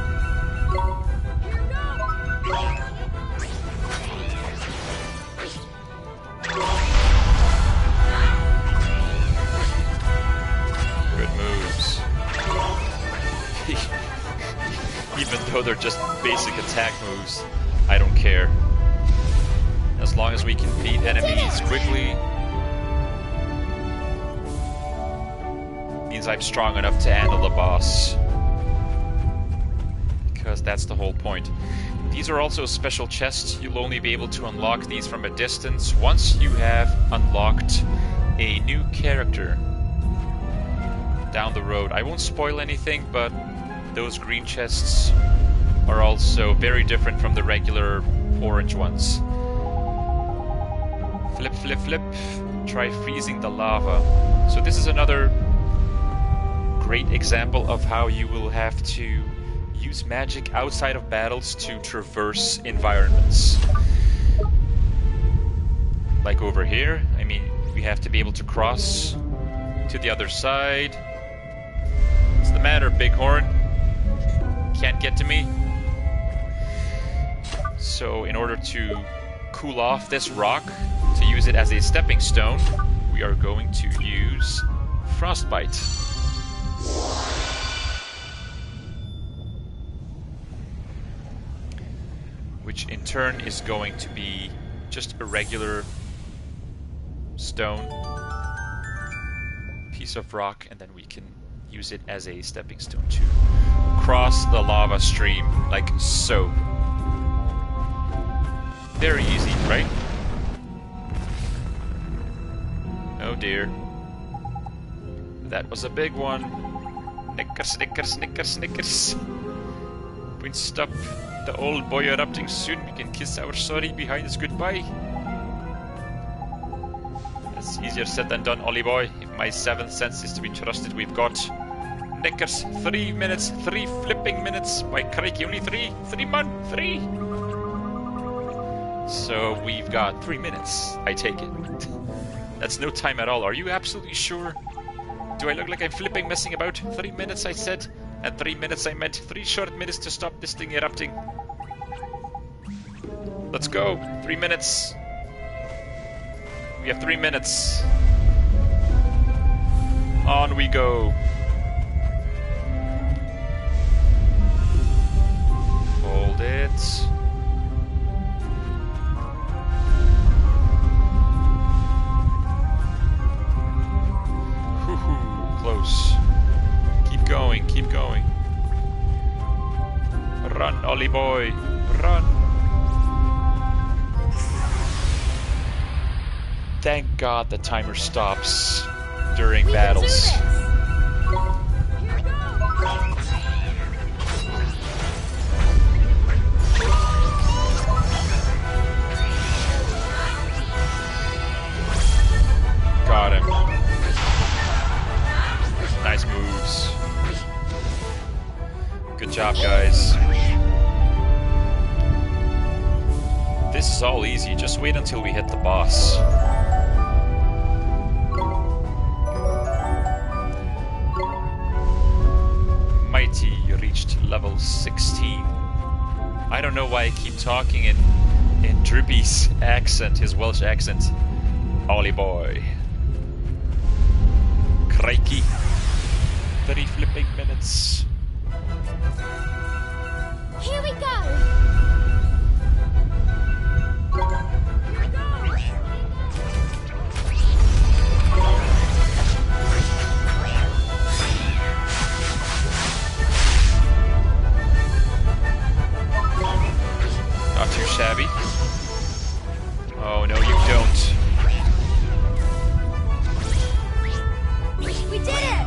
Good moves. Even though they're just basic attack moves, I don't care. As long as we can beat enemies quickly, means I'm strong enough to handle the boss. Because that's the whole point. These are also special chests. You'll only be able to unlock these from a distance once you have unlocked a new character down the road. I won't spoil anything, but those green chests are also very different from the regular orange ones. Flip, flip, flip. Try freezing the lava. So this is another great example of how you will have to use magic outside of battles to traverse environments. Like over here, I mean, we have to be able to cross to the other side. What's the matter, Bighorn? Can't get to me? So in order to cool off this rock, to use it as a stepping stone, we are going to use Frostbite. Which in turn is going to be just a regular stone piece of rock, and then we can use it as a stepping stone to cross the lava stream, like so. Very easy, right? Oh dear. That was a big one. Snickers, snickers, snickers, snickers. We'll stop the old boy erupting soon. We can kiss our sorry behind us goodbye. That's easier said than done, Ollie boy. If my seventh sense is to be trusted, we've got Snickers, 3 minutes, 3 flipping minutes. By crikey, only 3 man, 3. So we've got 3 minutes, I take it. That's no time at all. Are you absolutely sure? Do I look like I'm flipping, messing about? 3 minutes, I said. And 3 minutes, I meant 3 short minutes to stop this thing erupting. Let's go. 3 minutes. We have 3 minutes. On we go. Hold it. Close. Keep going, keep going. Run, Ollie boy, run. Thank God the timer stops during battles. is all easy. Just wait until we hit the boss. Mighty, you reached level 16. I don't know why I keep talking in Drippy's accent, his Welsh accent. Ollie boy. Crikey. 30 flipping minutes. Here we go! Not too shabby. Oh, no, you don't. We did it!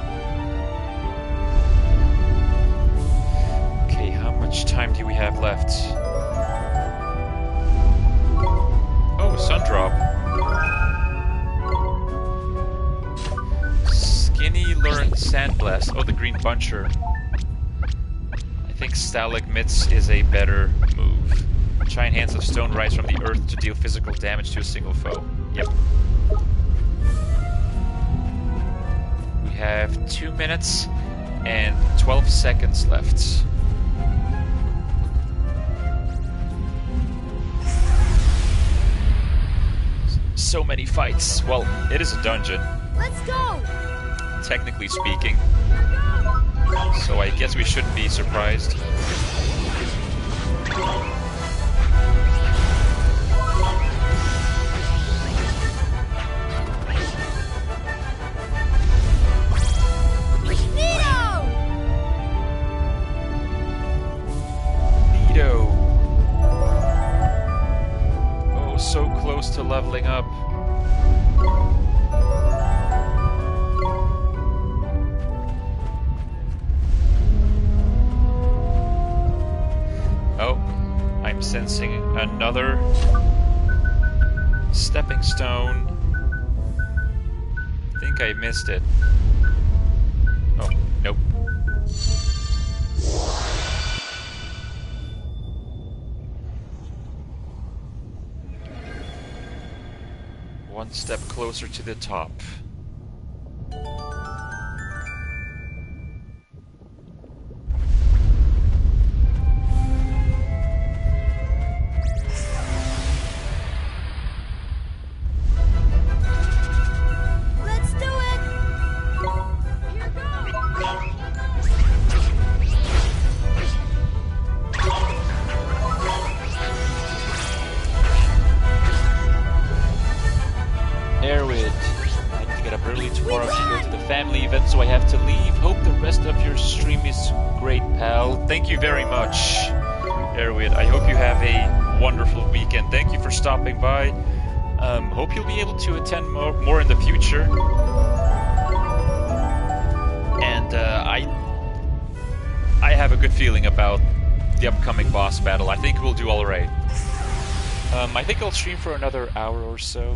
Okay, how much time do we have left? Oh, sun drop. Skinny learned Sandblast. Oh, the green buncher. I think Stalagmites is a better move. Giant hands of stone rise from the earth to deal physical damage to a single foe. Yep. We have 2 minutes and 12 seconds left. So many fights. Well, it is a dungeon. Let's go! Technically speaking. So I guess we shouldn't be surprised. So close to leveling up. Oh, I'm sensing another stepping stone. I think I missed it. Oh, nope. One step closer to the top. Let's do it! Here Airwid, I need to get up early tomorrow to go to the family event, so I have to leave. Hope the rest of your stream is great, pal. Thank you very much, Airwid. I hope you have a wonderful weekend. Thank you for stopping by. Hope you'll be able to attend more in the future. And I have a good feeling about the upcoming boss battle. I think we'll do all right. I think I'll stream for another hour or so.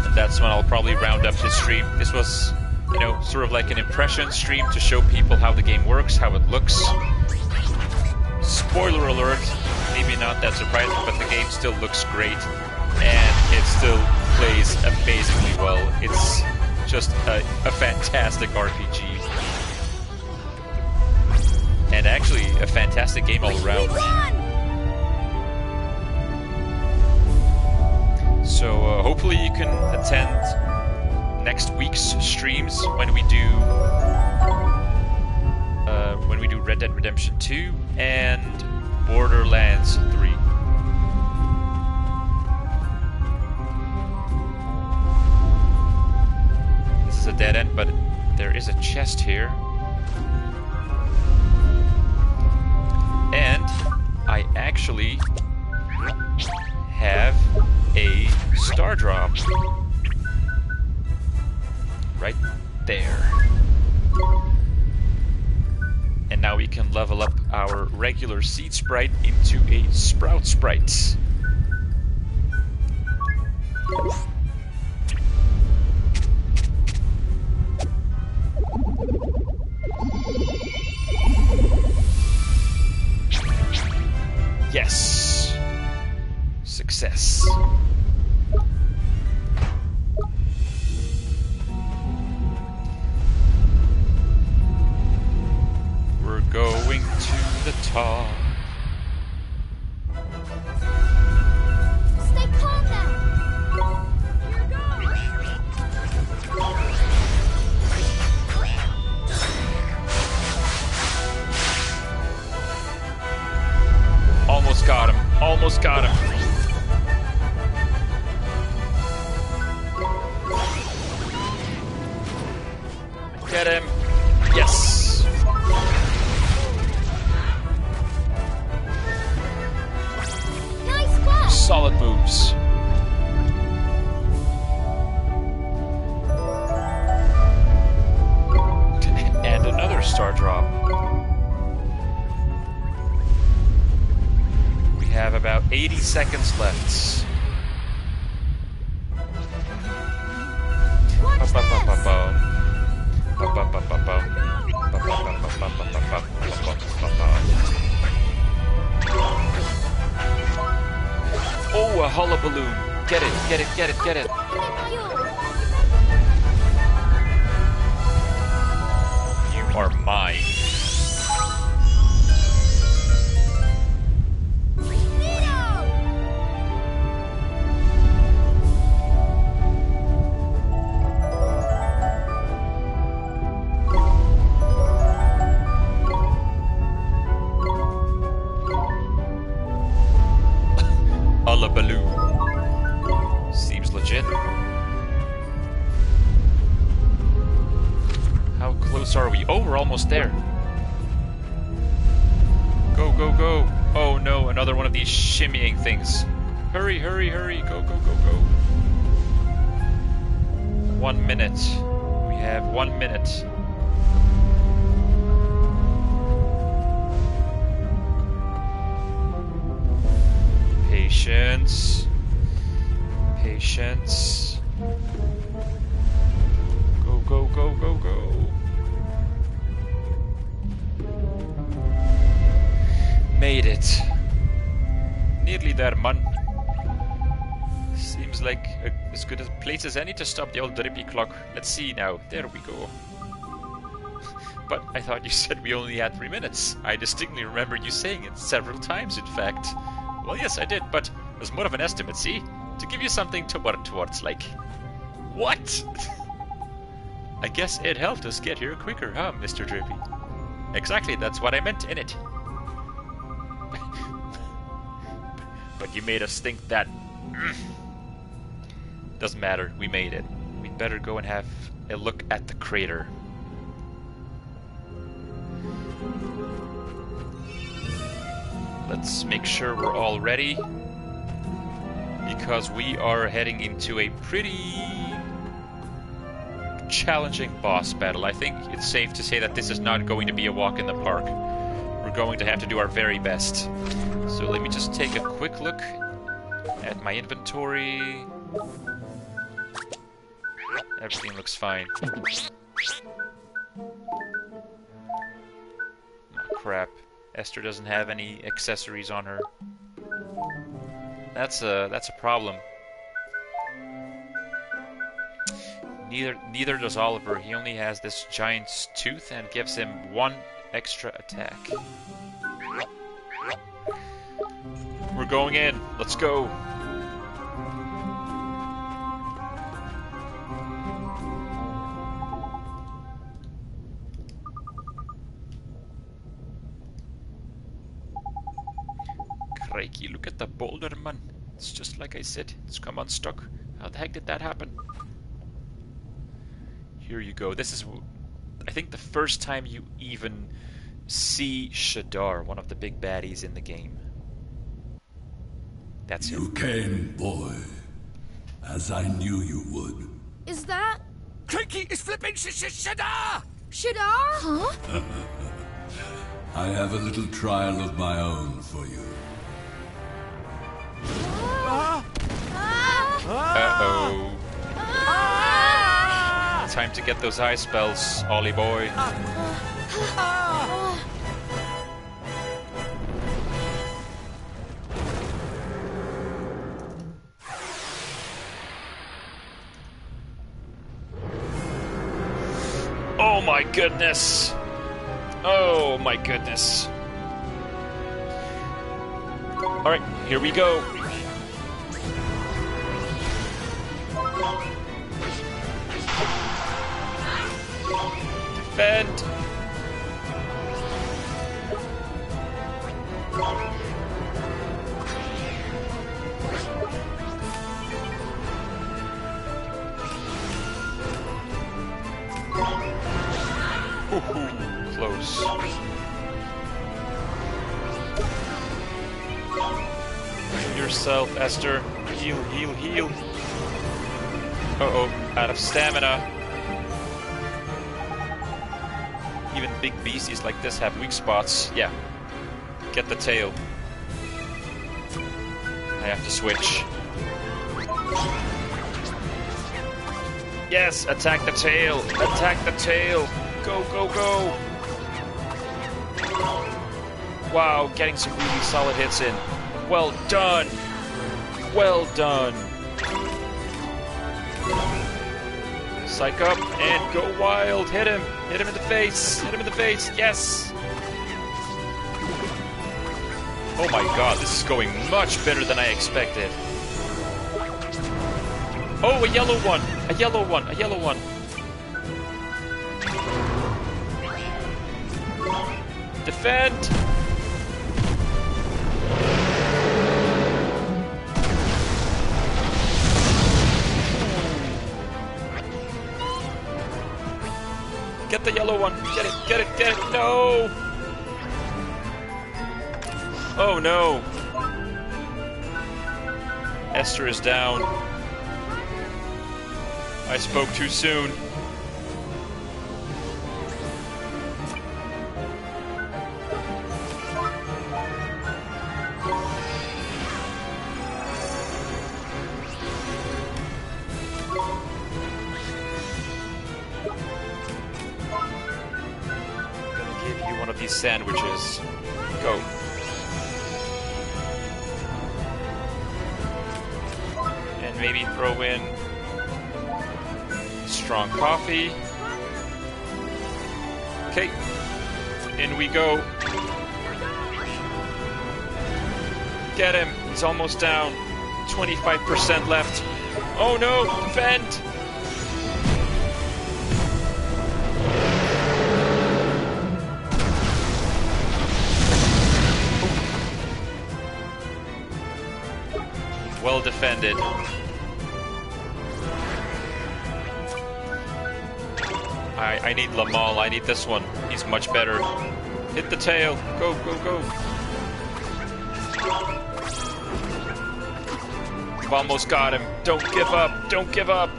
And that's when I'll probably round up this stream. This was, you know, sort of like an impression stream to show people how the game works, how it looks. Spoiler alert, maybe not that surprising, but the game still looks great. And it still plays amazingly well. It's just a fantastic RPG. And actually, a fantastic game all around. So hopefully you can attend next week's streams when we do Red Dead Redemption 2 and Borderlands 3. This is a dead end, but there is a chest here. And I actually have a star drop right there. And now we can level up our regular seed sprite into a sprout sprite. Success. We're going to the top. Stay calm now. Here goes. Almost got him. Almost got him. Get him. Yes. Nice spot. Solid moves. And another star drop. We have about 80 seconds left. Oh, a hullabaloo. Get it, get it, get it, get it. You are mine. Hullabaloo. Seems legit. How close are we? Oh, we're almost there. Go, go, go. Oh no, another one of these shimmying things. Hurry, hurry, hurry. Go, go, go, go. 1 minute. We have 1 minute. Patience. Patience. Go, go, go, go, go. Made it. Nearly there, man. Seems like as good a place as any to stop the old drippy clock. Let's see now. There we go. But I thought you said we only had 3 minutes. I distinctly remember you saying it several times, in fact. Well, yes, I did, but it was more of an estimate, see? To give you something to work towards, like... What? I guess it helped us get here quicker, huh, Mr. Drippy? Exactly, that's what I meant, innit? But you made us think that... Doesn't matter, we made it. We'd better go and have a look at the crater. Let's make sure we're all ready, because we are heading into a pretty challenging boss battle. I think it's safe to say that this is not going to be a walk in the park. We're going to have to do our very best. So let me just take a quick look at my inventory. Everything looks fine. Oh, crap. Esther doesn't have any accessories on her. That's a problem. Neither does Oliver. He only has this giant's tooth and gives him 1 extra attack. We're going in. Let's go. Crikey, look at the boulder, man. It's just like I said. It's come unstuck. How the heck did that happen? Here you go. This is, I think, the first time you even see Shadar, one of the big baddies in the game. That's him. You came, boy. As I knew you would. Is that... Crikey, it's flipping Shadar! Shadar? Huh? I have a little trial of my own for you. Uh-oh. Time to get those eye spells, Ollie boy. my goodness. Oh my goodness. Alright, here we go. Defend. Ooh, close. Yourself, Esther. Heal, heal, heal. Uh-oh, out of stamina. Even big beasties like this have weak spots. Yeah. Get the tail. I have to switch. Yes, attack the tail. Attack the tail. Go, go, go. Wow, getting some really solid hits in. Well done. Well done. Psych up and go wild. Hit him. Hit him in the face. Hit him in the face. Yes. Oh my god, this is going much better than I expected. Oh, a yellow one. A yellow one. A yellow one. Defend. Get the yellow one. Get it, get it, get it. No! Oh no. Esther is down. I spoke too soon. Sandwiches. Go. And maybe throw in strong coffee. Okay. In we go. Get him. He's almost down. 25% left. Oh no! Defend! Well defended. I need Lamal. I need this one. He's much better. Hit the tail. Go, go, go. We've almost got him. Don't give up. Don't give up.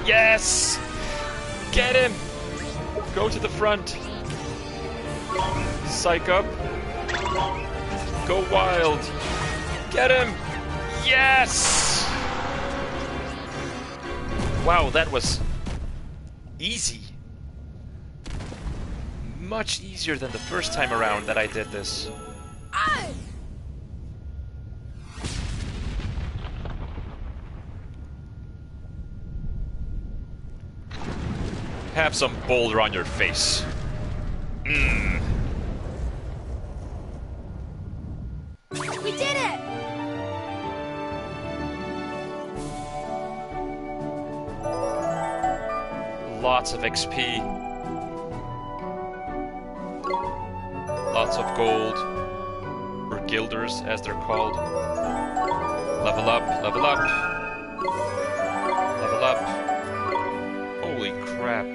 Yes! Get him! Go to the front. Psych up. Go wild. Get him! Yes! Wow, that was easy. Much easier than the first time around that I did this. Have some boulder on your face. Mmm. We did it! Lots of XP. Lots of gold. Or guilders, as they're called. Level up, level up. Level up. Holy crap.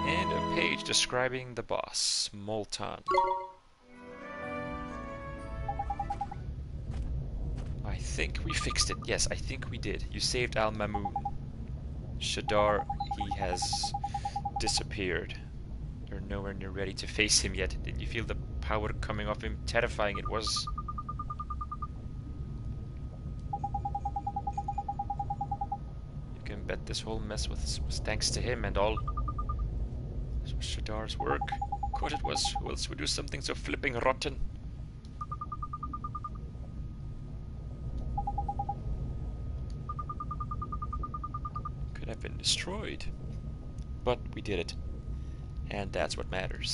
And a page describing the boss, Moltan. I think we fixed it. Yes, I think we did. You saved Al Mamoon. Shadar, he has disappeared. You're nowhere near ready to face him yet. Did you feel the power coming off him? Terrifying it was. You can bet this whole mess was thanks to him and all. This was Shadar's work. Of course it was. Who else would do something so flipping rotten? destroyed. But we did it. And that's what matters.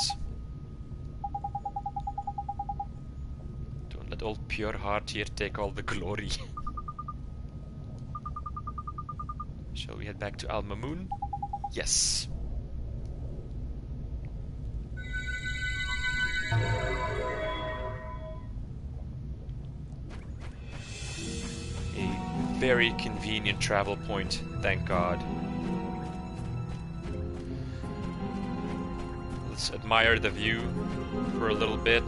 Don't let old pure heart here take all the glory. Shall we head back to Al Mamoon? Yes. A very convenient travel point, thank God. Let's admire the view for a little bit.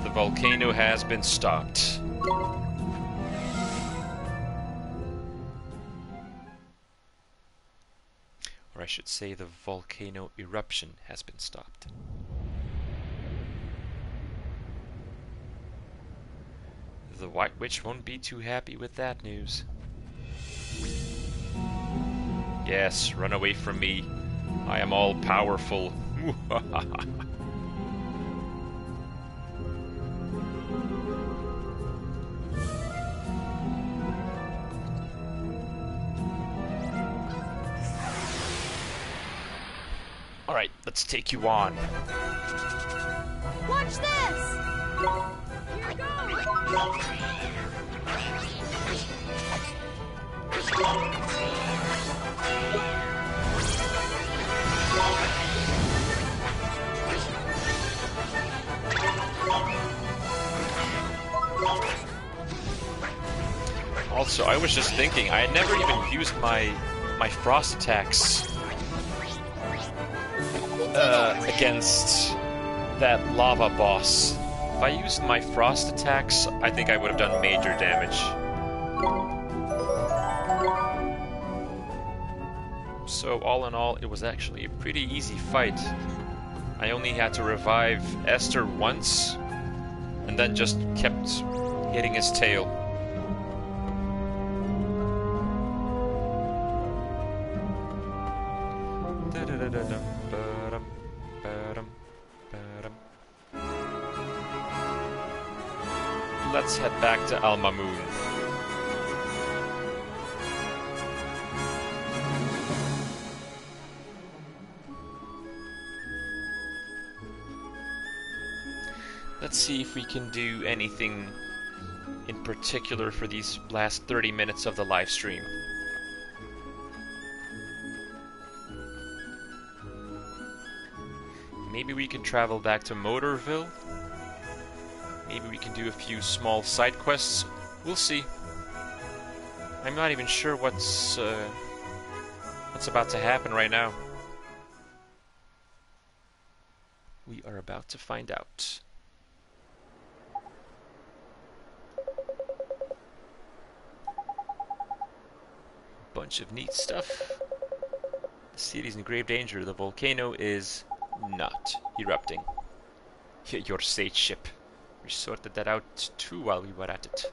The volcano has been stopped. Or I should say the volcano eruption has been stopped. The White Witch won't be too happy with that news. Yes, run away from me. I am all powerful. Alright, let's take you on. Watch this! Here goes! Also, I was just thinking, I had never even used my frost attacks against that lava boss. If I used my frost attacks, I think I would have done major damage. So all in all, it was actually a pretty easy fight. I only had to revive Esther once, and then just kept hitting his tail. Let's head back to Al Mamoon. Let's see if we can do anything in particular for these last 30 minutes of the live stream. Maybe we can travel back to Motorville. Maybe we can do a few small side quests. We'll see. I'm not even sure what's about to happen right now. We are about to find out. Bunch of neat stuff. The city's in grave danger. The volcano is not erupting. Your sage ship. We sorted that out too while we were at it.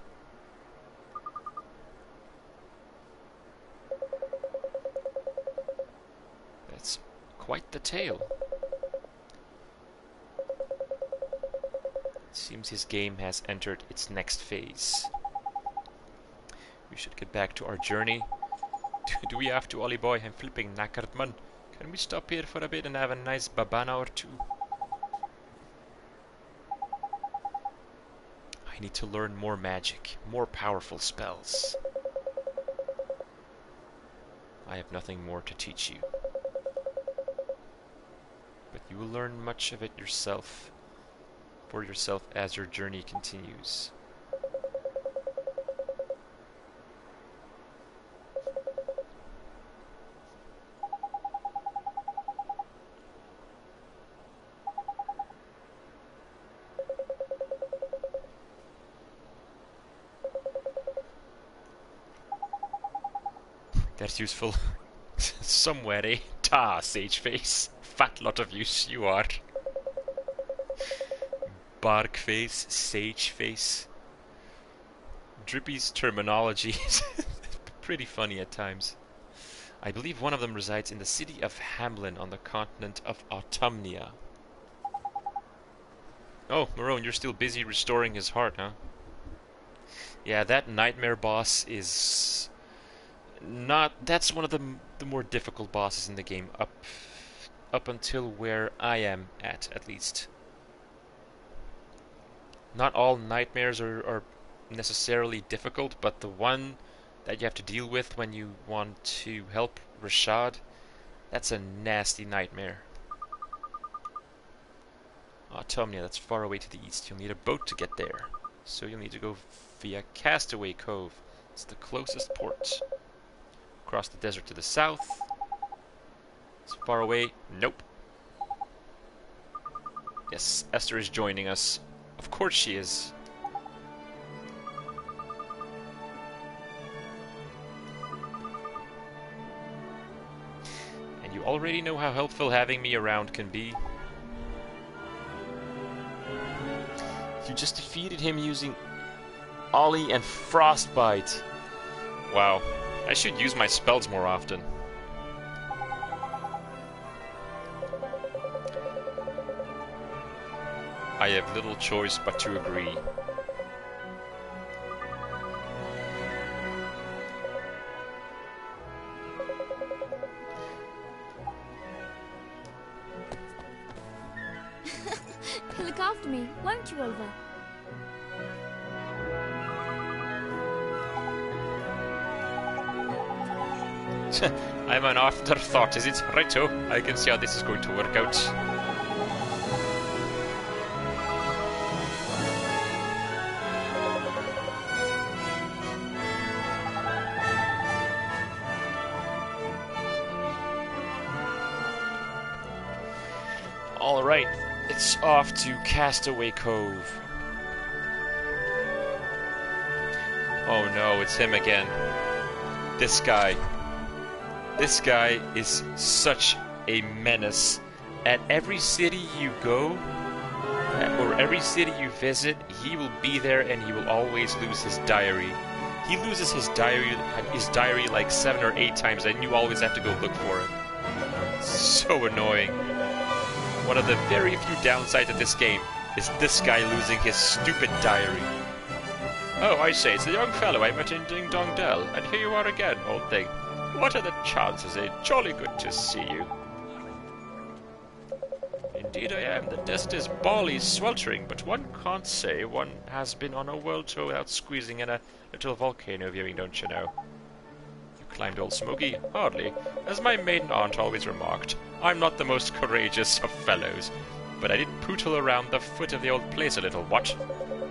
That's quite the tale. It seems his game has entered its next phase. We should get back to our journey. Do we have to, Ollie boy? I'm flipping knackered, man. Can we stop here for a bit and have a nice babana or two? I need to learn more magic, more powerful spells. I have nothing more to teach you. But you will learn much of it yourself, for yourself as your journey continues. That's useful. Somewhere, eh? Ta, sage face. Fat lot of use you are. Bark face, sage face. Drippy's terminology is pretty funny at times. I believe one of them resides in the city of Hamlin on the continent of Autumnia. Oh, Marone, you're still busy restoring his heart, huh? Yeah, that nightmare boss is That's one of the more difficult bosses in the game, up until where I am at least. Not all nightmares are necessarily difficult, but the one that you have to deal with when you want to help Rashad, that's a nasty nightmare. Autumnia, that's far away to the east. You'll need a boat to get there, so you'll need to go via Castaway Cove. It's the closest port. Across the desert to the south. It's far away. Nope. Yes, Esther is joining us. Of course she is. And you already know how helpful having me around can be. You just defeated him using Ollie and Frostbite. Wow. I should use my spells more often. I have little choice but to agree. Look after me, won't you, Oliver? I'm an afterthought, is it? Righto, I can see how this is going to work out. Alright, it's off to Castaway Cove. Oh no, it's him again. This guy. This guy is such a menace. At every city you go, or every city you visit, he will be there and he will always lose his diary. He loses his diary like 7 or 8 times and you always have to go look for it. So annoying. One of the very few downsides of this game is this guy losing his stupid diary. Oh, I say, it's the young fellow I met in Ding Dong Dell, and here you are again, old thing. What are the chances, eh? Jolly good to see you. Indeed I am. The desert is bally sweltering, but one can't say one has been on a world tour without squeezing in a little volcano viewing, don't you know? You climbed Old Smoky? Hardly. As my maiden aunt always remarked, I'm not the most courageous of fellows, but I did pootle around the foot of the old place a little, what?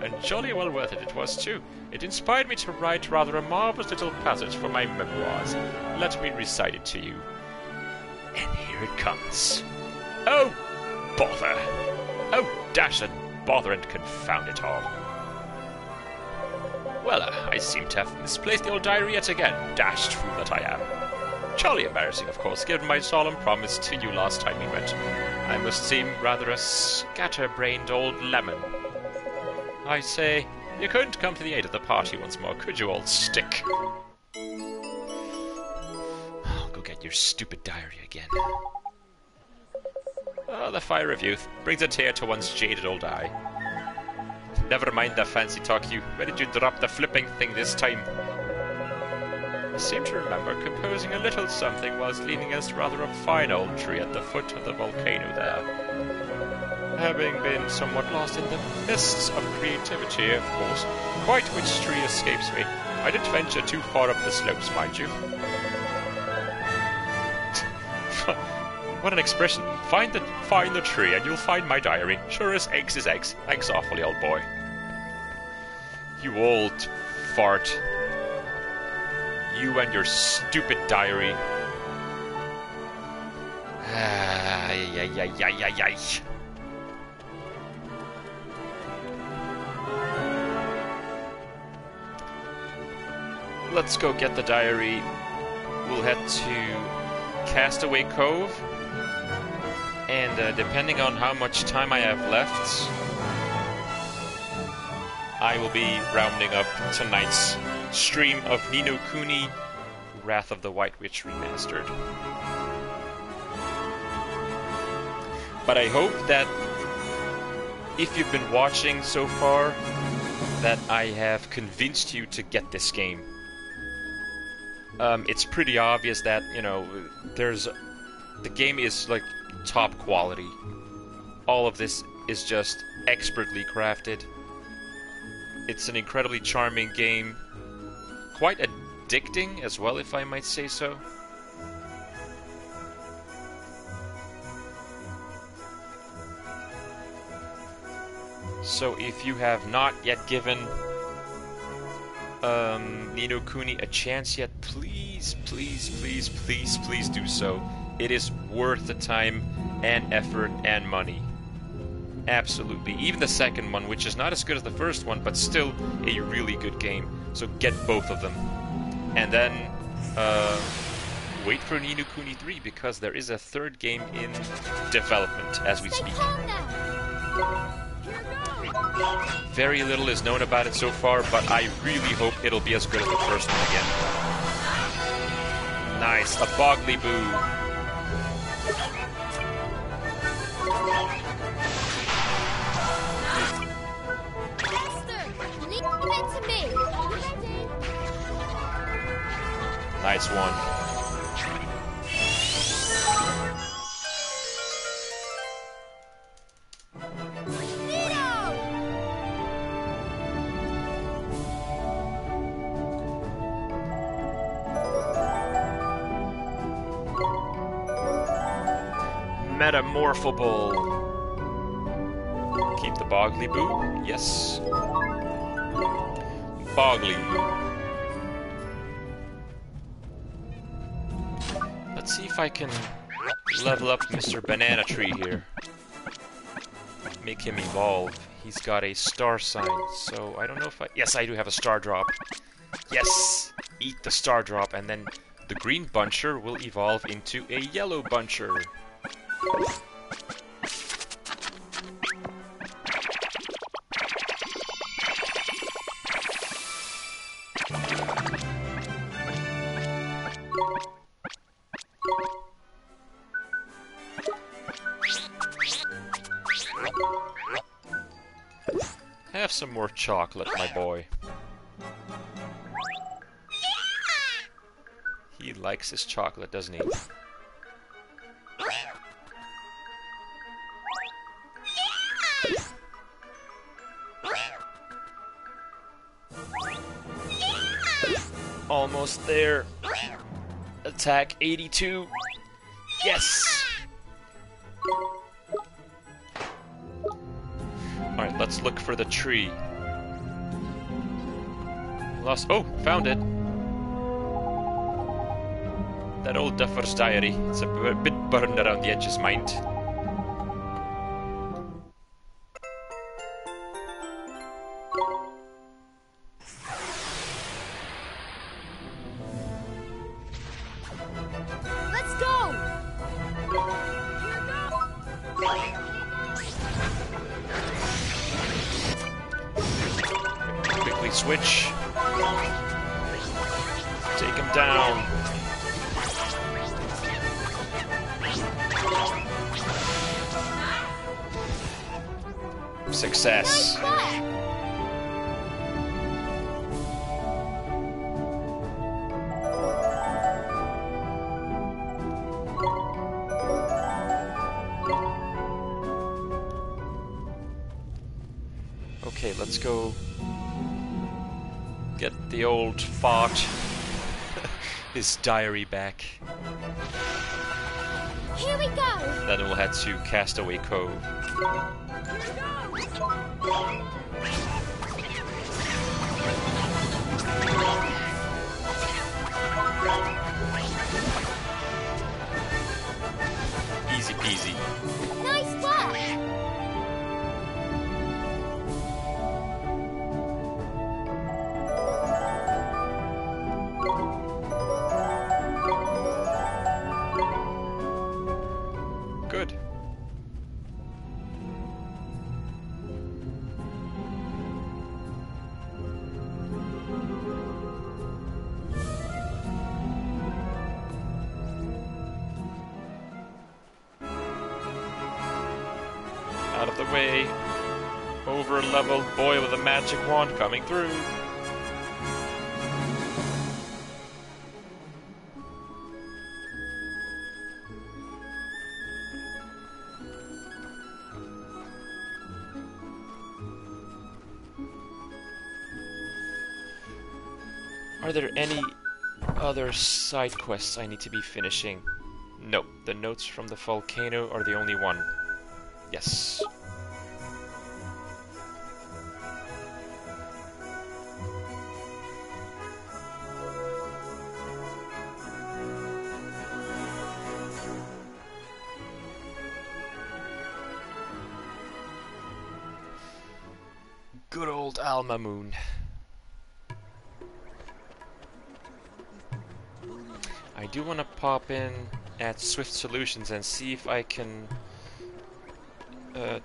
And jolly well worth it was too. It inspired me to write rather a marvellous little passage for my memoirs. Let me recite it to you. And here it comes. Oh, bother! Oh, dash and bother and confound it all. Well, I seem to have misplaced the old diary yet again. Dashed fool that I am. Jolly embarrassing, of course, given my solemn promise to you last time we met. I must seem rather a scatterbrained old lemon. I say, you couldn't come to the aid of the party once more, could you, old stick? I'll go get your stupid diary again. Oh, the fire of youth brings a tear to one's jaded old eye. Never mind the fancy talk, you. Where did you drop the flipping thing this time? I seem to remember composing a little something whilst leaning against rather a fine old tree at the foot of the volcano there. Having been somewhat lost in the mists of creativity, of course, quite which tree escapes me. I didn't venture too far up the slopes, mind you. What an expression. Find the tree and you'll find my diary. Sure as eggs is eggs. Thanks awfully, old boy. You old fart. You and your stupid diary. Ay. Let's go get the diary. We'll head to Castaway Cove. And depending on how much time I have left, I will be rounding up tonight's stream of Ni no Kuni, Wrath of the White Witch Remastered. But I hope that if you've been watching so far, that I have convinced you to get this game. it's pretty obvious that, you know, the game is like top quality. All of this is just expertly crafted. It's an incredibly charming game, quite addicting as well, if I might say so. So if you have not yet given Ni no Kuni a chance yet, please, please, please, please, please do so. It is worth the time and effort and money. Absolutely. Even the second one, which is not as good as the first one, but still a really good game. So get both of them. And then wait for Ni no Kuni 3, because there is a third game in development as we speak. Very little is known about it so far, but I really hope it'll be as good as the first one again. Nice, a Boggly Boo. Nice one. Metamorphable. Keep the Boggly Boo. Yes. Boggly Boo. Let's see if I can level up Mr. Banana Tree here. Make him evolve. He's got a star sign, so I don't know if I... Yes, I do have a star drop. Yes! Eat the star drop, and then the green buncher will evolve into a yellow buncher. Have some more chocolate, my boy. He likes his chocolate, doesn't he? Almost there. Attack 82. Yes! Alright, let's look for the tree. Lost. Oh, found it. That old Duffer's diary. It's a bit burned around the edges, mind. Let's go! Quickly switch. Take him down. Success. Okay, let's go get the old fart his diary back. Here we go! Then we'll head to Castaway Cove. Easy peasy. Nice work! Good. Out of the way. Over-leveled boy with a magic wand coming through. Are there any other side quests I need to be finishing? No, the notes from the volcano are the only one. Yes. Good old Alma Moon. I do want to pop in at Swift Solutions and see if I can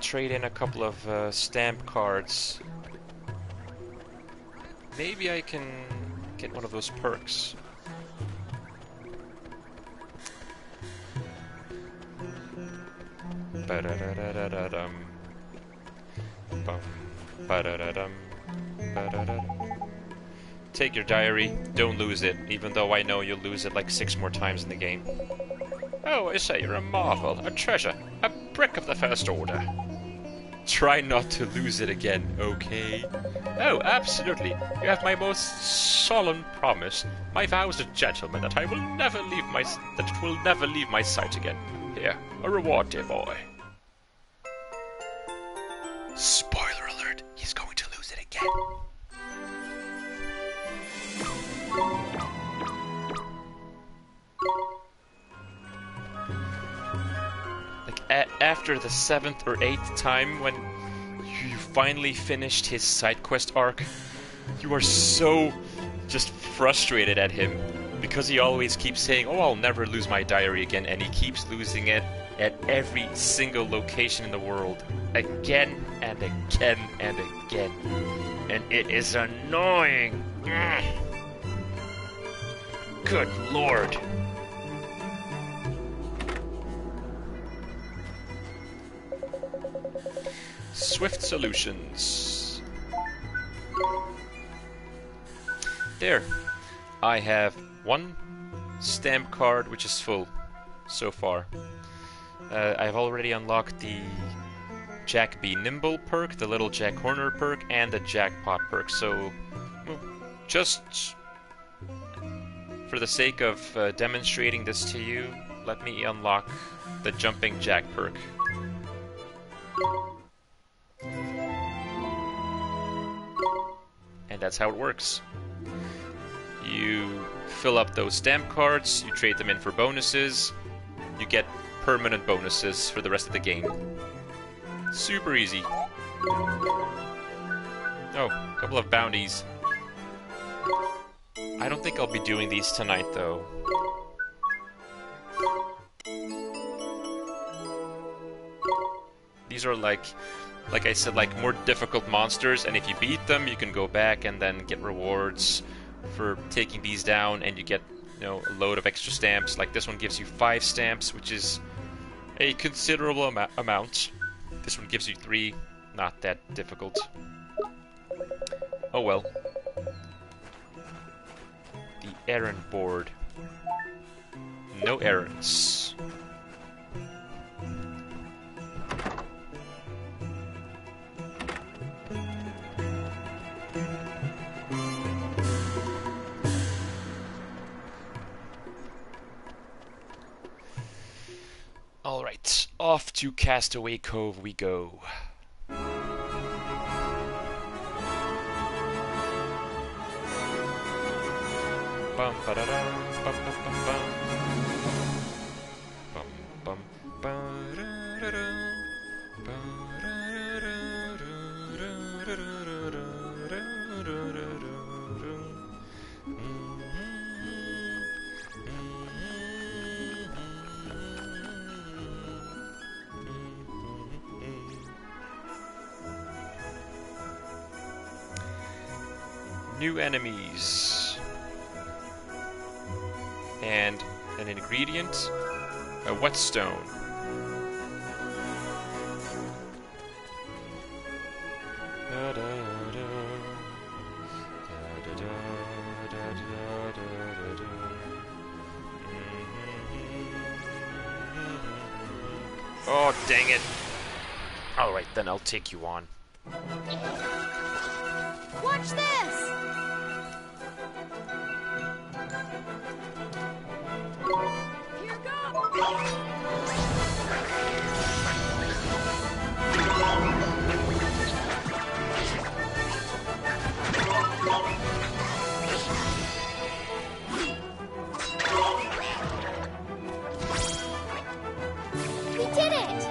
trade in a couple of stamp cards. Maybe I can get one of those perks. Ba-da-da-da-da-dum. Bum. Ba-da-da-dum. Ba-da-da-dum. Take your diary, don't lose it, even though I know you'll lose it like 6 more times in the game. Oh, I say, you're a marvel, a treasure, a brick of the First Order. Try not to lose it again, okay? Oh, absolutely. You have my most solemn promise, my vow as a gentleman, that I will never leave that it will never leave my sight again. Here, a reward, dear boy. Spoiler alert, he's going to lose it again. Like, after the 7th or 8th time when you finally finished his side quest arc, you are so just frustrated at him because he always keeps saying, oh, I'll never lose my diary again, and he keeps losing it at every single location in the world, again and again and again, and it is annoying. Good lord. Swift Solutions. There. I have 1 stamp card which is full so far. I've already unlocked the Jack Be Nimble perk, the Little Jack Horner perk, and the Jackpot perk, so just for the sake of demonstrating this to you, let me unlock the Jumping Jack perk. And that's how it works. You fill up those stamp cards, you trade them in for bonuses, you get permanent bonuses for the rest of the game. Super easy. Oh, a couple of bounties. I don't think I'll be doing these tonight, though. These are like I said, like more difficult monsters, and if you beat them, you can go back and then get rewards for taking these down, and you get, you know, a load of extra stamps. Like this one gives you 5 stamps, which is a considerable amount. This one gives you 3, not that difficult. Oh well. The errand board. No errands. Alright, off to Castaway Cove we go. Bum ba da dum bum bum bum bum. Bum bum ba da da dum. Ba da da da da da da da da da. New enemies. And an ingredient, a whetstone. Oh, dang it. Alright, then I'll take you on. Watch this! We did it!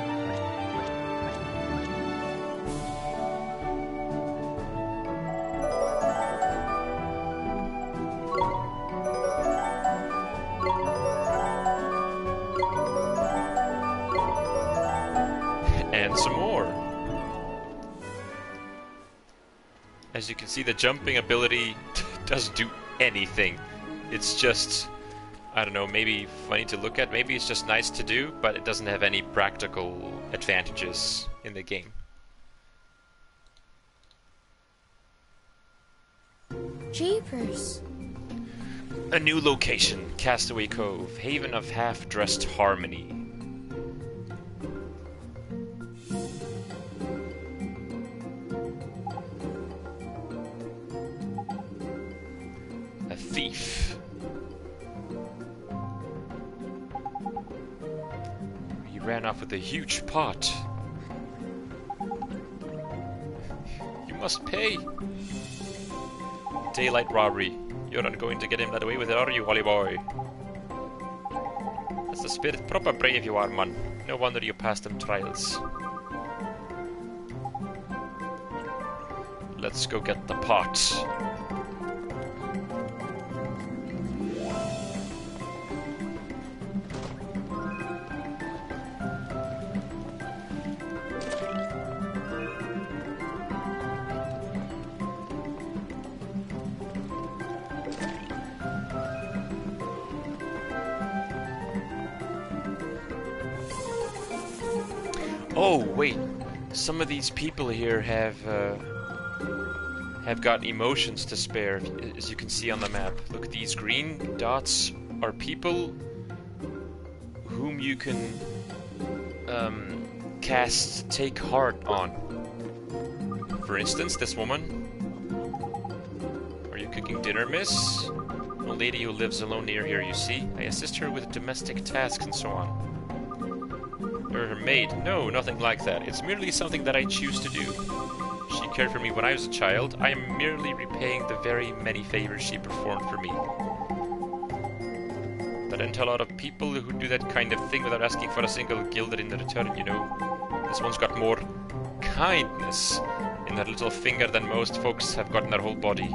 And some more. As you can see, the jumping ability doesn't do anything. It's just, I don't know, maybe funny to look at, maybe it's just nice to do, but it doesn't have any practical advantages in the game. Jeepers. A new location, Castaway Cove, haven of half-dressed harmony. A thief. He ran off with a huge pot. You must pay. Daylight robbery. You're not going to get him that away with it, are you, Wally boy? That's the spirit. Proper brave you are, man. No wonder you passed them trials. Let's go get the pot. Oh, wait. Some of these people here have got emotions to spare, as you can see on the map. Look, these green dots are people whom you can cast Take Heart on. For instance, this woman. Are you cooking dinner, miss? A lady who lives alone near here, you see. I assist her with domestic tasks and so on. Or her maid. No, nothing like that. It's merely something that I choose to do. She cared for me when I was a child. I am merely repaying the very many favors she performed for me. But I tell a lot of people who do that kind of thing without asking for a single gilder in return, you know. This one's got more kindness in her little finger than most folks have got in their whole body.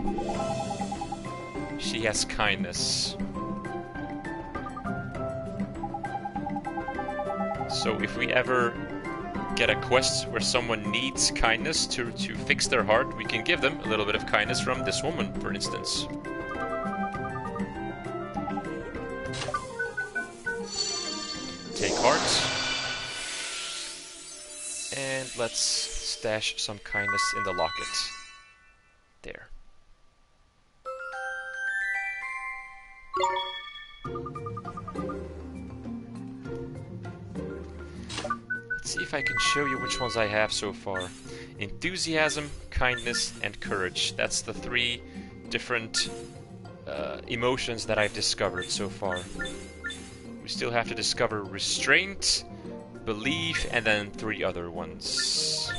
She has kindness. So if we ever get a quest where someone needs kindness to fix their heart, we can give them a little bit of kindness from this woman, for instance. Take heart. And let's stash some kindness in the locket. There. See if I can show you which ones I have so far. Enthusiasm, kindness, and courage. That's the three different emotions that I've discovered so far. We still have to discover restraint, belief, and then three other ones.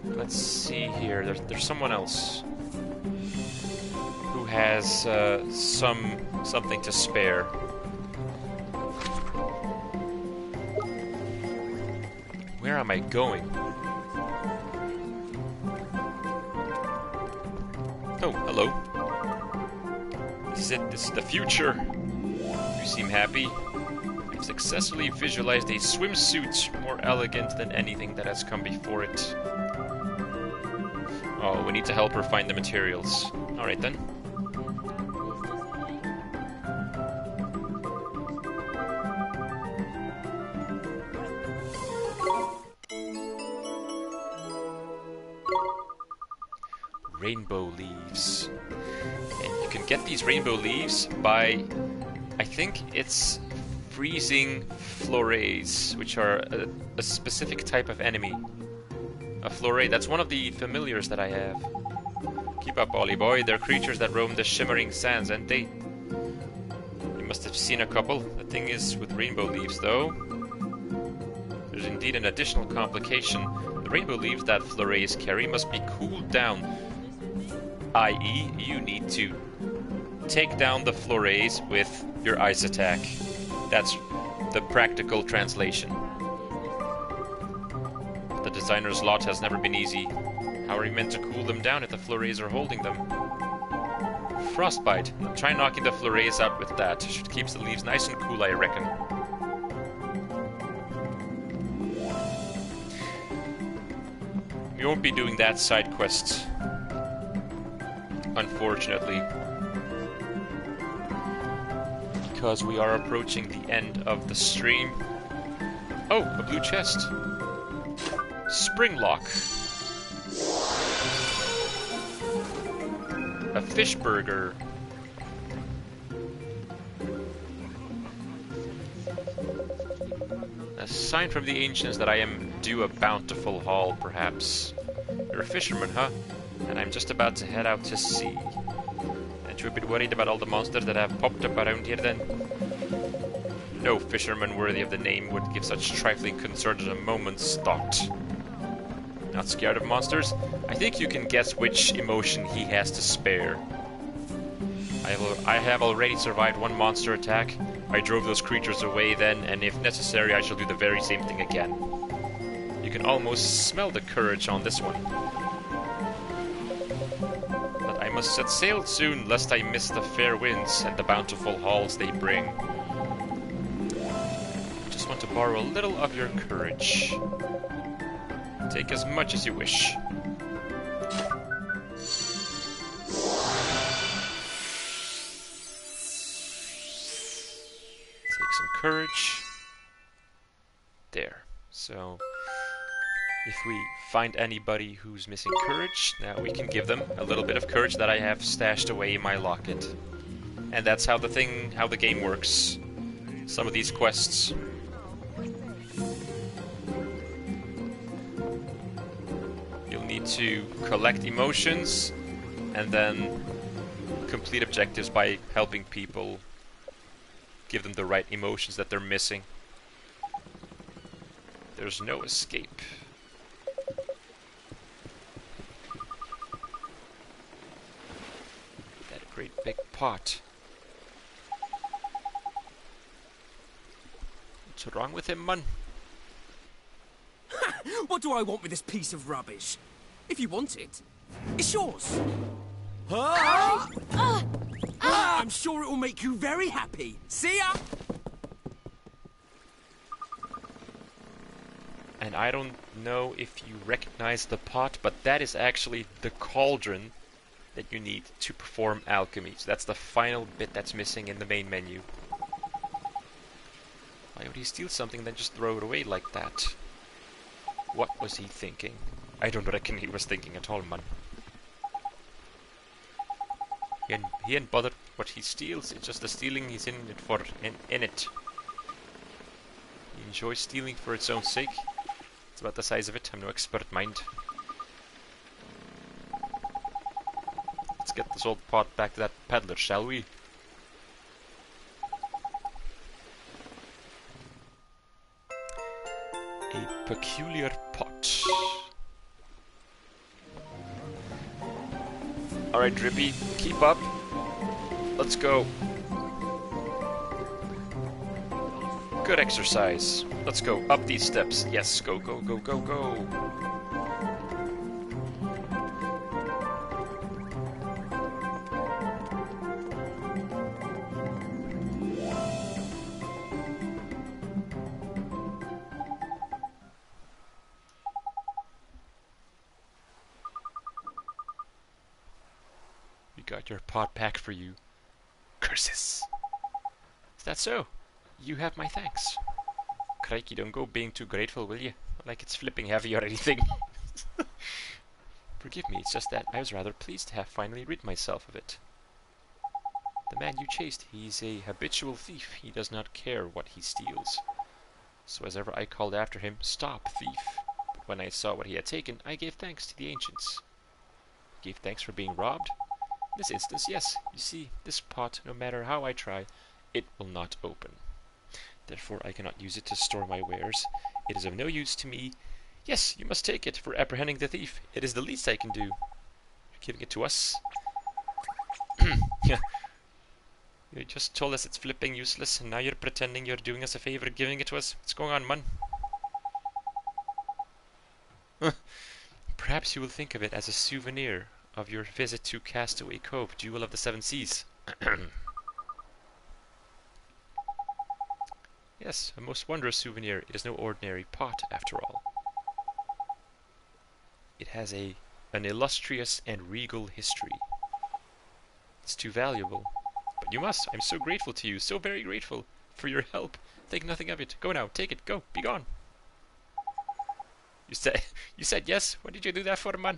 Let's see here. There's someone else who has something to spare. Where am I going? Oh, hello. This is it. This is the future. You seem happy. I've successfully visualized a swimsuit more elegant than anything that has come before it. Oh, we need to help her find the materials. Alright then. Rainbow leaves. And you can get these rainbow leaves by, I think it's freezing flores, which are a specific type of enemy. A flore, that's one of the familiars that I have. Keep up, Ollie boy. They're creatures that roam the shimmering sands, and they... must have seen a couple. The thing is with rainbow leaves, though, there's indeed an additional complication. The rainbow leaves that flores carry must be cooled down, i.e. you need to take down the flores with your ice attack. That's the practical translation. The designer's lot has never been easy. How are you meant to cool them down if the flores are holding them? Frostbite. Try knocking the flores out with that. Should keep the leaves nice and cool, I reckon. We won't be doing that side quest, unfortunately, because we are approaching the end of the stream. Oh, a blue chest. Spring lock. A fish burger. A sign from the ancients that I am due a bountiful haul, perhaps. You're a fisherman, huh? And I'm just about to head out to sea. Aren't you a bit worried about all the monsters that have popped up around here, then? No fisherman worthy of the name would give such trifling concerns a moment's thought. Not scared of monsters? I think you can guess which emotion he has to spare. I have already survived one monster attack. I drove those creatures away then, and if necessary I shall do the very same thing again. You can almost smell the courage on this one. But I must set sail soon, lest I miss the fair winds and the bountiful hauls they bring. I just want to borrow a little of your courage. Take as much as you wish. Take some courage. There. So, if we find anybody who's missing courage, now we can give them a little bit of courage that I have stashed away in my locket. And that's how the game works. Some of these quests. Need to collect emotions and then complete objectives by helping people, give them the right emotions that they're missing. There's no escape. That great big pot. What's wrong with him, man? What do I want with this piece of rubbish? If you want it, it's yours. I'm sure it will make you very happy. See ya! And I don't know if you recognize the pot, but that is actually the cauldron that you need to perform alchemy. So that's the final bit that's missing in the main menu. Why would he steal something and then just throw it away like that? What was he thinking? I don't reckon he was thinking at all, man. He ain't bothered what he steals, it's just the stealing he's in it for, in it. He enjoys stealing for its own sake. It's about the size of it, I'm no expert, mind. Let's get this old pot back to that peddler, shall we? A peculiar pot. Alright, Drippy, keep up. Let's go. Good exercise. Let's go up these steps. Yes, go, go, go, go, go. Got your pot pack for you. Curses! Is that so? You have my thanks. Crikey, don't go being too grateful, will you? Like it's flipping heavy or anything. Forgive me, it's just that I was rather pleased to have finally rid myself of it. The man you chased, he's a habitual thief. He does not care what he steals. So as ever I called after him, "Stop, thief!" But when I saw what he had taken, I gave thanks to the ancients. Gave thanks for being robbed? In this instance, yes. You see, this pot, no matter how I try, It will not open. Therefore I cannot use it to store my wares. It is of no use to me. Yes, you must take it for apprehending the thief. It is the least I can do. You're giving it to us? Yeah. You just told us it's flipping useless, and now you're pretending you're doing us a favor giving it to us. What's going on, man? Perhaps you will think of it as a souvenir of your visit to Castaway Cove, Jewel of the Seven Seas. Yes, a most wondrous souvenir. It is no ordinary pot, after all. It has an illustrious and regal history. It's too valuable. But you must. I'm so grateful to you, so very grateful for your help. Think nothing of it. Go now, take it, go, be gone. You said yes? What did you do that for, man?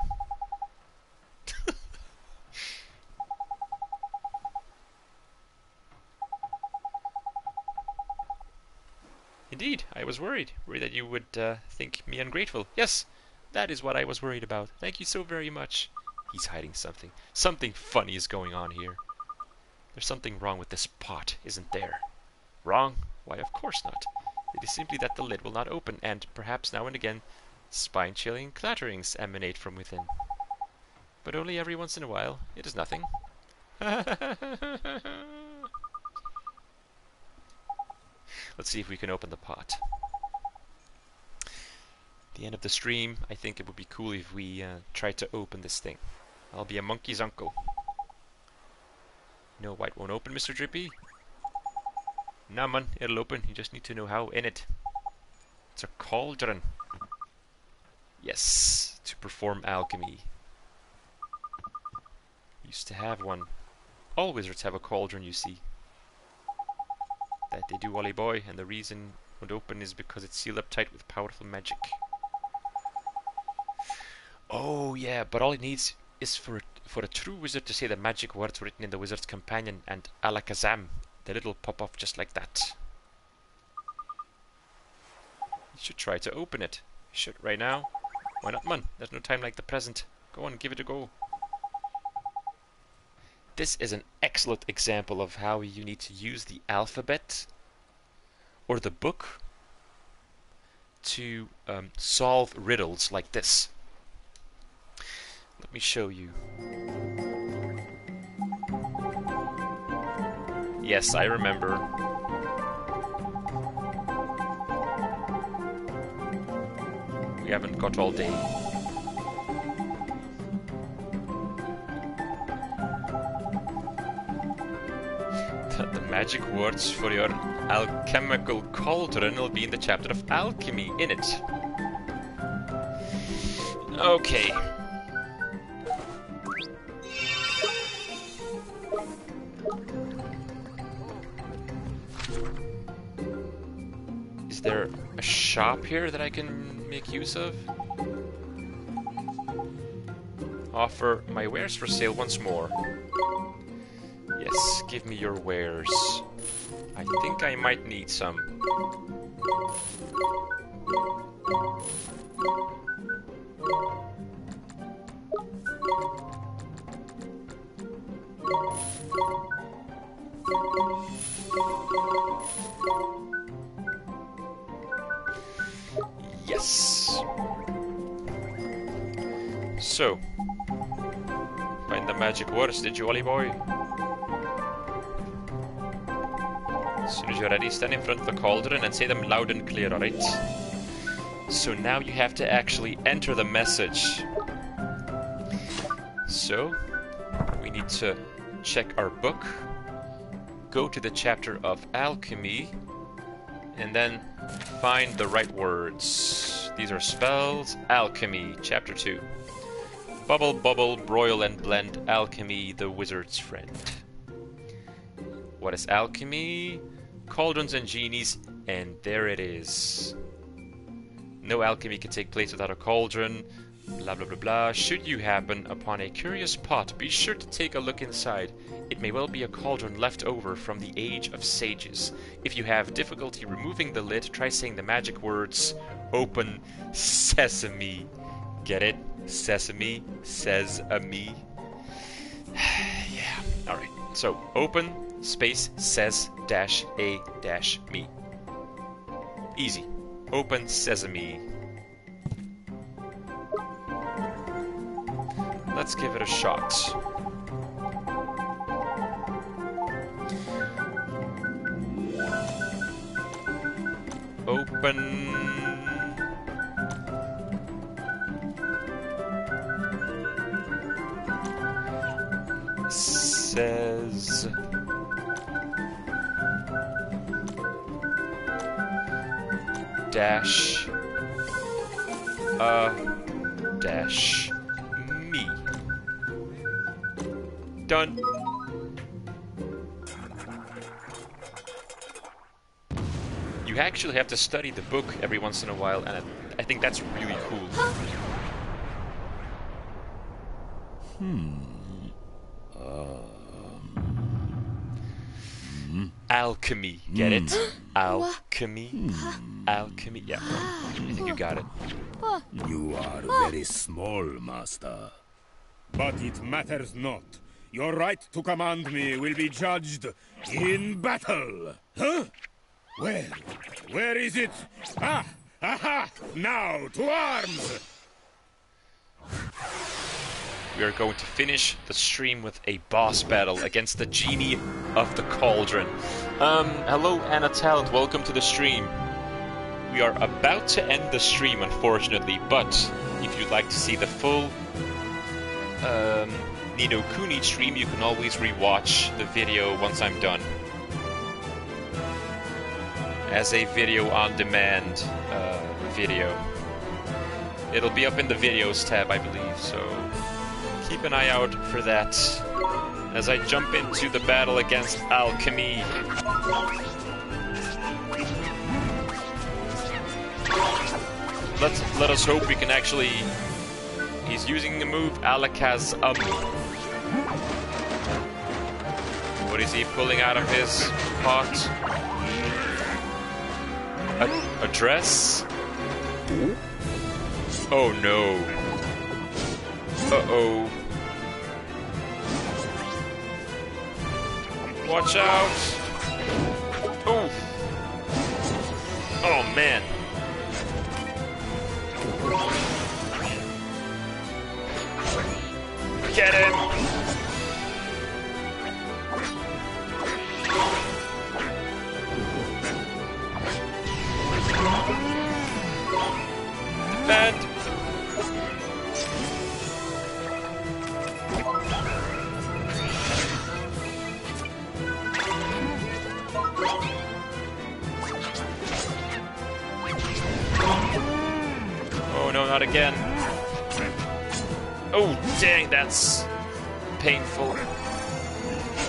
Indeed, I was worried. Worried that you would think me ungrateful. Yes, that is what I was worried about. Thank you so very much. He's hiding something. Something funny is going on here. There's something wrong with this pot, isn't there? Wrong? Why, of course not. It is simply that the lid will not open, and perhaps now and again spine-chilling clatterings emanate from within. But only every once in a while. It is nothing. Let's see if we can open the pot. At the end of the stream, I think it would be cool if we tried to open this thing. I'll be a monkey's uncle. No, white won't open, Mr. Drippy. Nah, man, it'll open. You just need to know how in it. It's a cauldron. Yes, to perform alchemy. Used to have one. All wizards have a cauldron, you see. That they do, Ollie boy, and the reason it won't open is because it's sealed up tight with powerful magic. Oh yeah, but all it needs is for a true wizard to say the magic words written in the Wizard's Companion, and alakazam, the lid will pop off just like that. You should try to open it. You should right now. Why not, man? There's no time like the present. Go on, give it a go. This is an excellent example of how you need to use the alphabet or the book to solve riddles like this. Let me show you. Yes, I remember. We haven't got all day. The magic words for your alchemical cauldron will be in the chapter of alchemy in it. Okay. Is there a shop here that I can make use of? Offer my wares for sale once more. Yes, give me your wares. I think I might need some. Yes. So, find the magic words, did you, Ollie boy? As soon as you're ready, stand in front of the cauldron and say them loud and clear, alright? So now you have to actually enter the message. So, we need to check our book, go to the chapter of alchemy, and then find the right words. These are spells. Alchemy, chapter 2. Bubble, bubble, broil and blend, alchemy, the wizard's friend. What is alchemy? Cauldrons and genies, and there it is. No alchemy can take place without a cauldron. Blah blah blah blah. Should you happen upon a curious pot, be sure to take a look inside. It may well be a cauldron left over from the age of sages. If you have difficulty removing the lid, try saying the magic words, open sesame. Get it? Sesame says a me. Yeah, alright. So, open space says dash a dash me. Easy. Open sesame. Let's give it a shot. Open. Says dash dash me. Done. You actually have to study the book every once in a while, and I think that's really cool. Alchemy, get it? Alchemy? Alchemy, yeah. I think you got it. You are very small, Master. But it matters not. Your right to command me will be judged in battle. Huh? Where is it? Ah! Aha! Now, to arms! We are going to finish the stream with a boss battle against the Genie of the Cauldron. Hello Anna Talent, welcome to the stream. We are about to end the stream, unfortunately, but if you'd like to see the full Ni no Kuni stream, you can always rewatch the video once I'm done. As a video on demand video. It'll be up in the videos tab, I believe, so keep an eye out for that as I jump into the battle against Alchemy. Let us hope we can actually... He's using the move Alakazam. What is he pulling out of his pot? A dress? Oh no. Uh-oh. Watch out! Oh! Oh man! Get him! Defend! Oh no, not again. Oh dang, that's painful.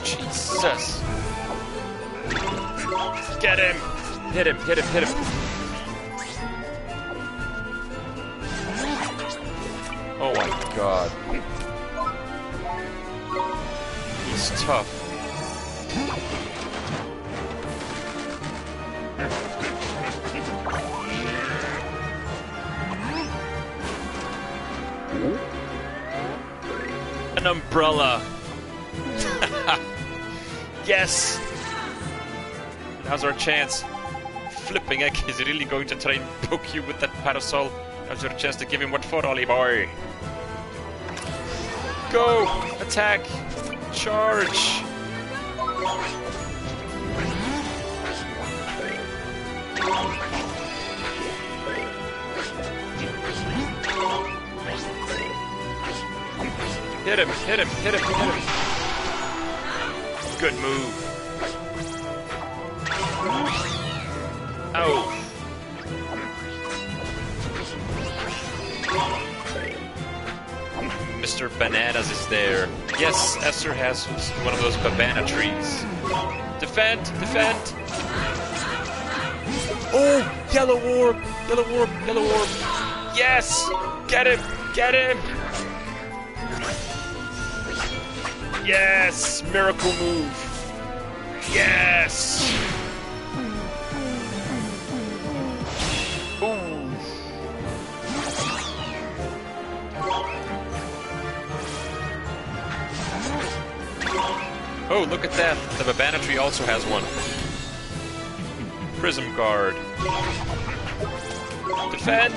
Jesus. Get him! Hit him, hit him, hit him. Oh my god. He's tough. An umbrella. Yes. Now's our chance. Flipping heck, is he really going to try and poke you with that parasol? Now's your chance to give him what for, Ollie boy. Go! Attack! Charge! Hit him, hit him, hit him, hit him. Good move. Oh. Mr. Bananas is there. Yes, Esther has one of those banana trees. Defend, defend. Oh, yellow orb, yellow orb, yellow orb. Yes, get him, get him. Yes! Miracle move! Yes! Ooh! Oh, look at that! The Babana tree also has one. Prism guard. Defend!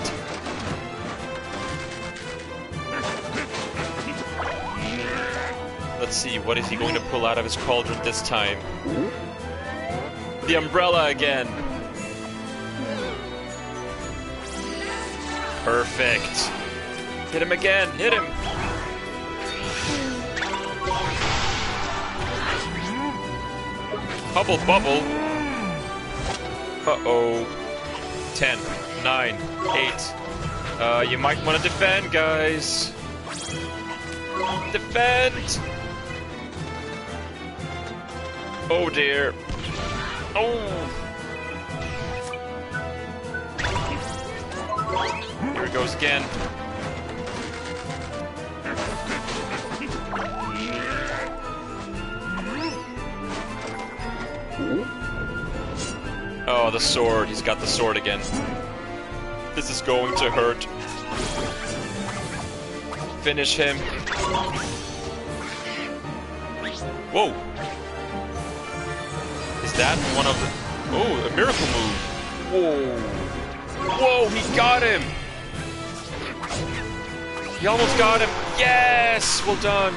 Let's see, what is he going to pull out of his cauldron this time? The umbrella again! Perfect! Hit him again! Hit him! Hubble bubble! Uh-oh. 10, 9, 8. You might want to defend, guys. Defend! Oh dear. Oh! Here it goes again. Oh, the sword. He's got the sword again. This is going to hurt. Finish him. Whoa! Is that one of the... Oh, a miracle move. Whoa! Whoa, he got him! He almost got him. Yes! Well done.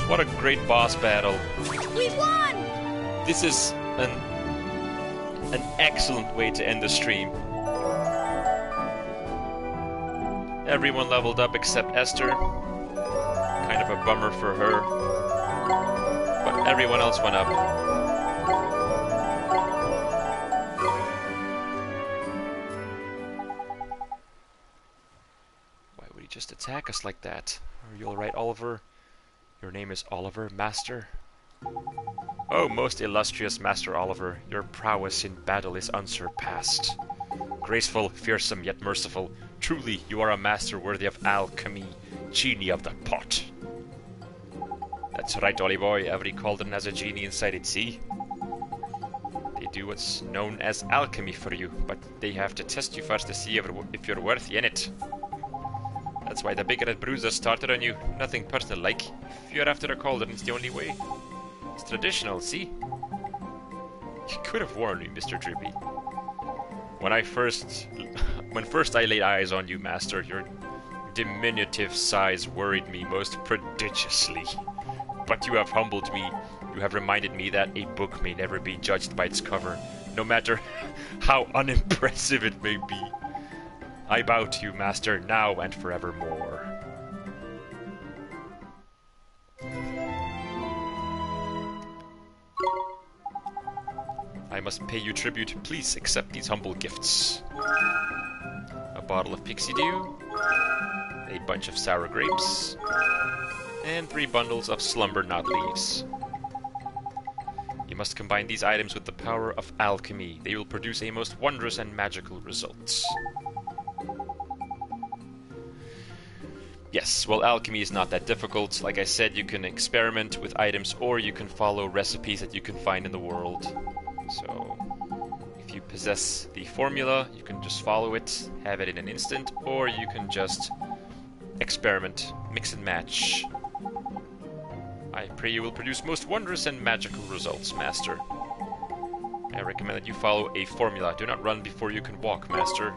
What a great boss battle. We won! This is an excellent way to end the stream. Everyone leveled up except Esther. Kind of a bummer for her. But everyone else went up. Why would he just attack us like that? Are you alright, Oliver? Your name is Oliver, Master? Oh, most illustrious Master Oliver, your prowess in battle is unsurpassed. Graceful, fearsome, yet merciful, truly you are a master worthy of alchemy, genie of the pot. That's right, Ollie boy, every cauldron has a genie inside it, see? They do what's known as alchemy for you, but they have to test you first to see if you're worthy in it. That's why the big red bruiser started on you, nothing personal like. If you're after a cauldron, it's the only way. It's traditional, see? You could have warned me, Mr. Drippy. When first I laid eyes on you, Master, your diminutive size worried me most prodigiously. But you have humbled me. You have reminded me that a book may never be judged by its cover, no matter how unimpressive it may be. I bow to you, Master, now and forevermore. I must pay you tribute. Please accept these humble gifts. A bottle of pixie dew, a bunch of sour grapes, and 3 bundles of slumber knot leaves. You must combine these items with the power of alchemy. They will produce a most wondrous and magical result. Yes, well, alchemy is not that difficult. Like I said, you can experiment with items or you can follow recipes that you can find in the world. So, if you possess the formula, you can just follow it, have it in an instant, or you can just experiment, mix and match. I pray you will produce most wondrous and magical results, Master. I recommend that you follow a formula. Do not run before you can walk, Master.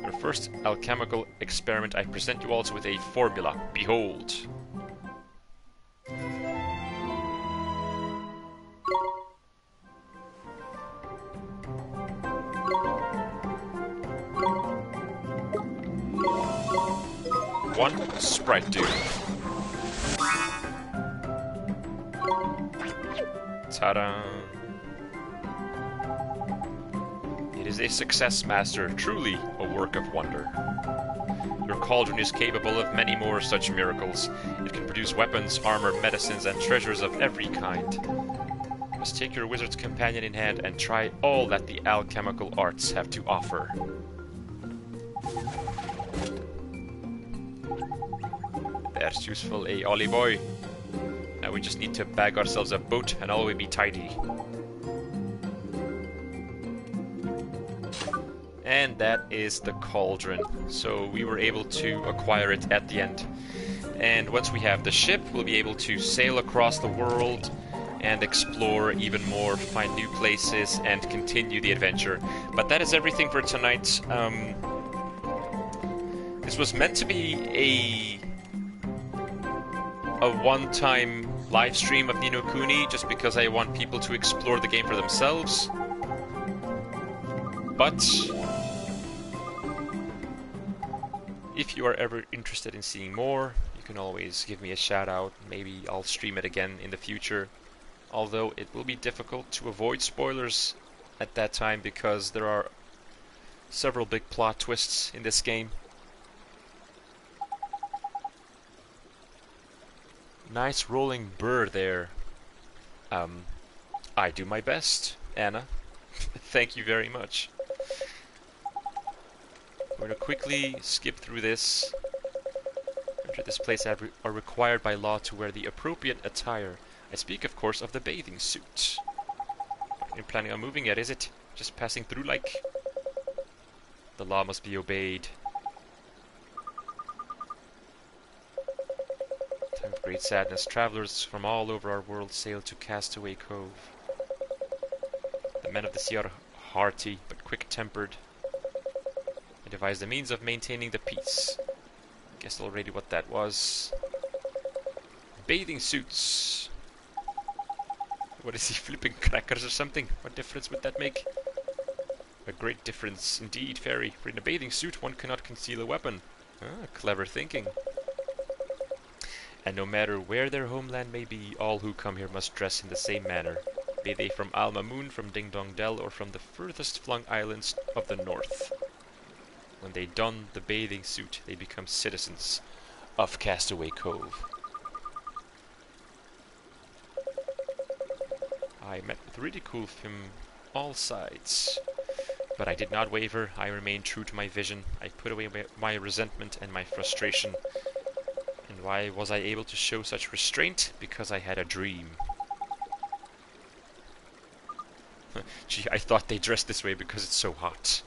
Your first alchemical experiment, I present you also with a formula. Behold. One Sprite Dew. Ta-da! It is a success, Master, truly a work of wonder. Your cauldron is capable of many more such miracles. It can produce weapons, armor, medicines, and treasures of every kind. You must take your wizard's companion in hand and try all that the alchemical arts have to offer. That's useful, eh, Ollie boy? Now we just need to bag ourselves a boat and all will be tidy. And that is the cauldron. So we were able to acquire it at the end. And once we have the ship, we'll be able to sail across the world and explore even more, find new places, and continue the adventure. But that is everything for tonight. This was meant to be a one-time live stream of Ni no Kuni, just because I want people to explore the game for themselves. But if you are ever interested in seeing more, you can always give me a shout out. Maybe I'll stream it again in the future. Although it will be difficult to avoid spoilers at that time because there are several big plot twists in this game. Nice rolling burr there. I do my best, Anna. Thank you very much. We're going to quickly skip through this. Enter this place are required by law to wear the appropriate attire. I speak, of course, of the bathing suit. You're planning on moving yet, is it? Just passing through like... The law must be obeyed. Time of great sadness. Travelers from all over our world sail to Castaway Cove. The men of the sea are hearty, but quick-tempered. They devise the means of maintaining the peace. Guessed already what that was. Bathing suits. What is he, flipping crackers or something? What difference would that make? A great difference indeed, Fairy. For in a bathing suit one cannot conceal a weapon. Ah, clever thinking. And no matter where their homeland may be, all who come here must dress in the same manner. Be they from Alma Moon, from Ding Dong Dell, or from the furthest flung islands of the north. When they don the bathing suit, they become citizens of Castaway Cove. I met with ridicule from all sides, but I did not waver. I remained true to my vision. I put away my resentment and my frustration. And why was I able to show such restraint? Because I had a dream. Gee, I thought they dressed this way because it's so hot.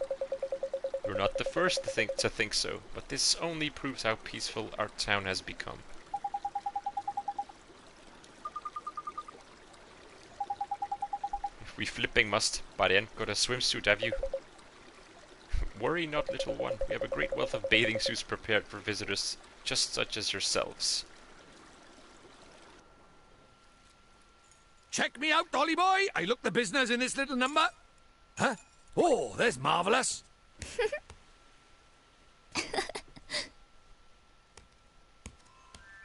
You're not the first to think so, but this only proves how peaceful our town has become. We flipping must, but I ain't got a swimsuit, have you? Worry not, little one. We have a great wealth of bathing suits prepared for visitors, just such as yourselves. Check me out, Dolly boy. I look the business in this little number. Huh? Oh, there's marvellous.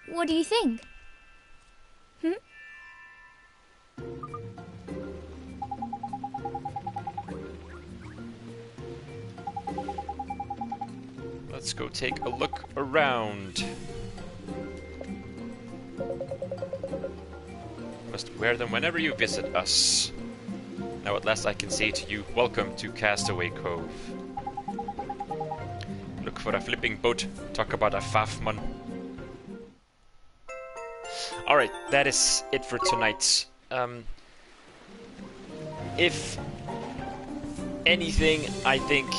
What do you think? Let's go take a look around. Must wear them whenever you visit us. Now at last I can say to you, welcome to Castaway Cove. Look for a flipping boat, talk about a fafman. Alright, that is it for tonight. If anything, I think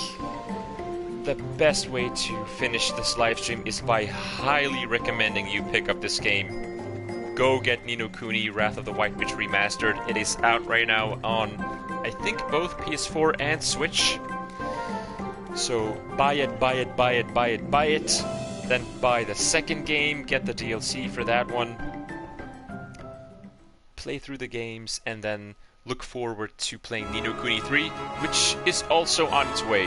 the best way to finish this livestream is by highly recommending you pick up this game. Go get Ni no Kuni Wrath of the White Witch Remastered. It is out right now on, I think, both PS4 and Switch. So buy it, buy it, buy it, buy it, buy it. Then buy the second game, get the DLC for that one. Play through the games, and then look forward to playing Ni no Kuni 3, which is also on its way.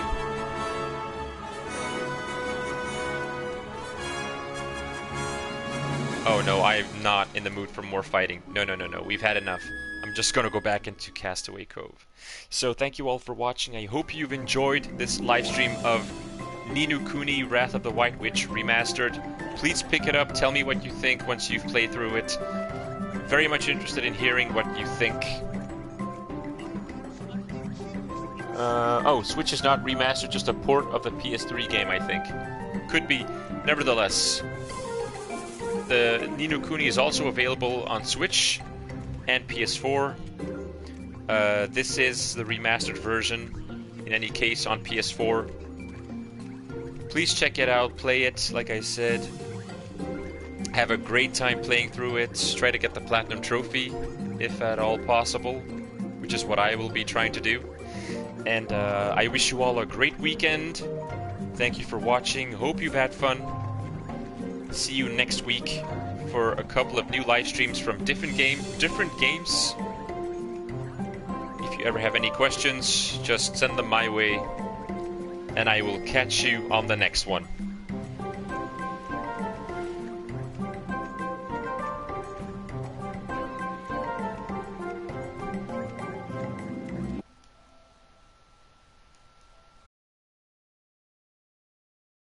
Oh no, I'm not in the mood for more fighting. No, no, no, no, we've had enough. I'm just gonna go back into Castaway Cove. So thank you all for watching. I hope you've enjoyed this live stream of Ni no Kuni Wrath of the White Witch Remastered. Please pick it up, tell me what you think once you've played through it. Very much interested in hearing what you think. Oh, Switch is not remastered, just a port of the PS3 game, I think. Could be. Nevertheless, the Ni no Kuni is also available on Switch and PS4. This is the remastered version, in any case, on PS4. Please check it out, play it, like I said. Have a great time playing through it. Try to get the Platinum Trophy, if at all possible, which is what I will be trying to do. And I wish you all a great weekend. Thank you for watching. Hope you've had fun. See you next week for a couple of new live streams from different games. If you ever have any questions, just send them my way, and I will catch you on the next one.